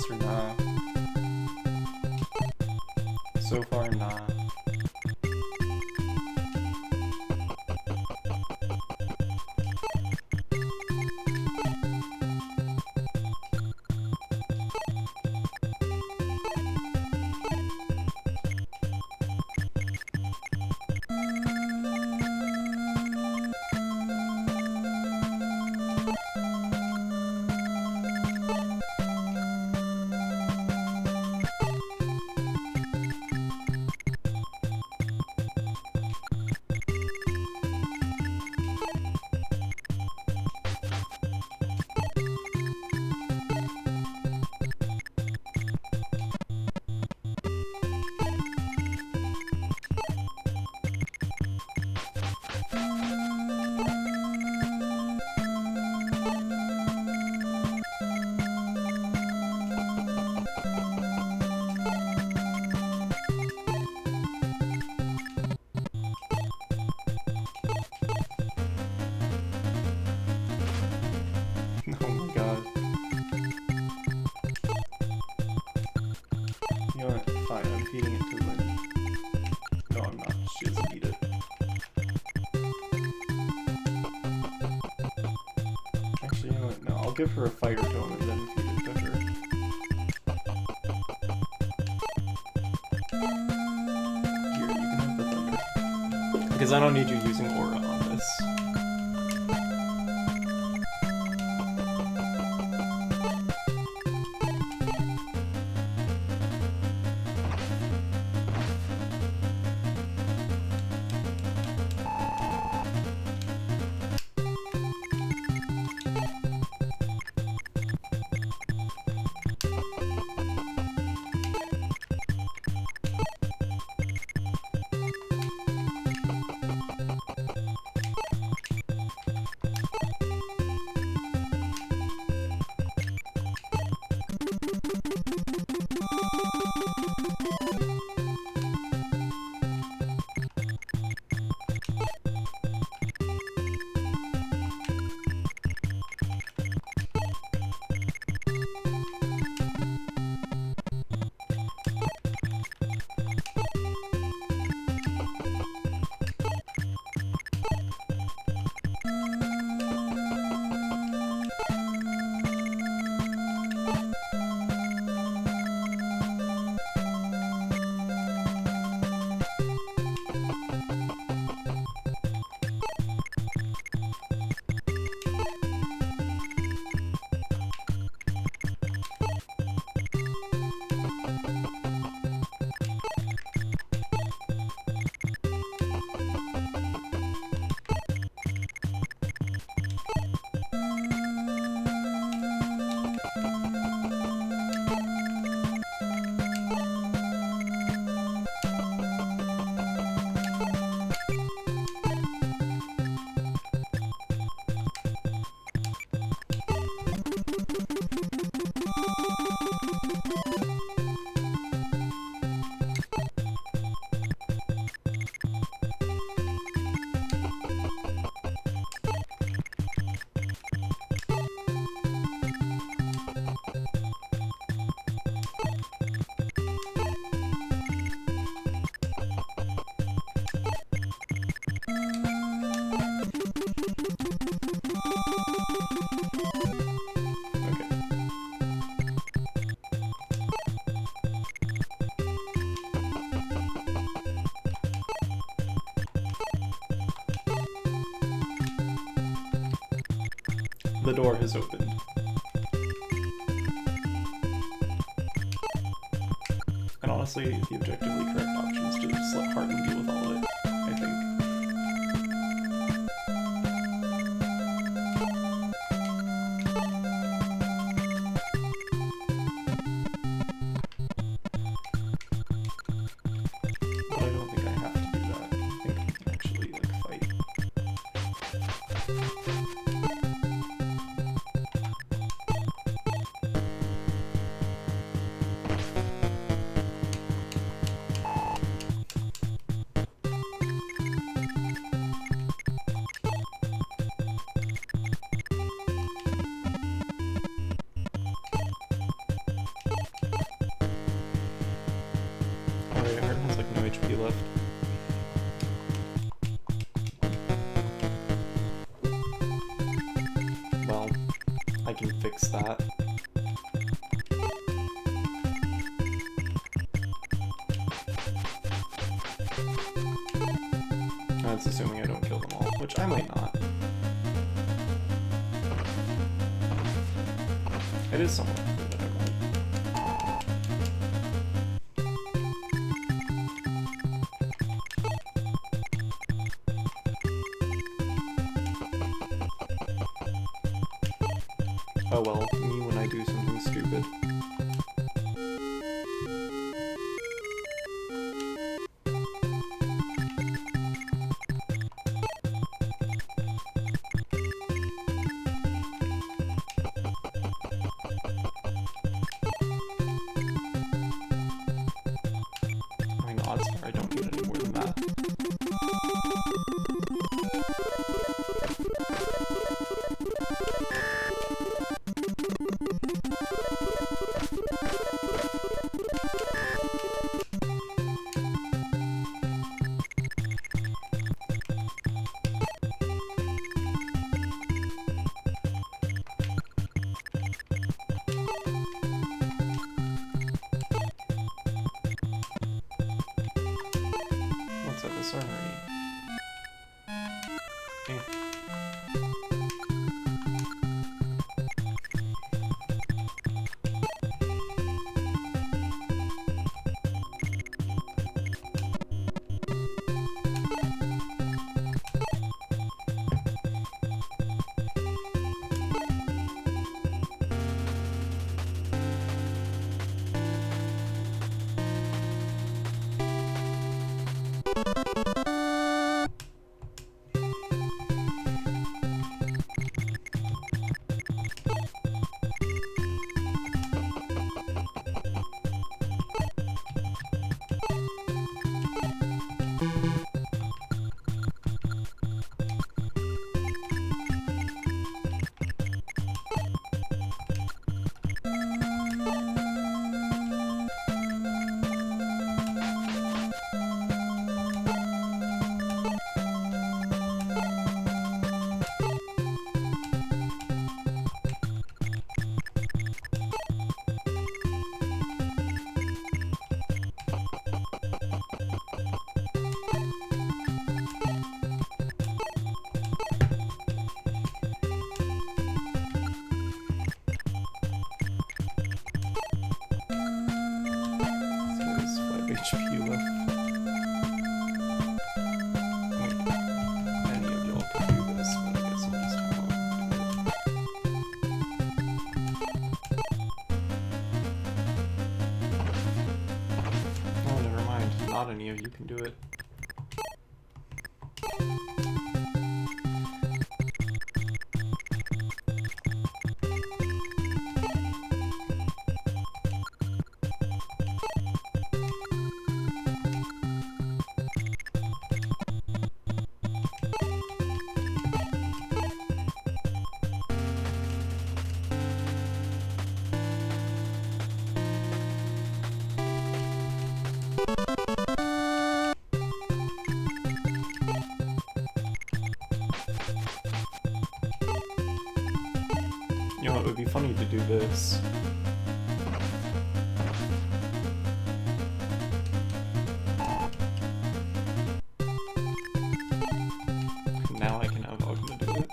Or nah? So far, nah. give her a fire tome and then feed it to her. Here, you can have the thunder. Because I don't need you using aura on this. The door has opened. And honestly, the objectively correct option is to just let Harden deal with all of it, I think. But I don't think I have to do that. I think we can actually, like, fight. HP left. Well, I can fix that. That's assuming I don't kill them all, which I might not. It is somewhat likely that I won't. Oh well, me when I do something stupid. I mean, odds are I don't need any more than that. this armory. Eh. HP left. Any of y'all can do this, but I guess I'll just come on and do it. Oh, never mind. Not any of you can do it. You know, it would be funny to do this. Now I can have Ogma do it.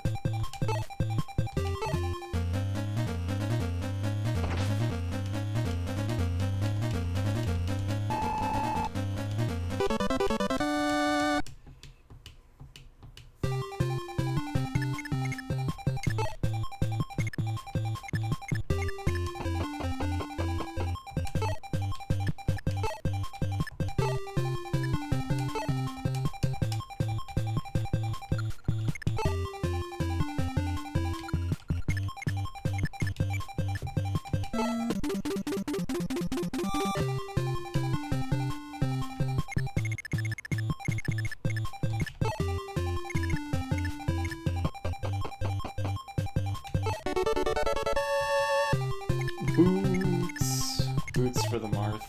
Boots. Boots for the Marth.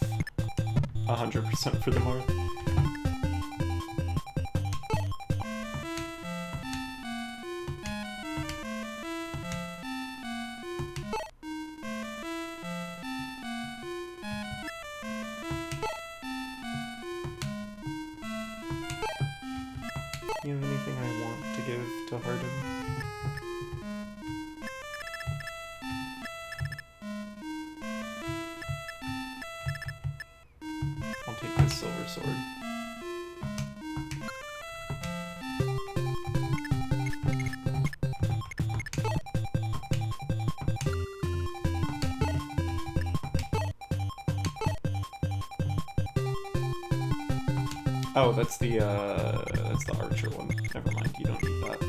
100% for the Marth. You have anything I want to give to Hardin? I'll take this silver sword. Oh, that's the archer one. Never mind, you don't need that.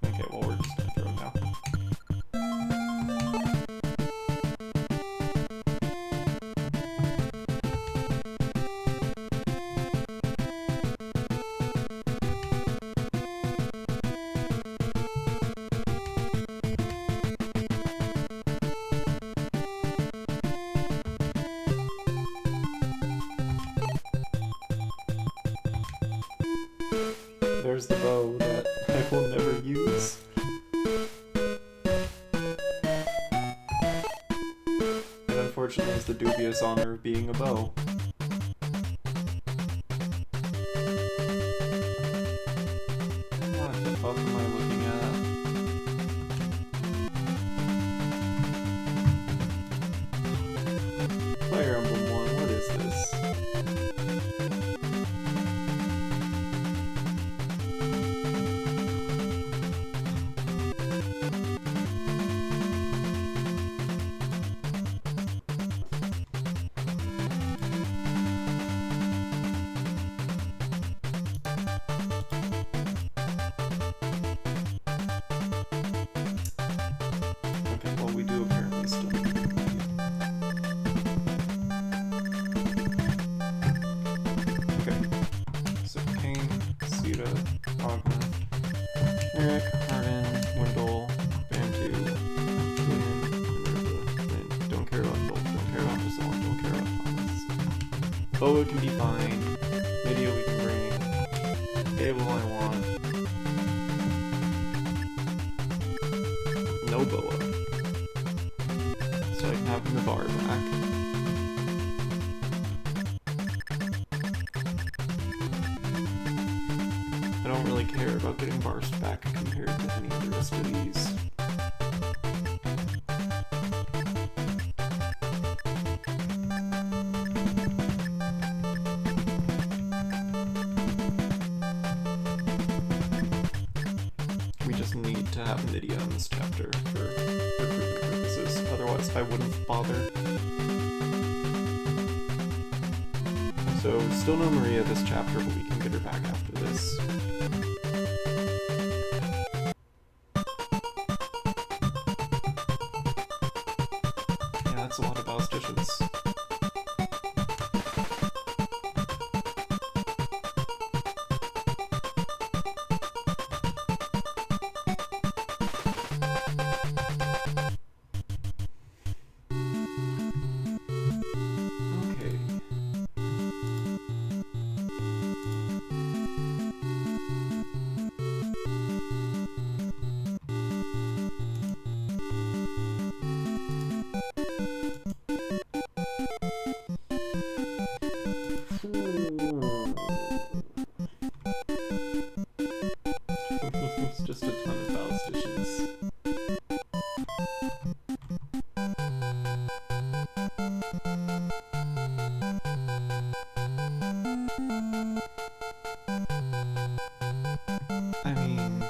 Okay, well we're just gonna throw him now. There's the bow that I will never use. It unfortunately has the dubious honor of being a bow. Boa can be fine. Video we can bring. Cable I want. No Boa. So I can have the bar back. I don't really care about getting Barst back compared to any of the rest of these. We just need to have Nydia in this chapter for recruitment purposes, otherwise I wouldn't bother. So, still no Maria this chapter, but we can get her back after this. Yeah, that's a lot of Ballisticians. It's just a ton of Ballisticians. I mean,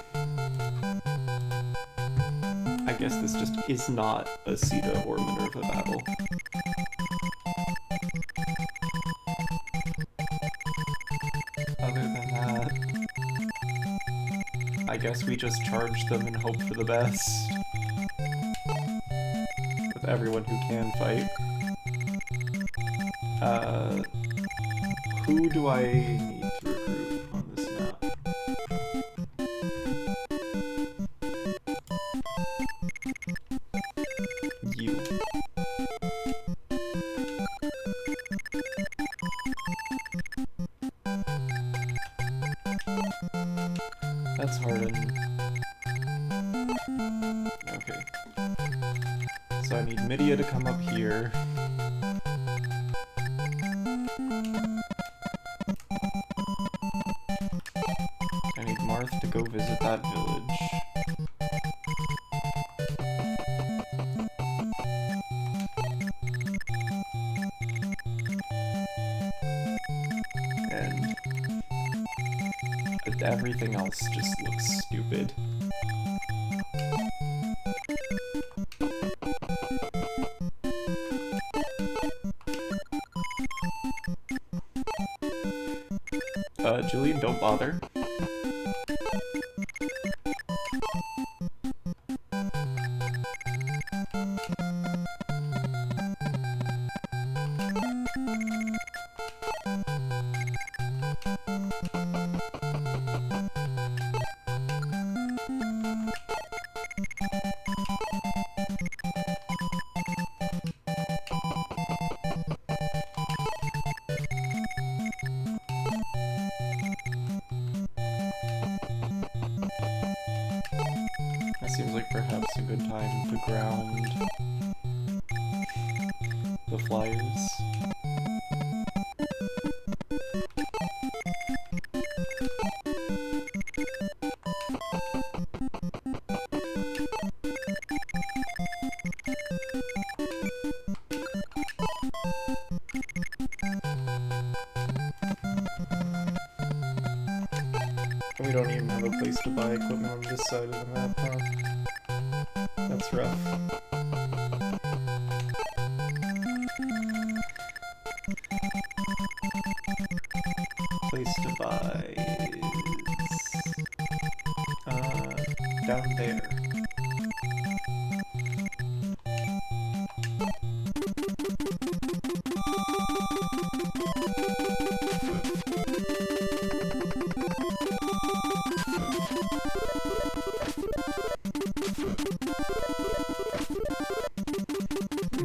I guess this just is not a Sita or Minerva battle. Other than that, I guess we just charge them and hope for the best. With everyone who can fight. Who do I need to recruit on this map? You. That's Harden. Okay. So I need Nydia to come up here. I need Marth to go visit that village. And everything else just looks stupid. Julian, don't bother. Seems like perhaps a good time to ground the flyers. We don't even have a place to buy equipment on this side of the map, huh? That's rough. Place to buy is down there.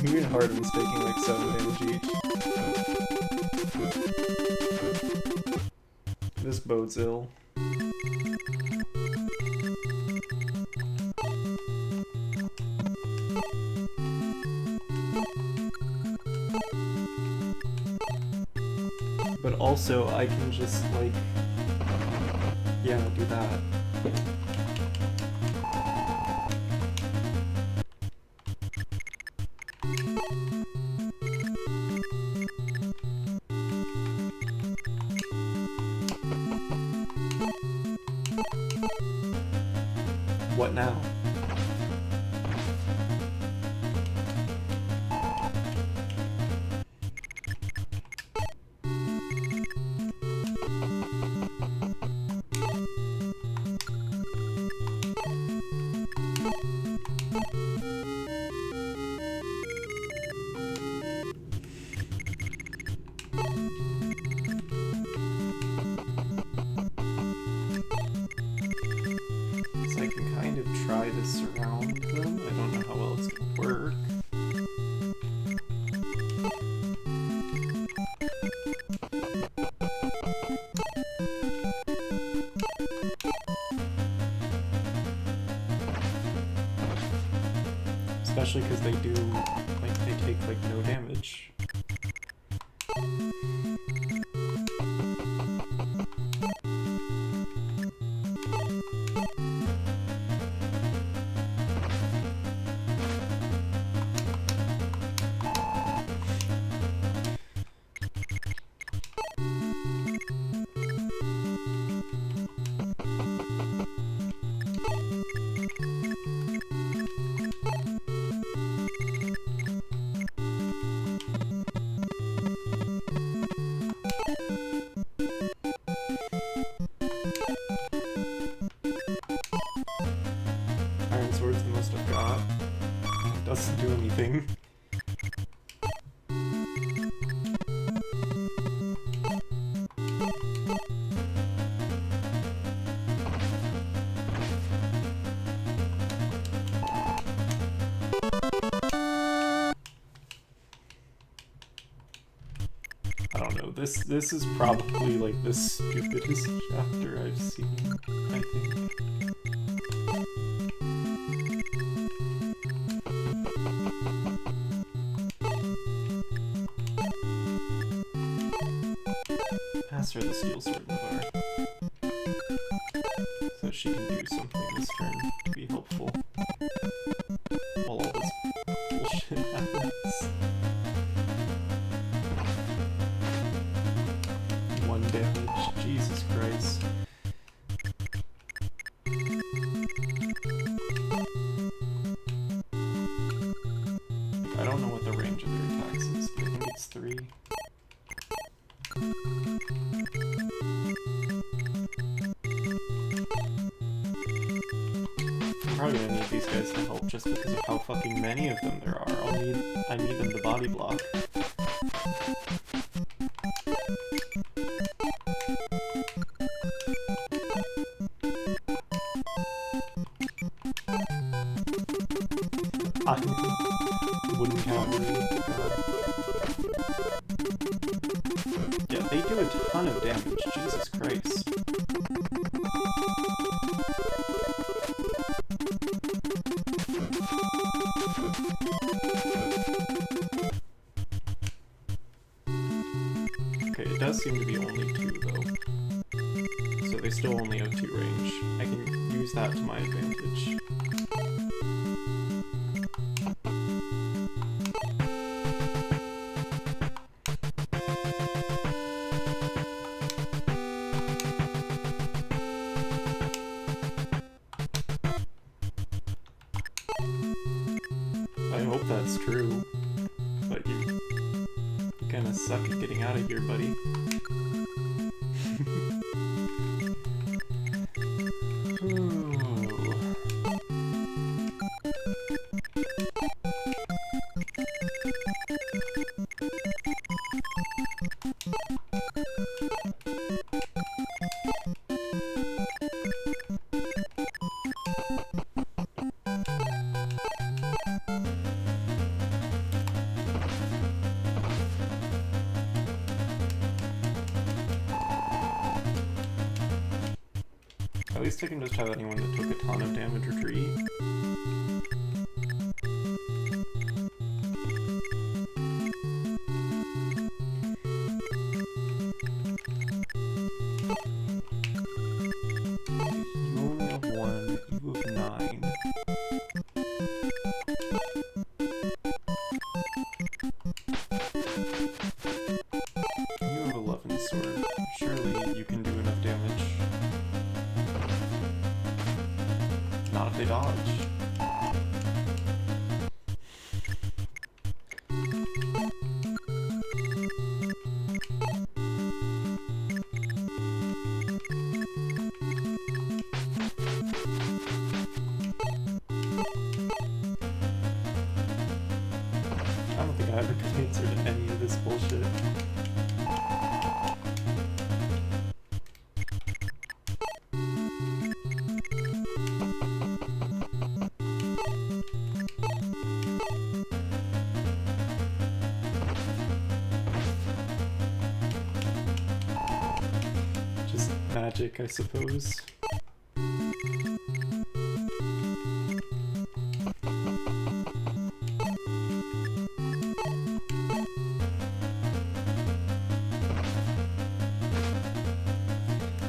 Even Harden's taking like 7 damage each. bodes ill. But also, I can just, like, yeah, do that. What now? I can kind of try to surround them. I don't know how well it's gonna work. Especially because they do, like, they take, like, no damage. Iron Sword's the most I've got. It doesn't do anything. I don't know. This is probably like the stupidest chapter I've seen, I think. Pass her the steel sword, Navarre, so she can do something this turn to be helpful while all this bullshit happens. 1 damage, Jesus Christ. Like, I don't know what the range of their attacks is, but I think it's 3. I'm probably gonna need these guys to help just because of how fucking many of them there are. I need them to body block. Wouldn't count me. Yeah, they do a ton of damage. Jesus Christ. Okay, it does seem to be only 2 though. So they still only have 2 range. I can use that to my advantage. I hope that's true, but you kinda suck at getting out of here, buddy. least I can just have anyone that took a ton of damage retreat. You only have 1, you have 9. You have 11 sword. Surely you can do enough damage. Not if they dodge. I don't think I have a good answer to any of this bullshit. Just magic, I suppose.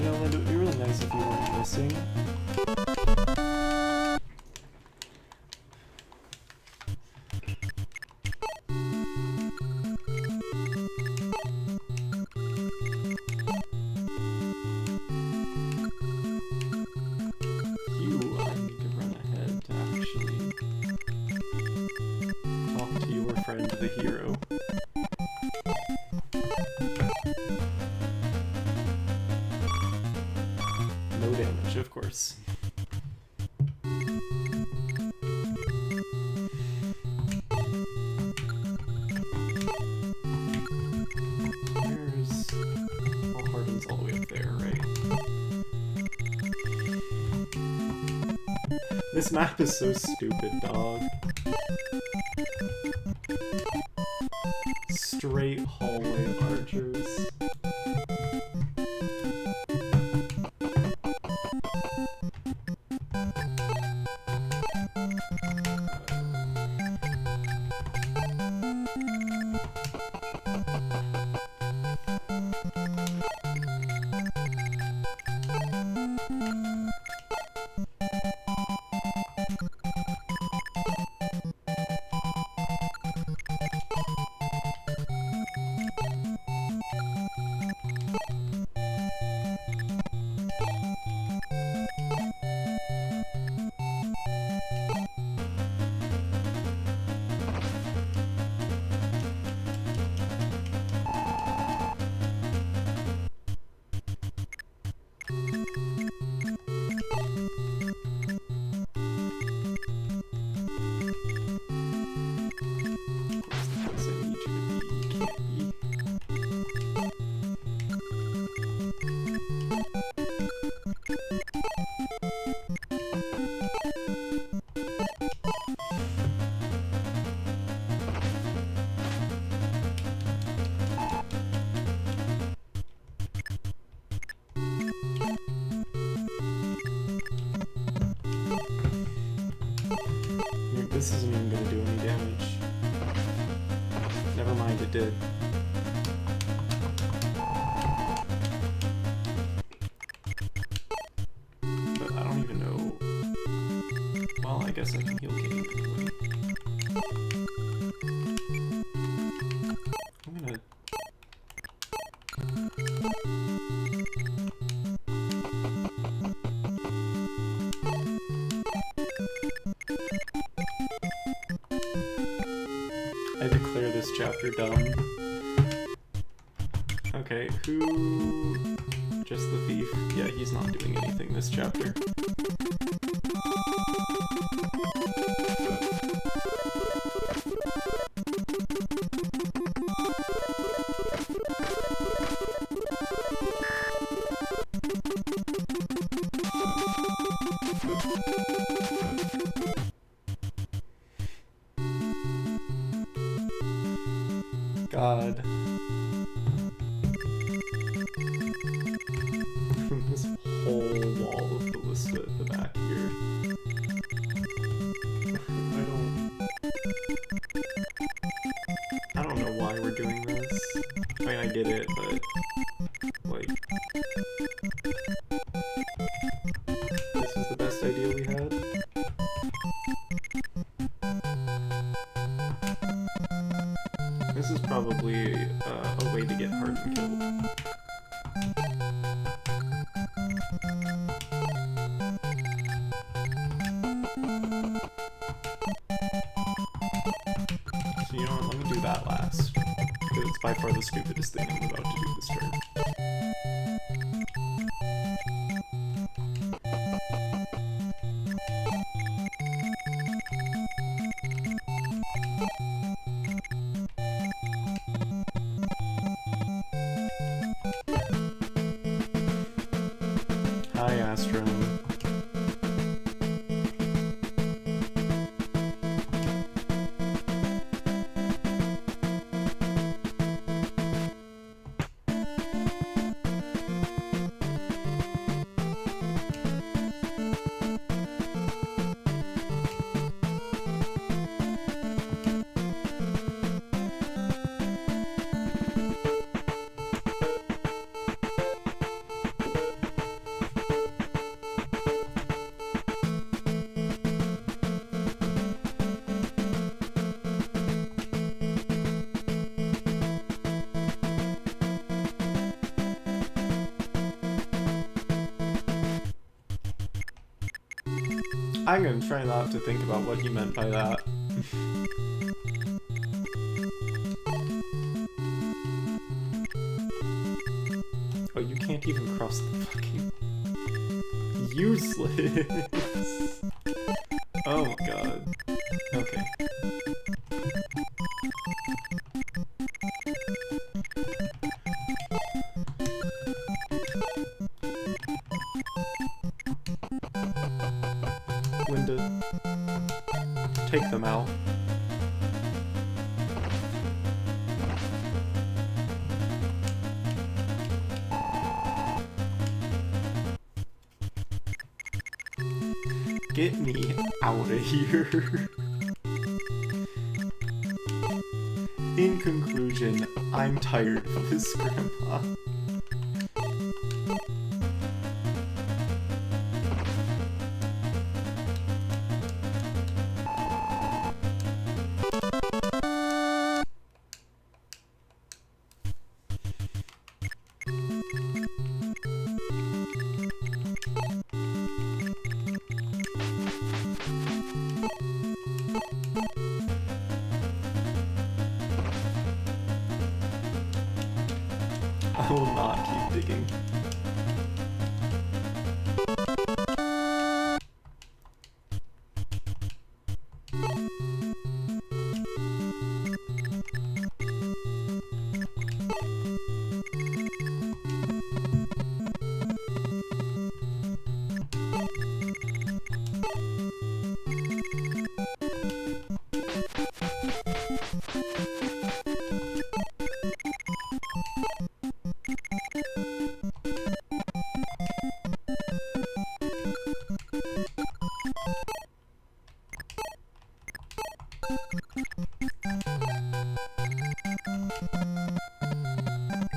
You know, it would be really nice if you weren't missing. I need to run ahead to actually talk to your friend, the hero. No damage, of course. There's... Well, Harden's all the way up there, right? This map is so stupid, dog. Straight hallway archers. This isn't even gonna do any damage. Never mind, it did. But I don't even know... Well, I guess I can heal Kane anyway. I'm gonna... I declare this chapter done. Okay, who... Just the thief? Yeah, he's not doing anything this chapter. God. From this whole wall of balloons. next. Because it's by far the stupidest thing I'm about to do this turn. Hi, Astron. I'm gonna try not to think about what you meant by that. Oh, you can't even cross the fucking... Useless! Oh my god. Okay. Linda, take them out. Get me out of here. In conclusion, I'm tired of this, Grandpa. I will not keep digging.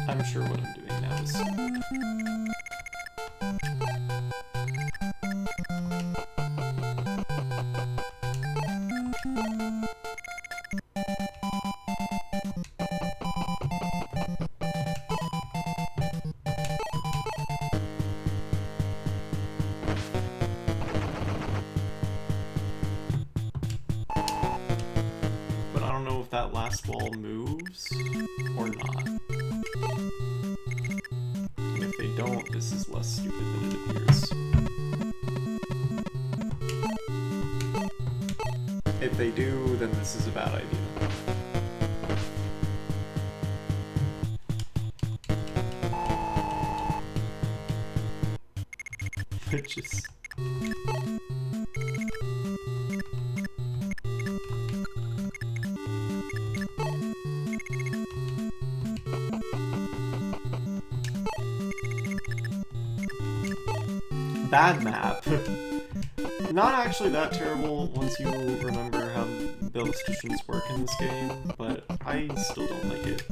I'm sure what I'm doing now is... But I don't know if that last wall moves or not. And if they don't, this is less stupid than it appears. If they do, then this is a bad idea. Just... Bad map. Not actually that terrible once you remember how the illustrations work in this game, but I still don't like it.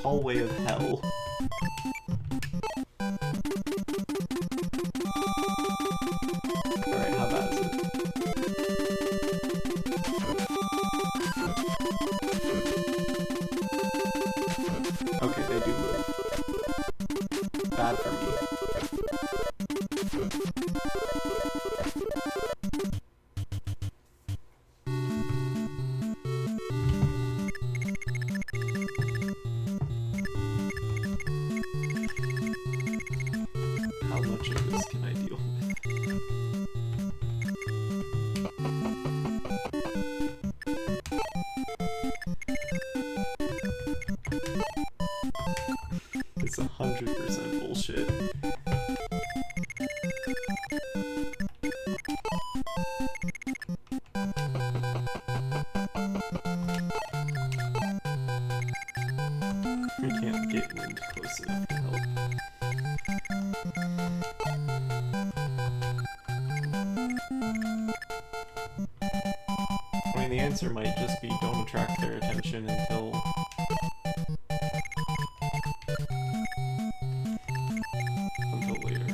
Hallway of Hell. Alright, how bad is it? Okay, they do move. Bad for me. the answer might just be don't attract their attention until later.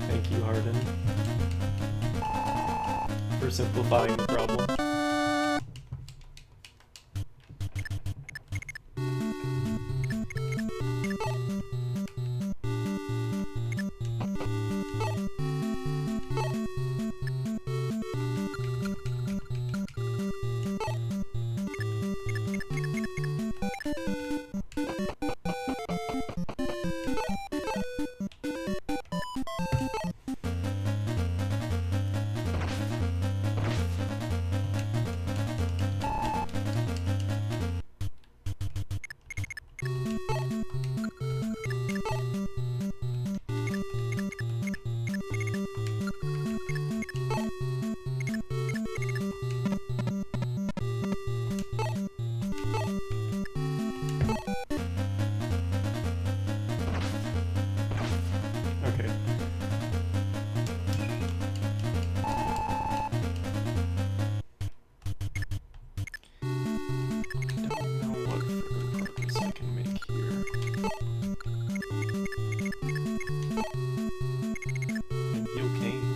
Thank you, Harden, for simplifying the problem. Okay. Don't know what further progress I can make here. And heal Kane.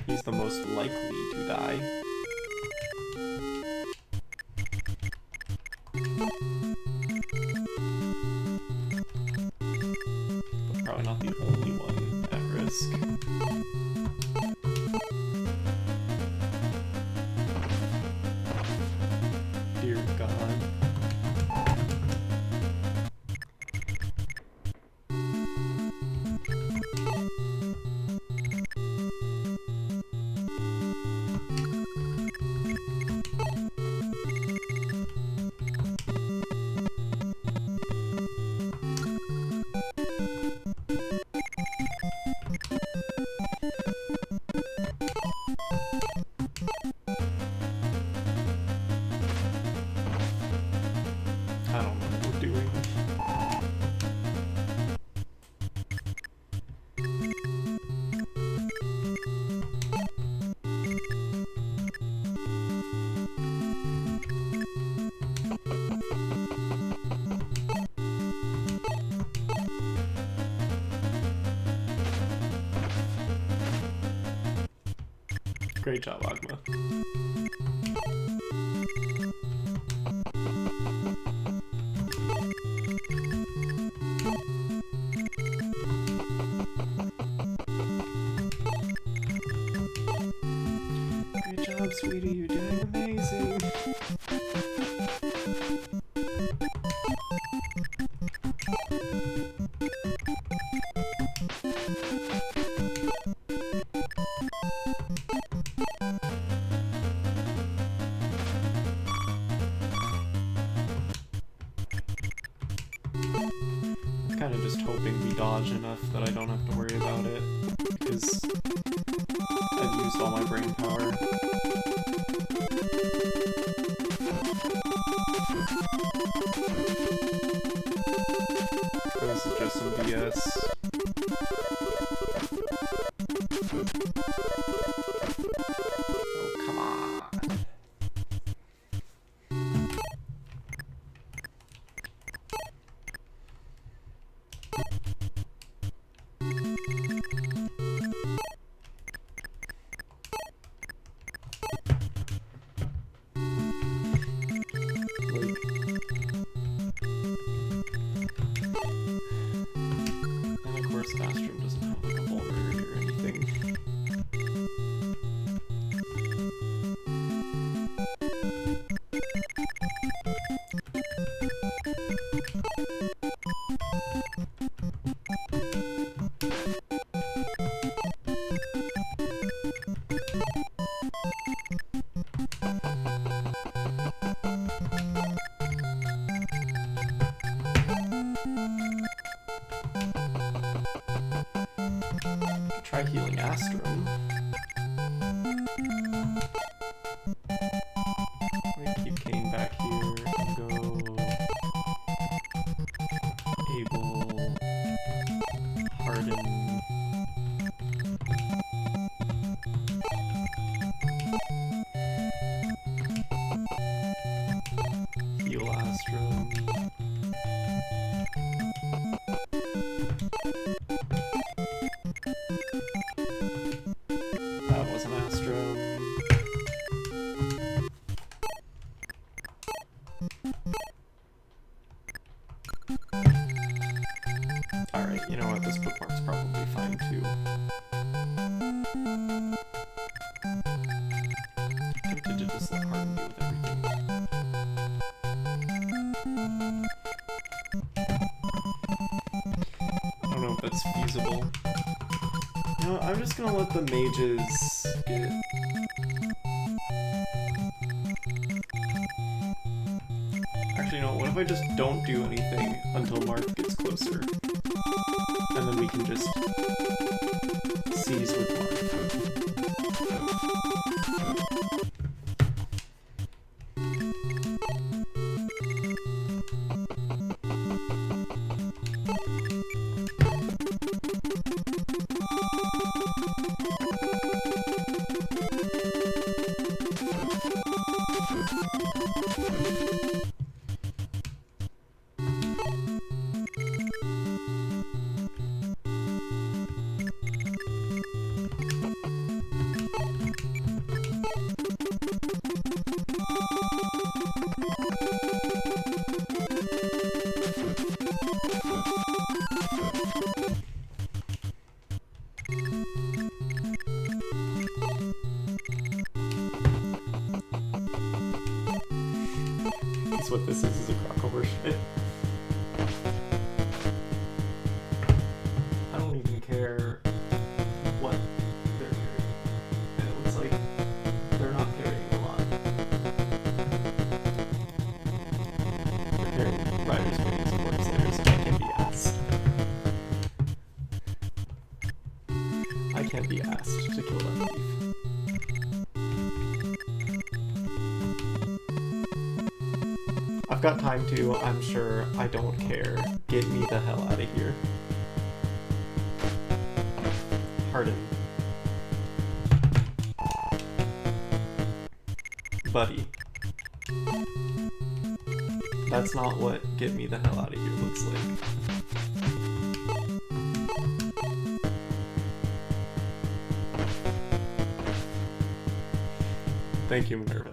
He's the most likely to die. But probably not the only one at risk. Dear God. I don't know what we're doing. Great job, Agma. Great job, sweetie. You're doing amazing. I'm kind of just hoping we dodge enough that I don't have to worry about it, because I've used all my brain power. This is just some BS. Oh, come on. And of course, Astrum doesn't have like a vulnerability or anything. Try healing Astrum. We keep Kane back here and go Able, Harden. Heal Astrum. That was an Astrum. Alright, you know what? This bookmark's probably fine too. Tempted to just let Harden deal with everything. I don't know if that's feasible. You know, I'm just gonna let the mages get... Actually, no, what if I just don't do anything until Marth gets closer? And then we can just seize with Marth. That's what this is a crock over shit. I don't even care what they're carrying. It looks like they're not carrying a lot. They're carrying Riders, Wings, and Work Slayers, and I can't be asked. I can't be asked to kill that thief. I've got time to, I'm sure. I don't care. Get me the hell out of here. Harden. Buddy. That's not what get me the hell out of here looks like. Thank you, Minerva.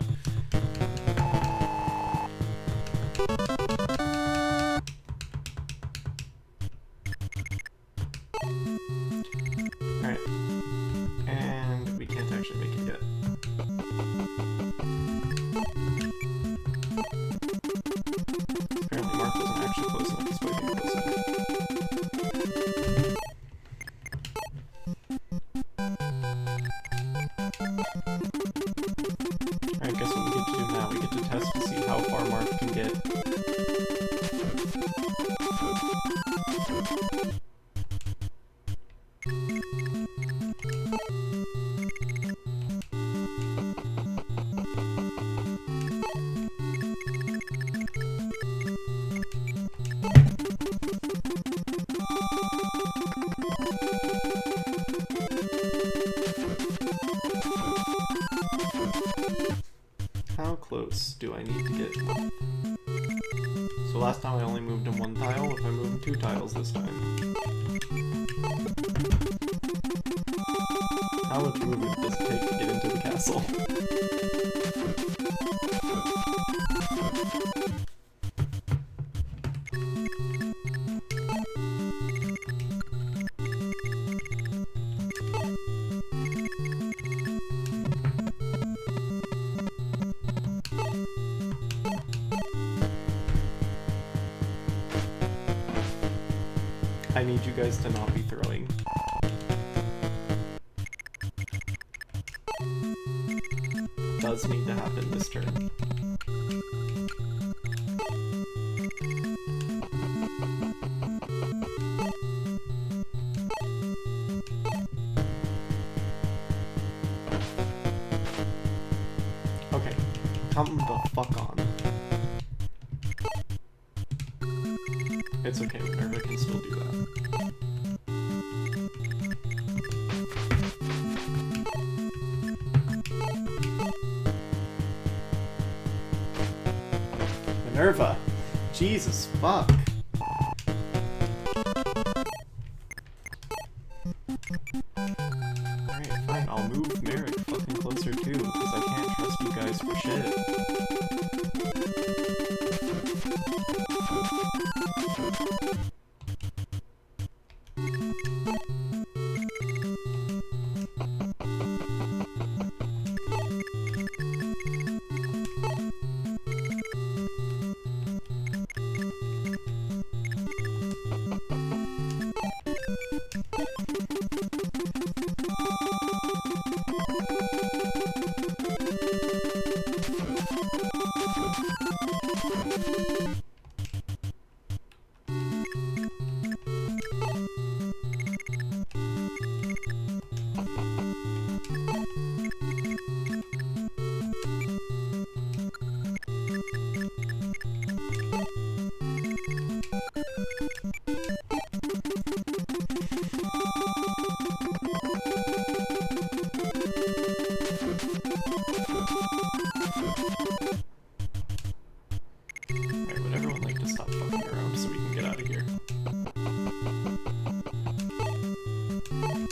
Alright. And we can't actually make it yet. Apparently Marth wasn't actually close enough despite being close enough. Alright, guess what we get to do now? We get to test to see how far Marth can get. How close do I need to get? So last time I only moved him 1 tile. If I move him 2 tiles this time? How much movement does it take to get into the castle? I need you guys to not be throwing. Does need to happen this turn. Come the fuck on. It's okay, Minerva can still do that. Minerva! Jesus fuck! Alright, fine, I'll move Merrick fucking closer too, because I can't trust you guys for shit.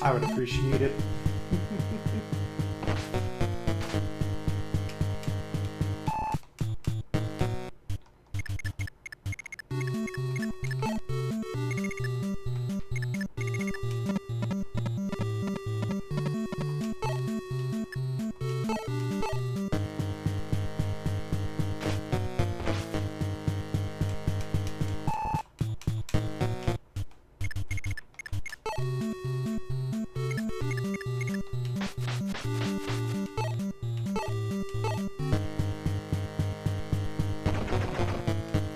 I would appreciate it.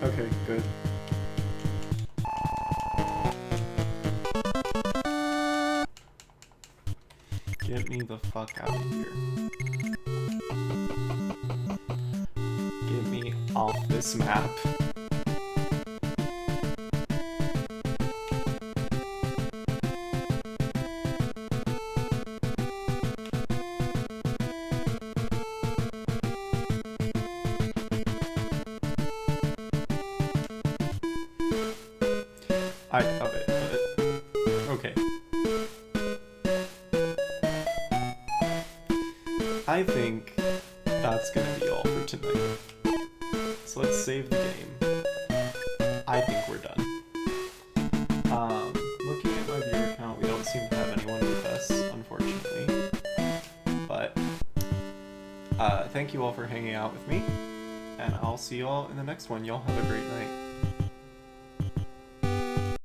Okay, good. Get me the fuck out of here. Get me off this map. I love it, but okay. I think that's gonna be all for tonight. So let's save the game. I think we're done. Looking at my viewer count, we don't seem to have anyone with us, unfortunately. But thank you all for hanging out with me, and I'll see you all in the next one. Y'all have a great night.